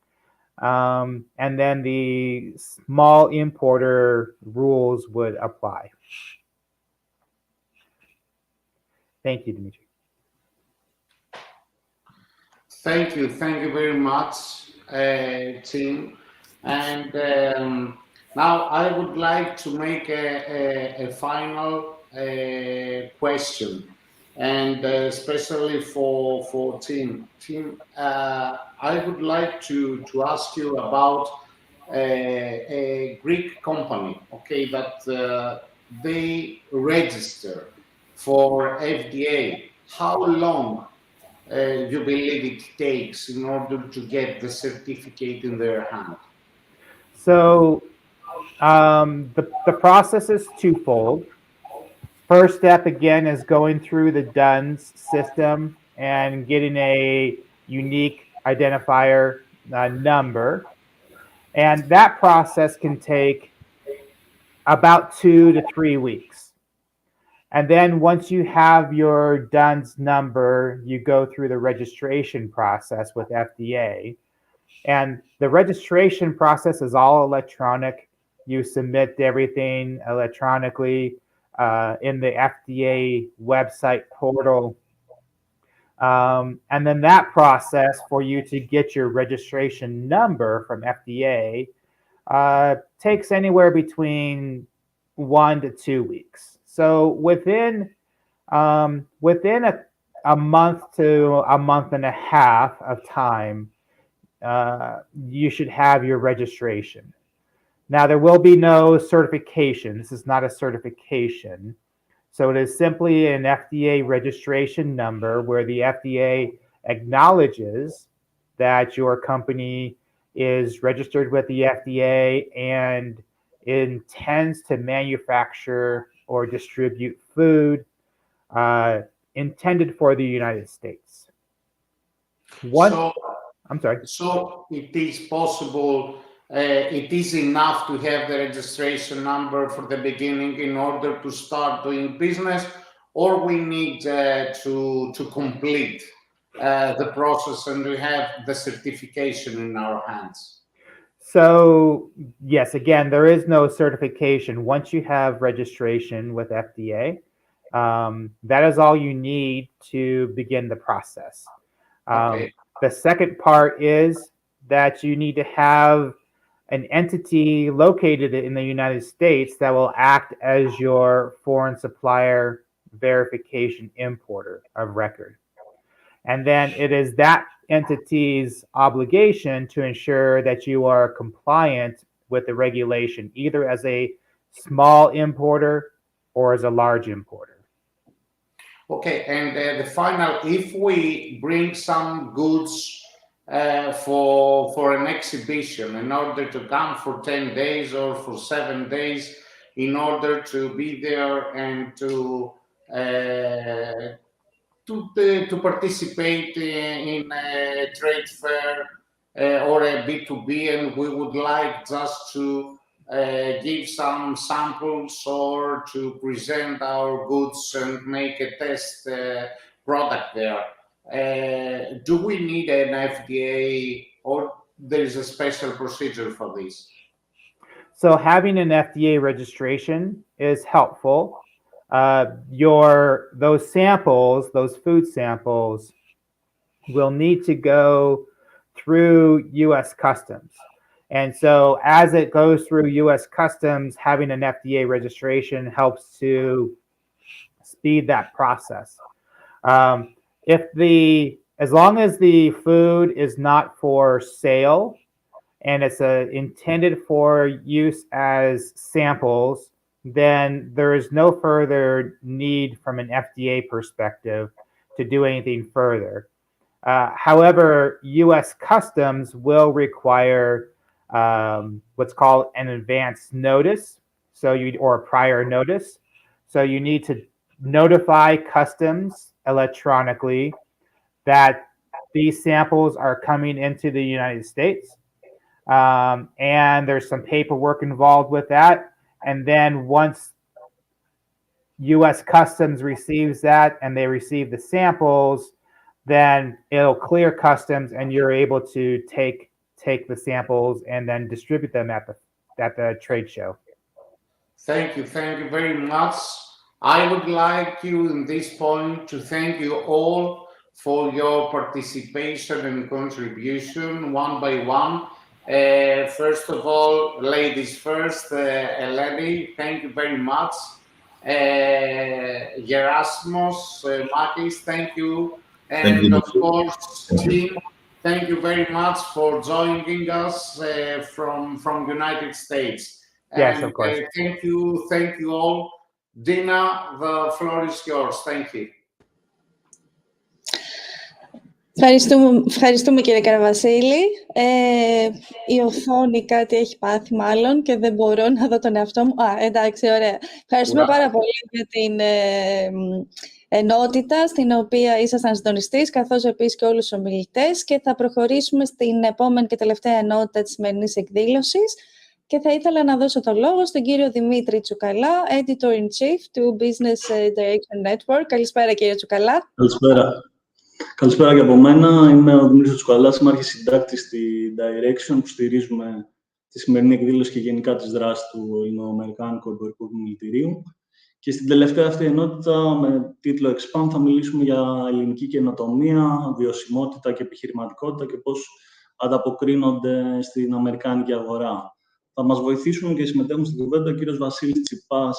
And then the small importer rules would apply. Thank you, Dimitri. Thank you very much, Tim. And now I would like to make a final question, and especially for Tim. Tim, I would like to ask you about a Greek company, okay, that they register for FDA, how long you believe it takes in order to get the certificate in their hand? So the process is twofold. First step, again, is going through the DUNS system and getting a unique identifier number. And that process can take about 2 to 3 weeks. And then once you have your DUNS number, you go through the registration process with FDA. And the registration process is all electronic. You submit everything electronically in the FDA website portal. And then that process for you to get your registration number from FDA takes anywhere between 1 to 2 weeks. So within a month to a month and a half of time, you should have your registration. Now, there will be no certification. This is not a certification. So it is simply an FDA registration number where the FDA acknowledges that your company is registered with the FDA and intends to manufacture or distribute food intended for the United States. I'm sorry. So it is possible, it is enough to have the registration number for the beginning in order to start doing business, or we need to complete the process and we have the certification in our hands? So yes, again, there is no certification. Once you have registration with FDA, that is all you need to begin the process. Okay. The second part is that you need to have an entity located in the United States that will act as your foreign supplier verification importer of record. And then it is that entity's obligation to ensure that you are compliant with the regulation, either as a small importer or as a large importer. Okay, and the final, if we bring some goods for an exhibition in order to come for 10 days or for 7 days in order to be there and to participate in a trade fair or a B2B, and we would like just to give some samples or to present our goods and make a test product there. Do we need an FDA, or there is a special procedure for this? So having an FDA registration is helpful. Those samples, those food samples, will need to go through U.S. Customs. And so as it goes through U.S. Customs, having an FDA registration helps to speed that process. As long as the food is not for sale and it's intended for use as samples, then there is no further need from an FDA perspective to do anything further. However, U.S. Customs will require what's called an advance notice, or a prior notice. So you need to notify Customs electronically that these samples are coming into the United States, and there's some paperwork involved with that. And then once U.S. Customs receives that and they receive the samples, then it'll clear Customs and you're able to take the samples and then distribute them at the trade show. Thank you very much. I would like you in this point to thank you all for your participation and contribution one by one. First of all, ladies first, Eleni, thank you very much. Gerasmos, Makis, thank you. And of course, Tim, thank you very much for joining us from United States. Yes, and, of course. Thank you all. Dina, the floor is yours. Thank you. Ευχαριστούμε κύριε Καραβασίλη. Η οθόνη κάτι έχει πάθει μάλλον και δεν μπορώ να δω τον εαυτό μου. Εντάξει, ωραία. Ευχαριστούμε πάρα πολύ για την ενότητα στην οποία ήσασταν συντονιστής, καθώς επίσης και όλους τους ομιλητές, και θα προχωρήσουμε στην επόμενη και τελευταία ενότητα της σημερινής εκδήλωσης και θα ήθελα να δώσω το λόγο στον κύριο Δημήτρη Τσουκαλά, Editor-in-Chief του Business Direction Network. Καλησπέρα κύριε Τσουκαλά. Καλησπέρα. Καλησπέρα και από μένα. Είμαι ο Δημήτρης Τσουκαλάς, είμαι αρχισυντάκτης στη Direction, που στηρίζουμε τη σημερινή εκδήλωση και γενικά τις δράσεις του Ελληνοαμερικάνικου Εμπορικού Επιμελητηρίου. Και στην τελευταία αυτή ενότητα, με τίτλο Expand, θα μιλήσουμε για ελληνική καινοτομία, βιωσιμότητα και επιχειρηματικότητα και πώς ανταποκρίνονται στην αμερικάνικη αγορά. Θα μας βοηθήσουν και συμμετέχουν στην κουβέντα ο κύριος Βασίλης Τσιπάς,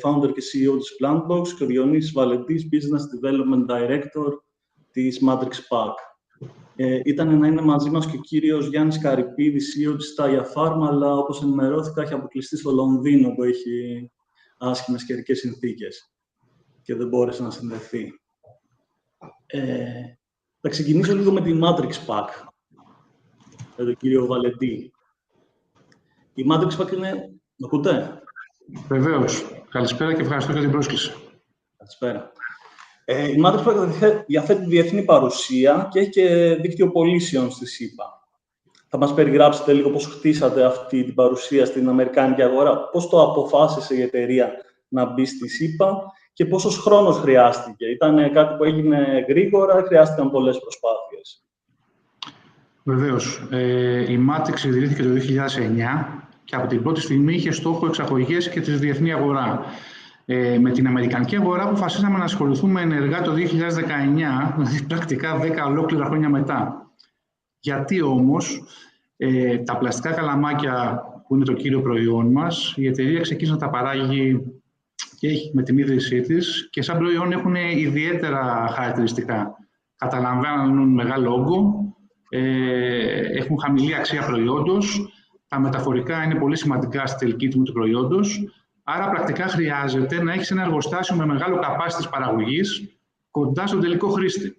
founder και CEO της Plantbox, και ο Διονύσης Βαλεντής, Business Development Director της Matrix Pack. Ήταν να είναι μαζί μας και ο κύριος Γιάννης Καρυπίδης, CEO της Taya Pharma, αλλά όπως ενημερώθηκα έχει αποκλειστεί στο Λονδίνο, που έχει άσχημες καιρικές συνθήκες και δεν μπόρεσε να συνδεθεί. Θα ξεκινήσω λίγο με τη Matrix Pack, με τον κύριο Βαλεντή. Η Matrix Pack είναι... Με ακούτε? Βεβαίως. Καλησπέρα και ευχαριστώ για την πρόσκληση. Καλησπέρα. Η Matrix Pack διαθέτει διεθνή παρουσία και έχει και δίκτυο πωλήσεων στη ΣΥΠΑ. Θα μας περιγράψετε λίγο πώς χτίσατε αυτή την παρουσία στην αμερικάνικη αγορά, πώς το αποφάσισε η εταιρεία να μπει στη ΣΥΠΑ και πόσος χρόνος χρειάστηκε. Ήταν κάτι που έγινε γρήγορα, χρειάστηκαν πολλές προσπάθειες? Βεβαίως. Η Matrix ιδρύθηκε το 2009 και από την πρώτη στιγμή είχε στόχο εξαγωγές και τη διεθνή αγορά. Με την αμερικανική αγορά αποφασίσαμε να ασχοληθούμε ενεργά το 2019, δηλαδή πρακτικά 10 ολόκληρα χρόνια μετά. Γιατί όμως τα πλαστικά καλαμάκια, που είναι το κύριο προϊόν μας, η εταιρεία ξεκίνησε να τα παράγει και έχει με την ίδρυσή της, και σαν προϊόν έχουν ιδιαίτερα χαρακτηριστικά. Καταλαμβάνουν μεγάλο όγκο, έχουν χαμηλή αξία προϊόντος, τα μεταφορικά είναι πολύ σημαντικά στη τελική τιμή του προϊόντος, άρα πρακτικά χρειάζεται να έχεις ένα εργοστάσιο με μεγάλο capacity της παραγωγής κοντά στον τελικό χρήστη.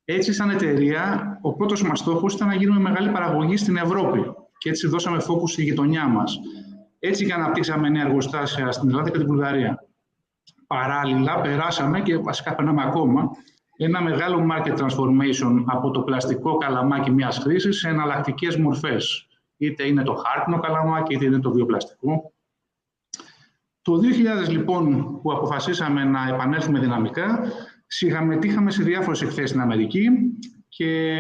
Έτσι, σαν εταιρεία, ο πρώτος μας στόχος ήταν να γίνουμε μεγάλη παραγωγή στην Ευρώπη και έτσι δώσαμε focus στη γειτονιά μας. Έτσι και αναπτύξαμε νέα εργοστάσια στην Ελλάδα και την Βουλγαρία. Παράλληλα, περάσαμε και βασικά περνάμε ακόμα ένα μεγάλο market transformation από το πλαστικό καλαμάκι μιας χρήσης σε εναλλακτικές μορφές. Είτε είναι το χάρτινο καλαμάκι, είτε είναι το βιοπλαστικό. Το 2000, λοιπόν, που αποφασίσαμε να επανέλθουμε δυναμικά, συμμετείχαμε σε διάφορες εκθέσεις στην Αμερική και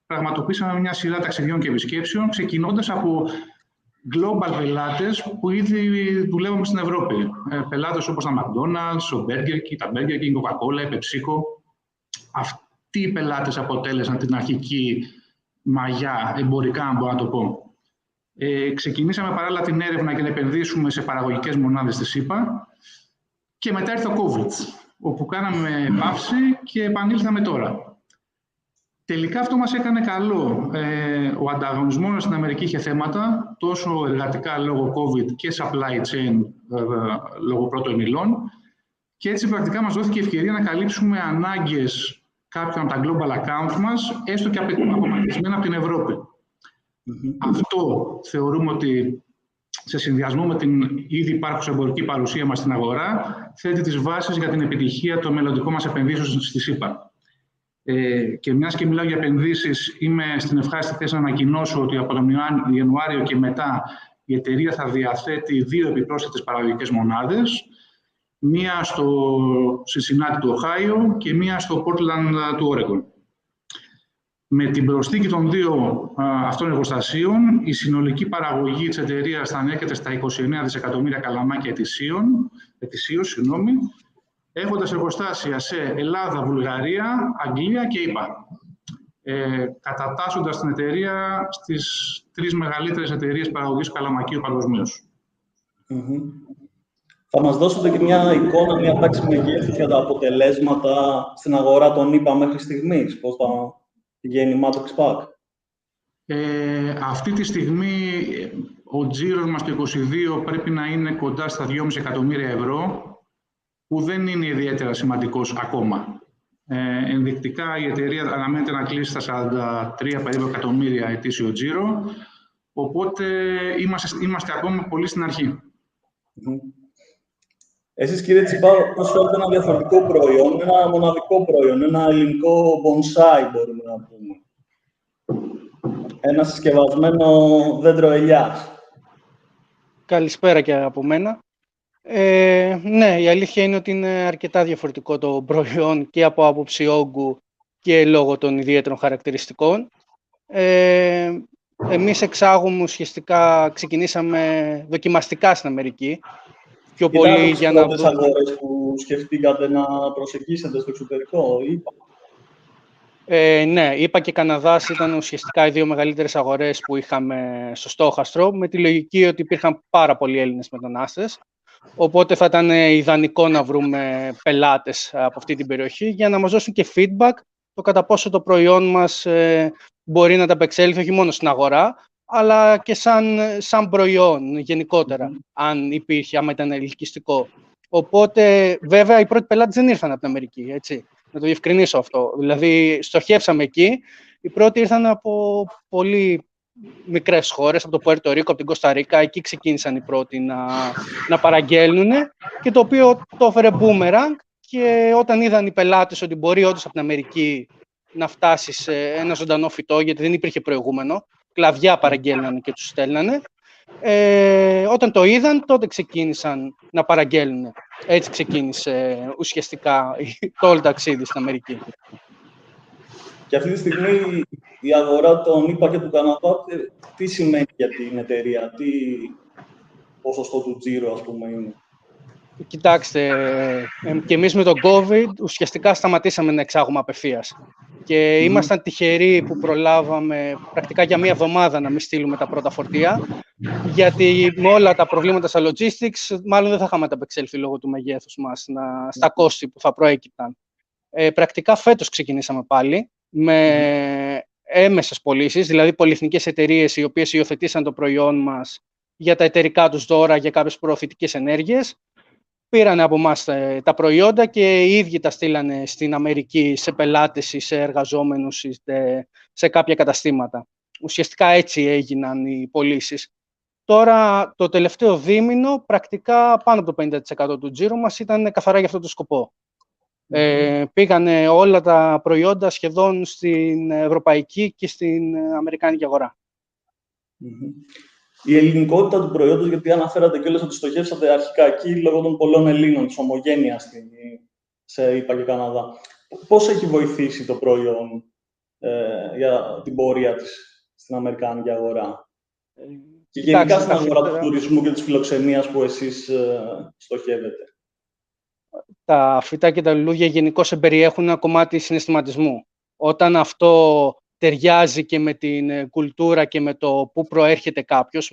πραγματοποιήσαμε μια σειρά ταξιδιών και επισκέψεων, ξεκινώντας από global πελάτες που ήδη δουλεύαμε στην Ευρώπη. Πελάτες όπως τα McDonald's, ο Burger King, τα Burger King, Coca-Cola, η PepsiCo. Αυτοί οι πελάτες αποτέλεσαν την αρχική μαγιά εμπορικά, αν μπορώ να το πω. Ξεκινήσαμε παράλληλα την έρευνα για να επενδύσουμε σε παραγωγικές μονάδες στη ΣΥΠΑ και μετά ήρθε το COVID, όπου κάναμε παύση και επανήλθαμε τώρα. Τελικά αυτό μας έκανε καλό. Ο ανταγωνισμός στην Αμερική είχε θέματα, τόσο εργατικά λόγω COVID και supply chain λόγω πρώτων υλών, και έτσι πρακτικά μας δόθηκε η ευκαιρία να καλύψουμε ανάγκες κάποιων από τα global accounts μας, έστω και απομακρυσμένα από την Ευρώπη. Αυτό θεωρούμε ότι σε συνδυασμό με την ήδη υπάρχουσα εμπορική παρουσία μας στην αγορά θέτει τις βάσεις για την επιτυχία των μελλοντικών μας επενδύσεων στη ΣΥΠΑ. Και μιας και μιλάω για επενδύσεις, είμαι στην ευχάριστη θέση να ανακοινώσω ότι από τον Ιανουάριο και μετά η εταιρεία θα διαθέτει 2 επιπρόσθετες παραγωγικές μονάδες, μία στο Cincinnati του Οχάιο και μία στο Portland του Oregon. Με την προσθήκη των 2 αυτών εργοστασίων, η συνολική παραγωγή της εταιρείας θα ανέρχεται στα 29 δισεκατομμύρια καλαμάκια ετησίως, έχοντας εργοστάσια σε Ελλάδα, Βουλγαρία, Αγγλία και ΗΠΑ, κατατάσσοντας την εταιρεία στις 3 μεγαλύτερες εταιρείες παραγωγής καλαμακίου παγκοσμίως. Θα μας δώσετε και μια εικόνα, μια τάξη μεγέθους για τα αποτελέσματα στην αγορά των ΗΠΑ μέχρι στιγμής? γέννημα του XPAC. Αυτή τη στιγμή ο τζίρος μας το 2022 πρέπει να είναι κοντά στα 2,5 εκατομμύρια ευρώ, που δεν είναι ιδιαίτερα σημαντικός ακόμα. Ενδεικτικά η εταιρεία αναμένεται να κλείσει στα 43 περίπου εκατομμύρια ετήσιο τζίρο, οπότε είμαστε ακόμα πολύ στην αρχή. Εσείς, κύριε Τσιπά, προσφέρετε ένα διαφορετικό προϊόν, ένα μοναδικό προϊόν, ένα ελληνικό bonsai, μπορούμε να πούμε. Ένα συσκευασμένο δέντρο ελιάς. Καλησπέρα και από μένα. Ναι, η αλήθεια είναι ότι είναι αρκετά διαφορετικό το προϊόν και από άποψη όγκου και λόγω των ιδιαίτερων χαρακτηριστικών. Εμείς εξάγουμε ουσιαστικά, ξεκινήσαμε δοκιμαστικά στην Αμερική. Πιο πολύ για να δούμε. Αγορές που σκεφτήκατε να προσεγγίσετε στο εξωτερικό, είπα. Ναι, είπα και Καναδάς ήταν ουσιαστικά οι δύο μεγαλύτερες αγορές που είχαμε στο στόχαστρο, με τη λογική ότι υπήρχαν πάρα πολλοί Έλληνες μετανάστες. Οπότε θα ήταν ιδανικό να βρούμε πελάτες από αυτή την περιοχή για να μας δώσουν και feedback το κατά πόσο το προϊόν μας μπορεί να ανταπεξέλθει όχι μόνο στην αγορά, αλλά και σαν προϊόν γενικότερα, αν υπήρχε, άμα ήταν ελκυστικό. Οπότε, βέβαια, οι πρώτοι πελάτες δεν ήρθαν από την Αμερική, έτσι. Να το διευκρινίσω αυτό. Δηλαδή, στοχεύσαμε εκεί. Οι πρώτοι ήρθαν από πολύ μικρές χώρες, από το Πουέρτο Ρίκο, από την Κώστα Ρίκα. Εκεί ξεκίνησαν οι πρώτοι να παραγγέλνουν, και το οποίο το έφερε boomerang. Και όταν είδαν οι πελάτες ότι μπορεί όντως από την Αμερική να φτάσει σε ένα ζωντανό φυτό, γιατί δεν υπήρχε προηγούμενο, κλαδιά παραγγέλνανε και τους στέλνανε. Όταν το είδαν, τότε ξεκίνησαν να παραγγέλνουν. Έτσι ξεκίνησε ουσιαστικά το όλο ταξίδι στην Αμερική. Και αυτή τη στιγμή η αγορά των ΗΠΑ και του Καναδά, τι σημαίνει για την εταιρεία, τι ποσοστό του τζίρου, ας πούμε, είναι? Κοιτάξτε, και εμείς με τον COVID ουσιαστικά σταματήσαμε να εξάγουμε απευθείας. Και ήμασταν τυχεροί που προλάβαμε πρακτικά για μία εβδομάδα να μην στείλουμε τα πρώτα φορτία, γιατί με όλα τα προβλήματα στα logistics, μάλλον δεν θα είχαμε ανταπεξέλθει λόγω του μεγέθους μας στα κόστη που θα προέκυπταν. Πρακτικά φέτος ξεκινήσαμε πάλι με έμεσες πωλήσεις, δηλαδή πολυεθνικές εταιρείες οι οποίες υιοθετήσαν το προϊόν μας για τα εταιρικά τους δώρα, για κάποιες προωθητικές ενέργειες. Πήρανε από εμάς τα προϊόντα και οι ίδιοι τα στείλανε στην Αμερική σε πελάτες ή σε εργαζόμενους ή σε κάποια καταστήματα. Ουσιαστικά έτσι έγιναν οι πωλήσεις. Τώρα, το τελευταίο δίμηνο, πρακτικά πάνω από το 50% του τζίρου μας ήταν καθαρά για αυτό το σκοπό. Πήγανε όλα τα προϊόντα σχεδόν στην ευρωπαϊκή και στην αμερικάνικη αγορά. Η ελληνικότητα του προϊόντος, γιατί αναφέρατε κιόλας ότι στοχεύσατε αρχικά εκεί λόγω των πολλών Ελλήνων, της ομογένειας σε ΗΠΑ και Καναδά. Πώς έχει βοηθήσει το προϊόν για την πορεία της στην αμερικάνικη αγορά? Και γενικά στην αγορά του τουρισμού και της φιλοξενίας που εσείς στοχεύετε. Τα φυτά και τα λουλούδια γενικώς περιέχουν ένα κομμάτι συναισθηματισμού. Όταν αυτό ταιριάζει και με την κουλτούρα και με το πού προέρχεται κάποιος,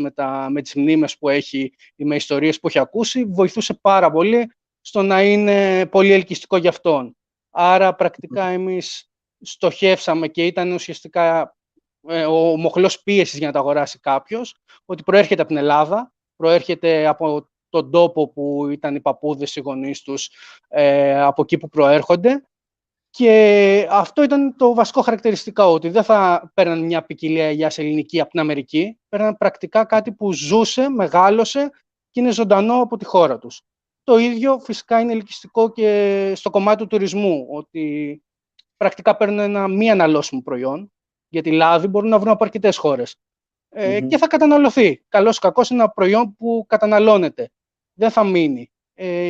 με τις μνήμες που έχει ή με ιστορίες που έχει ακούσει, βοηθούσε πάρα πολύ στο να είναι πολύ ελκυστικό για αυτόν. Άρα, πρακτικά, εμείς στοχεύσαμε και ήταν ουσιαστικά ο μοχλός πίεσης για να τα αγοράσει κάποιος, ότι προέρχεται από την Ελλάδα, προέρχεται από τον τόπο που ήταν οι παππούδες, οι γονείς τους, από εκεί που προέρχονται. Και αυτό ήταν το βασικό χαρακτηριστικό, ότι δεν θα παίρναν μια ποικιλία ελιάς ελληνική από την Αμερική, παίρναν πρακτικά κάτι που ζούσε, μεγάλωσε και είναι ζωντανό από τη χώρα τους. Το ίδιο φυσικά είναι ελκυστικό και στο κομμάτι του τουρισμού, ότι πρακτικά παίρνουν ένα μη αναλώσιμο προϊόν, γιατί λάδι μπορούν να βρουν από αρκετές χώρες. Και θα καταναλωθεί. Καλώς ή κακώς είναι ένα προϊόν που καταναλώνεται. Δεν θα μείνει.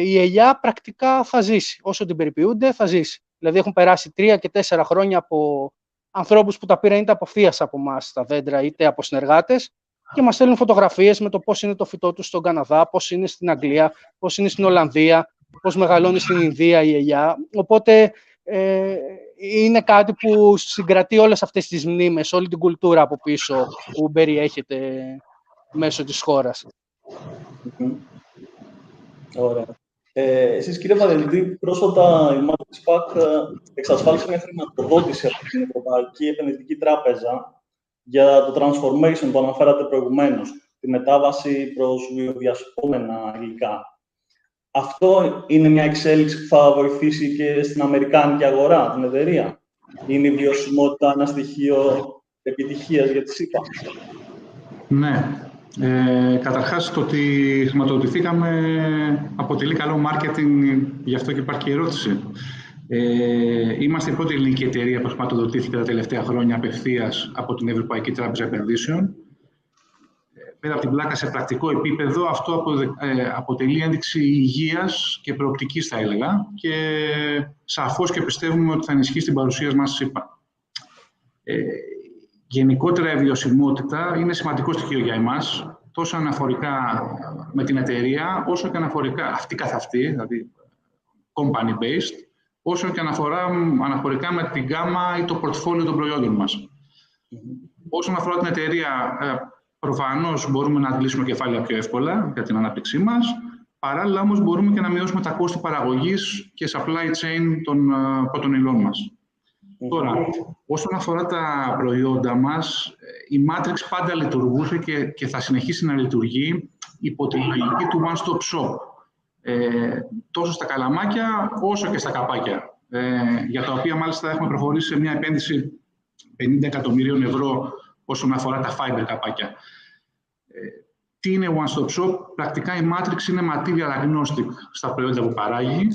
Η ελιά πρακτικά θα ζήσει. Όσο την περιποιούνται, θα ζήσει. Δηλαδή, έχουν περάσει 3 και 4 χρόνια από ανθρώπους που τα πήραν είτε απευθείας από εμάς τα δέντρα, είτε από συνεργάτες, και μας στέλνουν φωτογραφίες με το πώς είναι το φυτό τους στον Καναδά, πώς είναι στην Αγγλία, πώς είναι στην Ολλανδία, πώς μεγαλώνει στην Ινδία η ελιά. Οπότε, είναι κάτι που συγκρατεί όλες αυτές τις μνήμες, όλη την κουλτούρα από πίσω που περιέχεται μέσω της χώρας. Ωραία. Εσείς, κύριε Βαρελντή, πρόσφατα η Matrix Pack εξασφάλισε μια χρηματοδότηση από την Ευρωπαϊκή Επενδυτική Τράπεζα για το transformation που αναφέρατε προηγουμένως, τη μετάβαση προς βιοδιασπόμενα υλικά. Αυτό είναι μια εξέλιξη που θα βοηθήσει και στην αμερικάνικη αγορά, την εταιρεία? Είναι η βιωσιμότητα ένα στοιχείο επιτυχίας για τη ΣΥΠΑ? Ναι. Καταρχάς, το ότι χρηματοδοτηθήκαμε αποτελεί καλό marketing, γι' αυτό και υπάρχει και ερώτηση. Είμαστε η πρώτη ελληνική εταιρεία που χρηματοδοτήθηκε τα τελευταία χρόνια απευθείας από την Ευρωπαϊκή Τράπεζα Επενδύσεων. Πέρα από την πλάκα, σε πρακτικό επίπεδο, αυτό αποτελεί ένδειξη υγείας και προοπτικής, θα έλεγα, και σαφώς και πιστεύουμε ότι θα ενισχύσει την παρουσία μας στη ΣΥΠΑ. Γενικότερα, η βιωσιμότητα είναι σημαντικό στοιχείο για εμάς, τόσο αναφορικά με την εταιρεία, όσο και αναφορικά αυτή καθ' αυτή, δηλαδή company-based, όσο και αναφορικά με την γκάμα ή το πορτφόλιο των προϊόντων μας. Όσον αφορά την εταιρεία, προφανώς μπορούμε να αντλήσουμε κεφάλαια πιο εύκολα για την ανάπτυξή μας. Παράλληλα, όμως, μπορούμε και να μειώσουμε τα κόστη παραγωγής και supply chain των πρώτων υλών μας. Τώρα, όσον αφορά τα προϊόντα μας, η Matrix πάντα λειτουργούσε και θα συνεχίσει να λειτουργεί υπό τη λογική του one-stop shop. Τόσο στα καλαμάκια, όσο και στα καπάκια. Για τα οποία, μάλιστα, έχουμε προχωρήσει σε μια επένδυση 50 εκατομμυρίων ευρώ όσον αφορά τα fiber καπάκια. Τι είναι one-stop shop? Πρακτικά η Matrix είναι material agnostic στα προϊόντα που παράγει.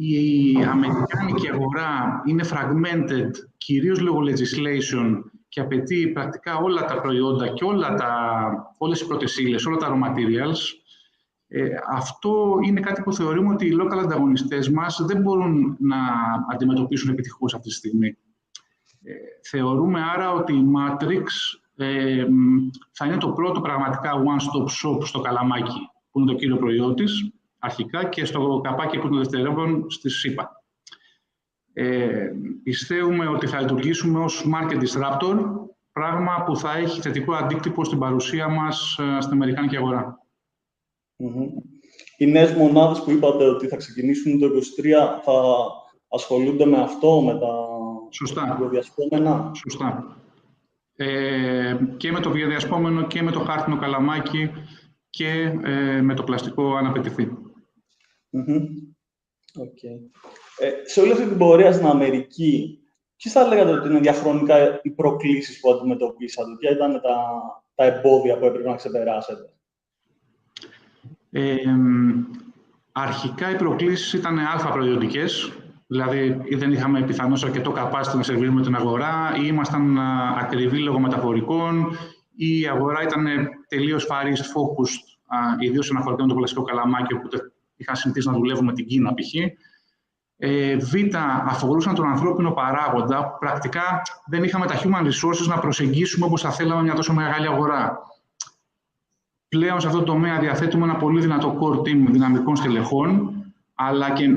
Η αμερικάνικη αγορά είναι fragmented, κυρίως λόγω legislation, και απαιτεί πρακτικά όλα τα προϊόντα και όλες οι πρώτες ύλες, όλα τα raw materials. Αυτό είναι κάτι που θεωρούμε ότι οι local ανταγωνιστές μας δεν μπορούν να αντιμετωπίσουν επιτυχώς αυτή τη στιγμή. Θεωρούμε άρα ότι η Matrix θα είναι το πρώτο πραγματικά one-stop shop στο καλαμάκι, που είναι το κύριο προϊόν της, αρχικά, και στο καπάκι που είναι το δευτερεύον στη ΣΥΠΑ. Πιστεύουμε ότι θα λειτουργήσουμε ως market disruptor, πράγμα που θα έχει θετικό αντίκτυπο στην παρουσία μας στην αμερικάνικη αγορά. Οι νέες μονάδες που είπατε ότι θα ξεκινήσουν το 2023 θα ασχολούνται με αυτό, με τα βιοδιασπόμενα? Σωστά. Και με το βιοδιασπόμενο και με το χάρτινο καλαμάκι και με το πλαστικό αν απαιτηθεί. Σε όλη αυτή την πορεία στην Αμερική, ποιες θα λέγατε ότι είναι διαχρονικά οι προκλήσεις που αντιμετωπίσατε? Ποια ήταν τα εμπόδια που έπρεπε να ξεπεράσετε? Αρχικά οι προκλήσεις ήταν προϊόντικες. Δηλαδή, ή δεν είχαμε πιθανώς αρκετό capacity να σερβίρουμε την αγορά, ή ήμασταν ακριβοί λόγω μεταφορικών, ή η αγορά ήταν τελείως far east focused, ιδίως αναφορικά με το πλαστικό καλαμάκι, οπότε είχαν συνηθίσει να δουλεύουμε με την Κίνα π.χ. Β, αφορούσαν τον ανθρώπινο παράγοντα. Πρακτικά δεν είχαμε τα human resources να προσεγγίσουμε όπως θα θέλαμε μια τόσο μεγάλη αγορά. Πλέον σε αυτό το τομέα διαθέτουμε ένα πολύ δυνατό core team δυναμικών στελεχών, αλλά και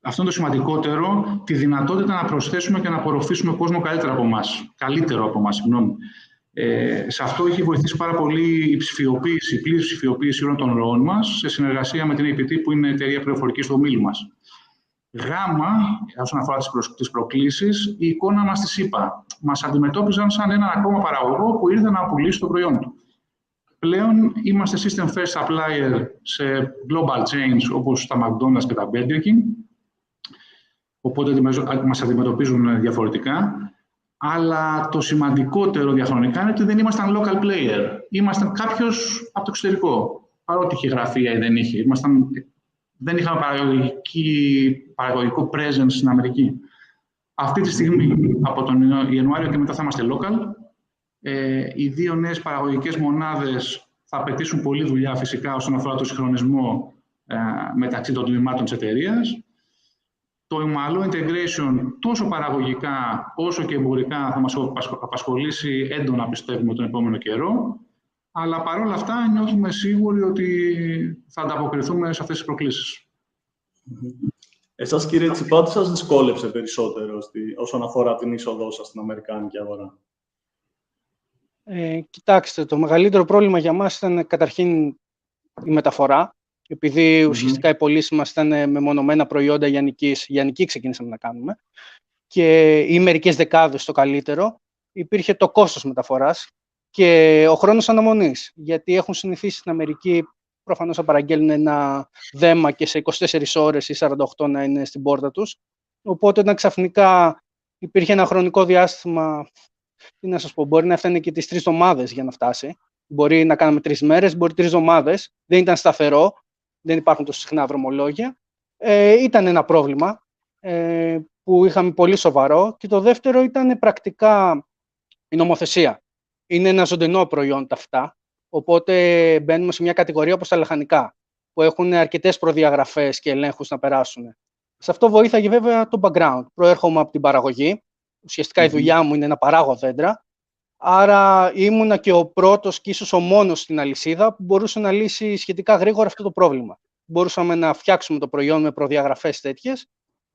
αυτό είναι το σημαντικότερο, τη δυνατότητα να προσθέσουμε και να απορροφήσουμε κόσμο καλύτερο από εμάς. Σε αυτό έχει βοηθήσει πάρα πολύ η ψηφιοποίηση, η πλήρη ψηφιοποίηση όλων των ροών μας, σε συνεργασία με την APT, που είναι η εταιρεία πληροφορικής του ομίλου μας. Γάμα, όσον αφορά τις προκλήσεις, η εικόνα μας στη ΣΥΠΑ. Μας αντιμετώπιζαν σαν έναν ακόμα παραγωγό που ήρθε να πουλήσει το προϊόν του. Πλέον είμαστε system first supplier σε global chains όπως τα McDonald's και τα Burger King, οπότε μας αντιμετωπίζουν διαφορετικά. Αλλά το σημαντικότερο διαχρονικά είναι ότι δεν ήμασταν local player. Ήμασταν κάποιος από το εξωτερικό, παρότι είχε γραφεία ή δεν είχε. Δεν είχαμε παραγωγικό presence στην Αμερική. Αυτή τη στιγμή, από τον Ιανουάριο και μετά, θα είμαστε local. Οι δύο νέες παραγωγικές μονάδες θα απαιτήσουν πολλή δουλειά, φυσικά, όσον αφορά το συγχρονισμό μεταξύ των τμήματων της εταιρείας. Το ομαλό integration, τόσο παραγωγικά όσο και εμπορικά, θα μας απασχολήσει έντονα, πιστεύουμε, τον επόμενο καιρό. Αλλά παρόλα αυτά, νιώθουμε σίγουροι ότι θα ανταποκριθούμε σε αυτές τις προκλήσεις. Εσάς, κύριε Τσιπά, τι σας δυσκόλεψε περισσότερο όσον αφορά την είσοδό σας στην αμερικάνικη αγορά? Κοιτάξτε, το μεγαλύτερο πρόβλημα για μας ήταν καταρχήν η μεταφορά. Επειδή ουσιαστικά οι πωλήσεις μας ήταν με μονομένα προϊόντα λιανική ξεκίνησαμε να κάνουμε, και ή μερικές δεκάδες το καλύτερο, υπήρχε το κόστος μεταφοράς και ο χρόνος αναμονής. Γιατί έχουν συνηθίσει στην Αμερική προφανώς να παραγγέλνουν ένα δέμα και σε 24 ώρες ή 48 να είναι στην πόρτα τους. Οπότε όταν ξαφνικά υπήρχε ένα χρονικό διάστημα, τι να σας πω, μπορεί να φτάνει και τις 3 εβδομάδες για να φτάσει. Μπορεί να κάνουμε 3 μέρες, μπορεί 3 εβδομάδες. Δεν ήταν σταθερό, δεν υπάρχουν τόσο συχνά δρομολόγια. Ήταν ένα πρόβλημα που είχαμε πολύ σοβαρό. Και το δεύτερο ήταν πρακτικά η νομοθεσία. Είναι ένα ζωντανό προϊόν τα αυτά, οπότε μπαίνουμε σε μια κατηγορία όπως τα λαχανικά, που έχουν αρκετές προδιαγραφές και ελέγχους να περάσουν. Σε αυτό βοήθαγε βέβαια το background. Προέρχομαι από την παραγωγή. Ουσιαστικά η δουλειά μου είναι να παράγω δέντρα. Άρα ήμουνα και ο πρώτος και ίσως ο μόνος στην αλυσίδα που μπορούσε να λύσει σχετικά γρήγορα αυτό το πρόβλημα. Μπορούσαμε να φτιάξουμε το προϊόν με προδιαγραφές τέτοιες,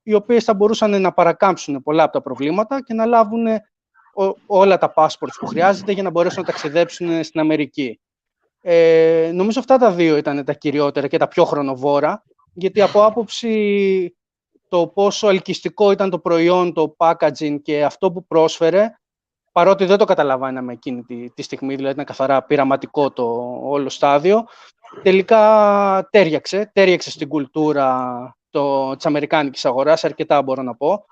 οι οποίες θα μπορούσαν να παρακάμψουν πολλά από τα προβλήματα και να λάβουν όλα τα passports που χρειάζεται για να μπορέσουν να ταξιδέψουν στην Αμερική. Νομίζω αυτά τα δύο ήταν τα κυριότερα και τα πιο χρονοβόρα, γιατί από άποψη το πόσο ελκυστικό ήταν το προϊόν, το packaging και αυτό που πρόσφερε, παρότι δεν το καταλαβαίναμε εκείνη τη στιγμή, δηλαδή ήταν καθαρά πειραματικό το όλο στάδιο, τελικά τέριαξε στην κουλτούρα της αμερικάνικης αγοράς, αρκετά μπορώ να πω.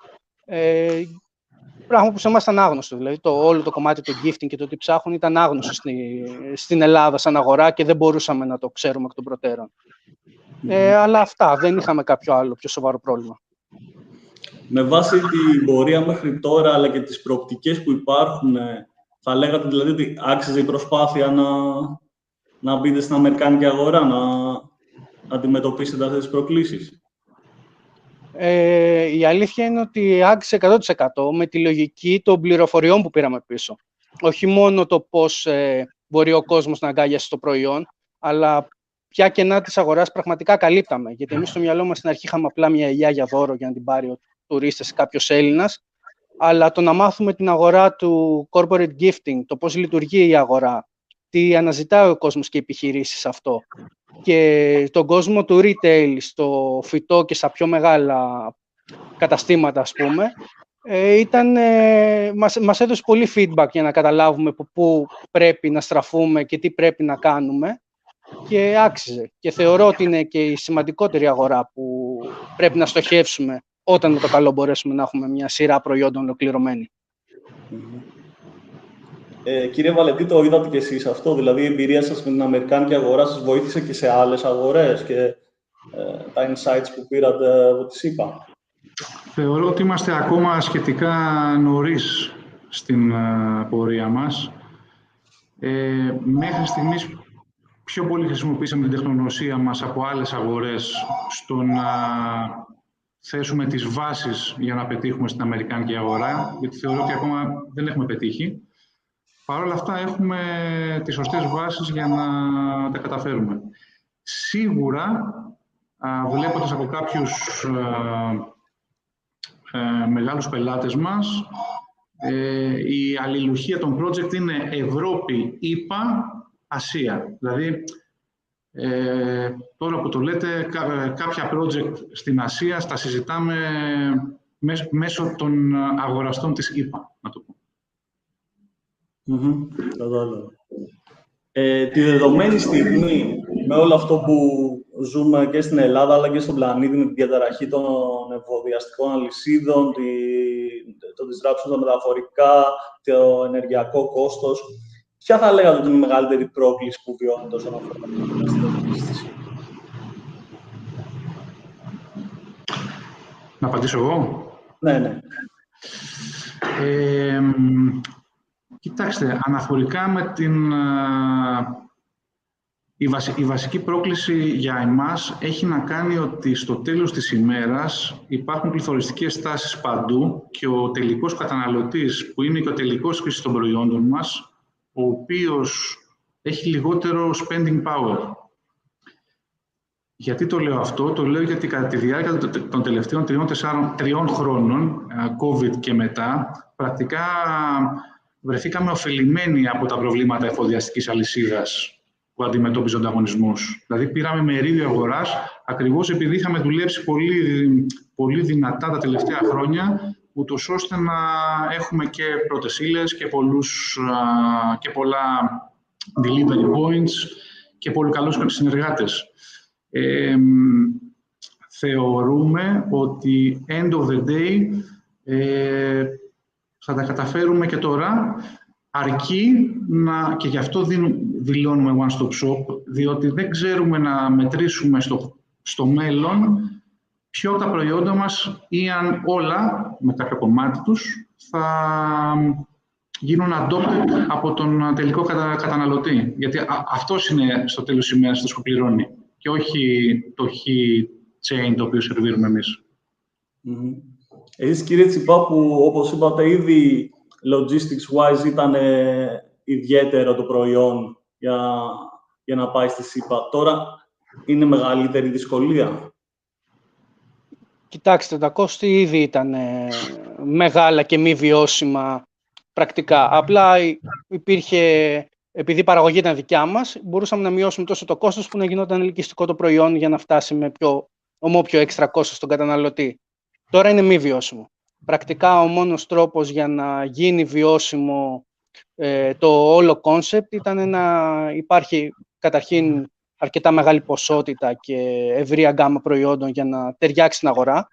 Πράγμα που σε εμάς ήταν άγνωστο, δηλαδή όλο το κομμάτι του gifting και το τι ψάχνουν ήταν άγνωστο στην Ελλάδα σαν αγορά και δεν μπορούσαμε να το ξέρουμε εκ των προτέρων. Αλλά αυτά, δεν είχαμε κάποιο άλλο πιο σοβαρό πρόβλημα. Με βάση την πορεία μέχρι τώρα, αλλά και τις προοπτικές που υπάρχουν, θα λέγατε δηλαδή ότι άξιζε η προσπάθεια να μπείτε στην αμερικάνικη αγορά, να αντιμετωπίσετε αυτές τις προκλήσεις? Η αλήθεια είναι ότι άξιζε 100% με τη λογική των πληροφοριών που πήραμε πίσω. Όχι μόνο το πώς μπορεί ο κόσμος να αγκάλιασε το προϊόν, αλλά ποια κενά της αγοράς πραγματικά καλύπταμε. Γιατί εμείς στο μυαλό μας στην αρχή είχαμε απλά μια ελιά για δώρο για να την πάρει ο τουρίστας κάποιος Έλληνας, αλλά το να μάθουμε την αγορά του corporate gifting, το πώς λειτουργεί η αγορά, τι αναζητάει ο κόσμος και οι επιχειρήσεις αυτό, και τον κόσμο του retail στο φυτό και στα πιο μεγάλα καταστήματα, ας πούμε, μας έδωσε πολύ feedback για να καταλάβουμε πού πρέπει να στραφούμε και τι πρέπει να κάνουμε, και άξιζε. Και θεωρώ ότι είναι και η σημαντικότερη αγορά που πρέπει να στοχεύσουμε όταν με το καλό μπορέσουμε να έχουμε μια σειρά προϊόντων ολοκληρωμένη. Κύριε Βαλεντή, το είδατε και εσείς αυτό, δηλαδή η εμπειρία σας με την αμερικάνικη αγορά σας βοήθησε και σε άλλες αγορές και τα insights που πήρατε από τη ΣΥΠΑ? Θεωρώ ότι είμαστε ακόμα σχετικά νωρίς στην πορεία μας. Μέχρι στιγμής πιο πολύ χρησιμοποίησαμε την τεχνογνωσία μας από άλλες αγορές στο να θέσουμε τις βάσεις για να πετύχουμε στην αμερικάνικη αγορά, γιατί θεωρώ ότι ακόμα δεν έχουμε πετύχει. Παρ' όλα αυτά έχουμε τις σωστές βάσεις για να τα καταφέρουμε. Σίγουρα, βλέποντας από κάποιους μεγάλους πελάτες μας, η αλληλουχία των project είναι Ευρώπη, ΗΠΑ, Ασία. Δηλαδή, τώρα που το λέτε, κάποια project στην Ασία τα συζητάμε μέσω των αγοραστών της ΗΠΑ, να το πω. Κατάλαβα. Τη δεδομένη στιγμή, με όλο αυτό που ζούμε και στην Ελλάδα αλλά και στον πλανήτη, με την διαταραχή των εφοδιαστικών αλυσίδων, το disruption των μεταφορικά, το ενεργειακό κόστος, ποια θα λέγατε ότι είναι η μεγαλύτερη πρόκληση που βιώνετε όσον αφορά την αστυνομική? Να απαντήσω εγώ? Ναι. Κοιτάξτε, αναφορικά με η βασική πρόκληση για εμάς έχει να κάνει ότι στο τέλος της ημέρας υπάρχουν πληθωριστικές τάσεις παντού και ο τελικός καταναλωτής, που είναι και ο τελικός χρήστης των προϊόντων μας, ο οποίος έχει λιγότερο spending power. Γιατί το λέω αυτό? Το λέω γιατί κατά τη διάρκεια των τελευταίων 3 χρόνων, COVID και μετά, πρακτικά βρεθήκαμε ωφελημένοι από τα προβλήματα εφοδιαστικής αλυσίδας που που αντιμετώπιζε ανταγωνισμούς. Δηλαδή, πήραμε μερίδιο αγοράς ακριβώς επειδή είχαμε δουλέψει πολύ δυνατά τα τελευταία χρόνια, ούτως ώστε να έχουμε και πρώτες ύλες και πολλά delivery points και πολύ καλούς συνεργάτες. Θεωρούμε ότι end of the day θα τα καταφέρουμε και τώρα, αρκεί και γι' αυτό δηλώνουμε one-stop shop, διότι δεν ξέρουμε να μετρήσουμε στο μέλλον ποιο από τα προϊόντα μας ή αν όλα, με κάποιο κομμάτι τους, θα γίνουν adopted από τον τελικό καταναλωτή. Γιατί αυτός είναι στο τέλος της ημέρας αυτό που πληρώνει και όχι το chain το οποίο σερβίρουμε εμείς. Εσείς, κύριε Τσιπά, που όπως είπατε ήδη, logistics-wise ήταν ιδιαίτερο το προϊόν για να πάει στη ΣΥΠΑ. Τώρα είναι μεγαλύτερη δυσκολία. Κοιτάξτε, τα κόστη ήδη ήταν μεγάλα και μη βιώσιμα πρακτικά. Απλά υπήρχε, επειδή η παραγωγή ήταν δικιά μας, μπορούσαμε να μειώσουμε τόσο το κόστος που να γινόταν ελκυστικό το προϊόν για να φτάσει με πιο έξτρα κόστος στον καταναλωτή. Τώρα είναι μη βιώσιμο. Πρακτικά ο μόνος τρόπος για να γίνει βιώσιμο το όλο κόνσεπτ ήταν να υπάρχει καταρχήν αρκετά μεγάλη ποσότητα και ευρεία γκάμα προϊόντων για να ταιριάξει την αγορά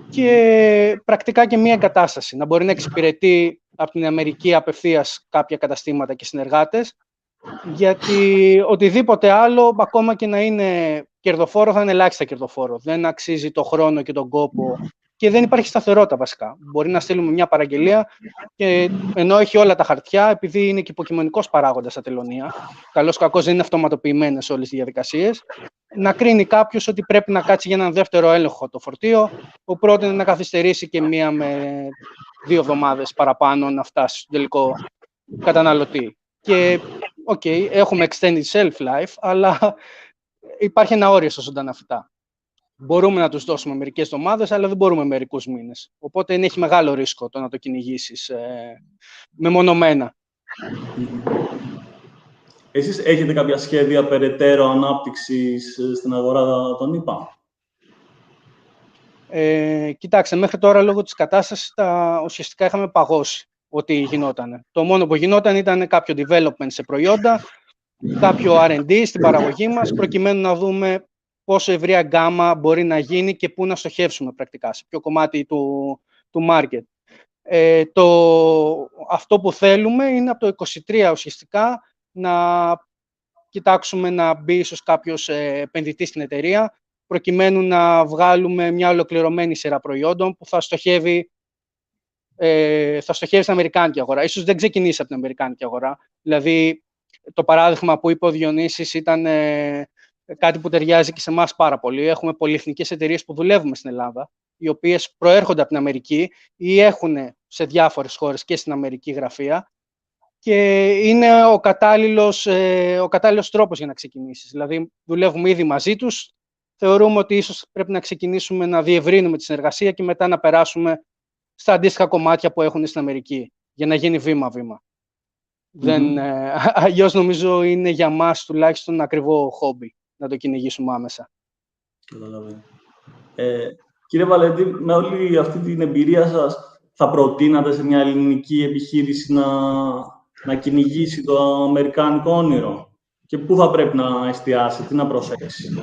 και πρακτικά και μία εγκατάσταση, να μπορεί να εξυπηρετεί από την Αμερική απευθείας κάποια καταστήματα και συνεργάτες, γιατί οτιδήποτε άλλο, ακόμα και να είναι κερδοφόρο, θα είναι ελάχιστα κερδοφόρο. Δεν αξίζει το χρόνο και τον κόπο και δεν υπάρχει σταθερότητα βασικά. Μπορεί να στείλουμε μια παραγγελία και ενώ έχει όλα τα χαρτιά, επειδή είναι και υποκειμενικός παράγοντας στα τελωνεία, καλώς κακώς δεν είναι αυτοματοποιημένες όλες οι διαδικασίες, να κρίνει κάποιος ότι πρέπει να κάτσει για έναν δεύτερο έλεγχο το φορτίο, που πρώτον να καθυστερήσει και 1 με 2 εβδομάδες παραπάνω να φτάσει στον τελικό καταναλωτή. Και έχουμε extended shelf life, αλλά υπάρχει ένα όριο στα ζωντανά φυτά. Μπορούμε να τους δώσουμε μερικές εβδομάδες, αλλά δεν μπορούμε μερικούς μήνες. Οπότε έχει μεγάλο ρίσκο το να το κυνηγήσεις μεμονωμένα. Εσείς έχετε κάποια σχέδια περαιτέρω ανάπτυξης στην αγορά των ΗΠΑ? Κοιτάξτε, μέχρι τώρα λόγω της κατάστασης ουσιαστικά είχαμε παγώσει ό,τι γινόταν. Το μόνο που γινόταν ήταν κάποιο development σε προϊόντα, κάποιο R&D στην παραγωγή μας, προκειμένου να δούμε πόσο ευρεία γκάμα μπορεί να γίνει και πού να στοχεύσουμε πρακτικά, σε ποιο κομμάτι του market. Αυτό που θέλουμε είναι από το 2023 ουσιαστικά να κοιτάξουμε να μπει ίσως κάποιος επενδυτής στην εταιρεία, προκειμένου να βγάλουμε μια ολοκληρωμένη σειρά προϊόντων που θα στοχεύει στην αμερικάνικη αγορά. Ίσως δεν ξεκινήσει από την αμερικάνικη αγορά. Δηλαδή, το παράδειγμα που είπε ο Διονύσης ήταν κάτι που ταιριάζει και σε εμάς πάρα πολύ. Έχουμε πολυεθνικές εταιρείες που δουλεύουμε στην Ελλάδα, οι οποίες προέρχονται από την Αμερική ή έχουν σε διάφορες χώρες και στην Αμερική γραφεία και είναι ο κατάλληλος τρόπος για να ξεκινήσεις. Δηλαδή, δουλεύουμε ήδη μαζί τους. Θεωρούμε ότι ίσως πρέπει να ξεκινήσουμε να διευρύνουμε τη συνεργασία και μετά να περάσουμε στα αντίστοιχα κομμάτια που έχουν στην Αμερική, για να γίνει βήμα-βήμα. Αλλιώς νομίζω είναι για μας τουλάχιστον ακριβό χόμπι να το κυνηγήσουμε άμεσα. Καταλαβαίνω. Κύριε Βαλέντη, με όλη αυτή την εμπειρία σας, θα προτείνατε σε μια ελληνική επιχείρηση να κυνηγήσει το αμερικάνικο όνειρο? Και πού θα πρέπει να εστιάσει, τι να προσέξει?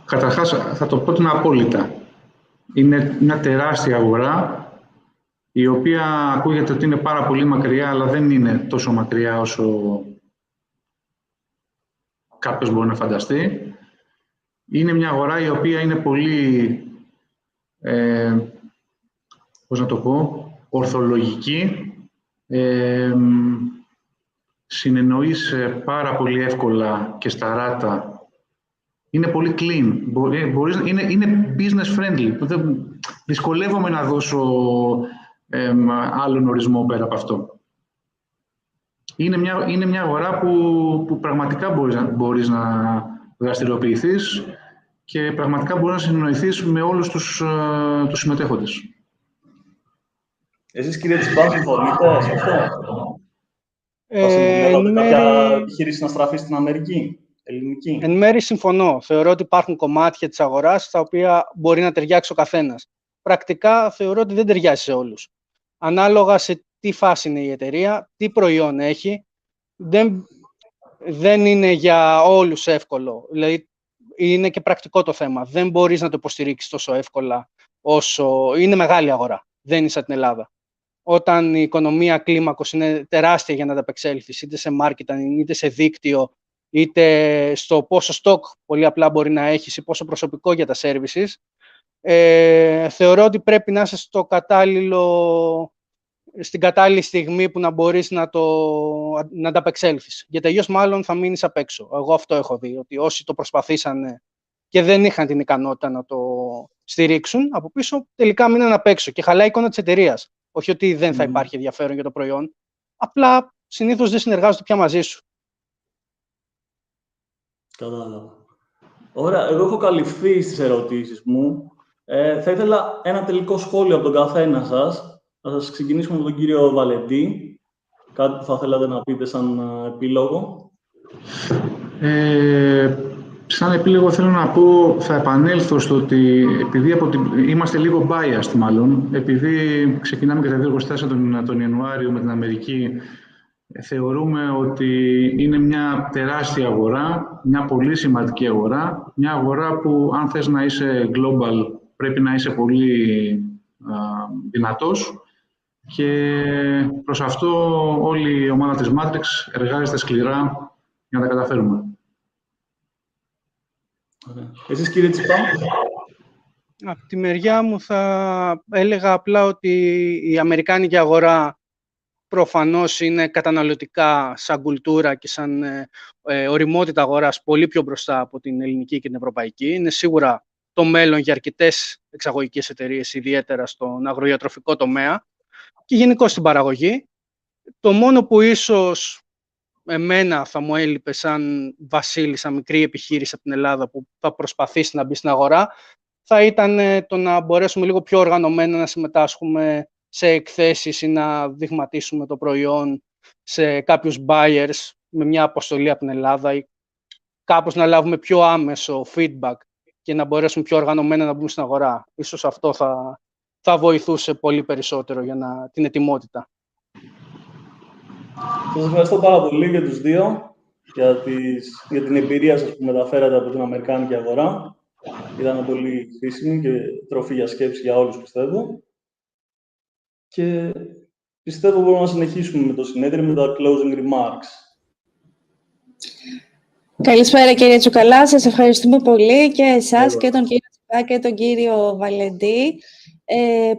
Καταρχάς, θα το πρότεινα απόλυτα. Είναι μια τεράστια αγορά, η οποία ακούγεται ότι είναι πάρα πολύ μακριά, αλλά δεν είναι τόσο μακριά όσο κάποιος μπορεί να φανταστεί. Είναι μια αγορά η οποία είναι πολύ, ορθολογική, συνεννοείς πάρα πολύ εύκολα και σταράτα. Είναι πολύ clean. Είναι business friendly. Δυσκολεύομαι να δώσω άλλον ορισμό πέρα από αυτό. Είναι μια αγορά που πραγματικά μπορείς να δραστηριοποιηθείς και πραγματικά μπορείς να συνεννοηθείς με όλους τους συμμετέχοντες. Εσείς, κύριε Τσιπά, συμφωνείτε σε αυτό? κάποια επιχείρηση να στραφεί στην Αμερική, ελληνική? Εν μέρει συμφωνώ. Θεωρώ ότι υπάρχουν κομμάτια της αγοράς στα οποία μπορεί να ταιριάξει ο καθένας. Πρακτικά θεωρώ ότι δεν ταιριάζει σε όλους. Ανάλογα σε τι φάση είναι η εταιρεία, τι προϊόν έχει, δεν είναι για όλους εύκολο. Δηλαδή, είναι και πρακτικό το θέμα. Δεν μπορείς να το υποστηρίξεις τόσο εύκολα όσο είναι μεγάλη αγορά. Δεν είναι σαν την Ελλάδα. Όταν η οικονομία κλίμακος είναι τεράστια για να ανταπεξέλθεις, είτε σε marketing, είτε σε δίκτυο, είτε στο πόσο stock πολύ απλά μπορεί να έχεις ή πόσο προσωπικό για τα services, θεωρώ ότι πρέπει να είσαι στην κατάλληλη στιγμή που να μπορείς να ανταπεξέλθεις. Γιατί αλλιώς μάλλον θα μείνεις απ' έξω. Εγώ αυτό έχω δει, ότι όσοι το προσπαθήσανε και δεν είχαν την ικανότητα να το στηρίξουν από πίσω, τελικά μείναν απ' έξω και χαλάει η εικόνα της εταιρείας. Όχι ότι δεν θα υπάρχει ενδιαφέρον για το προϊόν, απλά συνήθως δεν συνεργάζονται πια μαζί σου. Κατάλαβα. Ωραία, εγώ έχω καλυφθεί στις ερωτήσεις μου. Θα ήθελα ένα τελικό σχόλιο από τον καθένα σας. Θα σας ξεκινήσουμε με τον κύριο Βαλεντή. Κάτι που θα θέλατε να πείτε σαν επίλογο. Σαν επίλογο θέλω να πω, θα επανέλθω στο ότι επειδή είμαστε λίγο biased μάλλον, επειδή ξεκινάμε και τα δύο εργοστάσια τον Ιανουάριο με την Αμερική, θεωρούμε ότι είναι μια τεράστια αγορά, μια πολύ σημαντική αγορά, μια αγορά που αν θες να είσαι global πρέπει να είσαι πολύ δυνατός και προς αυτό όλη η ομάδα της Matrix εργάζεται σκληρά για να τα καταφέρουμε. Εσείς κύριε Τσιπά? Από τη μεριά μου θα έλεγα απλά ότι η αμερικάνικη αγορά προφανώς είναι καταναλωτικά σαν κουλτούρα και σαν ωριμότητα αγοράς πολύ πιο μπροστά από την ελληνική και την ευρωπαϊκή. Είναι σίγουρα το μέλλον για αρκετές εξαγωγικές εταιρείες, ιδιαίτερα στον αγροϊατροφικό τομέα και γενικώς στην παραγωγή. Το μόνο που ίσως εμένα θα μου έλειπε σαν Βασίλη, σαν μικρή επιχείρηση από την Ελλάδα που θα προσπαθήσει να μπει στην αγορά, θα ήταν το να μπορέσουμε λίγο πιο οργανωμένα να συμμετάσχουμε σε εκθέσεις ή να δειγματίσουμε το προϊόν σε κάποιους buyers με μια αποστολή από την Ελλάδα ή κάπως να λάβουμε πιο άμεσο feedback και να μπορέσουμε πιο οργανωμένα να μπούμε στην αγορά. Ίσως αυτό θα βοηθούσε πολύ περισσότερο για την ετοιμότητα. Σας ευχαριστώ πάρα πολύ για τους δύο, για την εμπειρία σας που μεταφέρατε από την αμερικάνικη αγορά. Ήταν πολύ χρήσιμη και τροφή για σκέψη για όλους, πιστεύω. Και πιστεύω μπορούμε να συνεχίσουμε με το συνέδριο με τα closing remarks. Καλησπέρα κύριε Τσουκαλά, σας ευχαριστούμε πολύ και εσάς και τον κύριο Τσιπά και τον κύριο Βαλεντή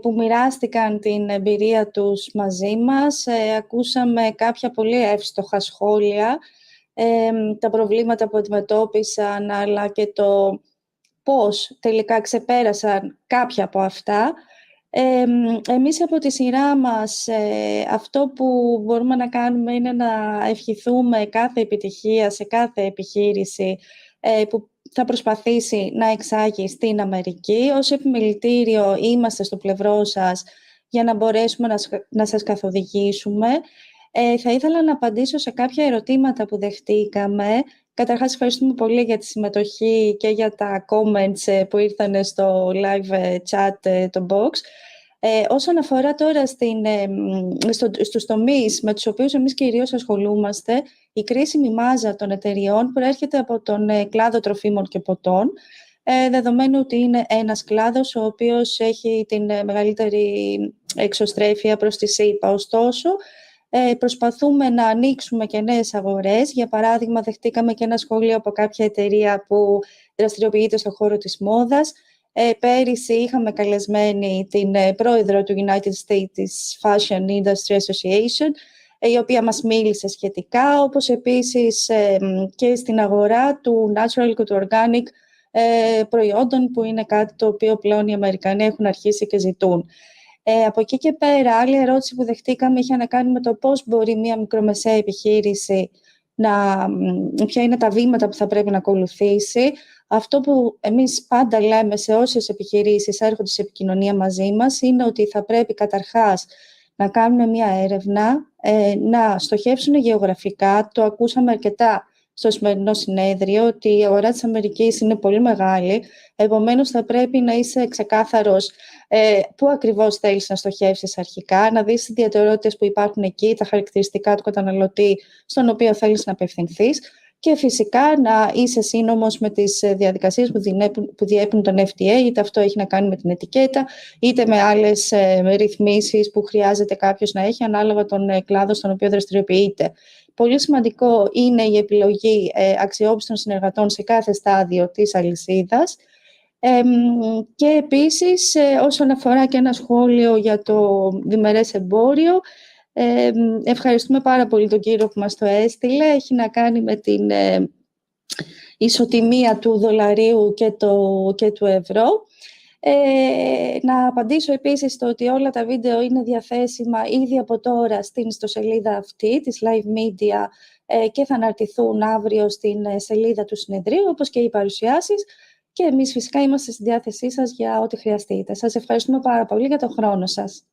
που μοιράστηκαν την εμπειρία τους μαζί μας. Ακούσαμε κάποια πολύ εύστοχα σχόλια, τα προβλήματα που αντιμετώπισαν, αλλά και το πώς τελικά ξεπέρασαν κάποια από αυτά. Εμείς από τη σειρά μας αυτό που μπορούμε να κάνουμε είναι να ευχηθούμε κάθε επιτυχία σε κάθε επιχείρηση που θα προσπαθήσει να εξάγει στην Αμερική. Ως επιμελητήριο είμαστε στο πλευρό σας για να μπορέσουμε να σας καθοδηγήσουμε. Θα ήθελα να απαντήσω σε κάποια ερωτήματα που δεχτήκαμε. Καταρχάς, ευχαριστούμε πολύ για τη συμμετοχή και για τα comments που ήρθαν στο live chat, το box. Όσον αφορά τώρα στους τομείς με τους οποίους εμείς κυρίως ασχολούμαστε, η κρίσιμη μάζα των εταιριών προέρχεται από τον κλάδο τροφίμων και ποτών, δεδομένου ότι είναι ένας κλάδος ο οποίος έχει την μεγαλύτερη εξωστρέφεια προς τη ΣΥΠΑ. Ωστόσο, προσπαθούμε να ανοίξουμε και νέες αγορές. Για παράδειγμα, δεχτήκαμε και ένα σχόλιο από κάποια εταιρεία που δραστηριοποιείται στον χώρο της μόδας. Πέρυσι είχαμε καλεσμένη την πρόεδρο του United States Fashion Industry Association, η οποία μας μίλησε σχετικά, όπως επίσης και στην αγορά του natural και του organic προϊόντων, που είναι κάτι το οποίο πλέον οι Αμερικανοί έχουν αρχίσει και ζητούν. Από εκεί και πέρα, άλλη ερώτηση που δεχτήκαμε είχε να κάνει με το πώς μπορεί μια μικρομεσαία επιχείρηση ποια είναι τα βήματα που θα πρέπει να ακολουθήσει. Αυτό που εμείς πάντα λέμε σε όσες επιχειρήσεις έρχονται σε επικοινωνία μαζί μας είναι ότι θα πρέπει καταρχάς να κάνουν μια έρευνα, να στοχεύσουν γεωγραφικά. Το ακούσαμε αρκετά στο σημερινό συνέδριο, ότι η αγορά της Αμερικής είναι πολύ μεγάλη, επομένως θα πρέπει να είσαι ξεκάθαρος πού ακριβώς θέλεις να στοχεύσεις αρχικά, να δεις τις ιδιαιτερότητες που υπάρχουν εκεί, τα χαρακτηριστικά του καταναλωτή στον οποίο θέλεις να απευθυνθείς και φυσικά να είσαι σύνομος με τις διαδικασίες που διέπουν τον FDA, είτε αυτό έχει να κάνει με την ετικέτα, είτε με άλλες ρυθμίσεις που χρειάζεται κάποιος να έχει ανάλογα τον κλάδο στον οποίο δραστηριοποιείται. Πολύ σημαντικό είναι η επιλογή αξιόπιστων συνεργατών σε κάθε στάδιο της αλυσίδας. Και επίσης, όσον αφορά και ένα σχόλιο για το διμερές εμπόριο, ευχαριστούμε πάρα πολύ τον κύριο που μας το έστειλε. Έχει να κάνει με την ισοτιμία του δολαρίου και του ευρώ. Να απαντήσω επίσης στο ότι όλα τα βίντεο είναι διαθέσιμα ήδη από τώρα στην ιστοσελίδα αυτή της Live Media και θα αναρτηθούν αύριο στην σελίδα του συνεδρίου, όπως και οι παρουσιάσεις. Και εμείς φυσικά είμαστε στη διάθεσή σας για ό,τι χρειαστείτε. Σας ευχαριστούμε πάρα πολύ για τον χρόνο σας.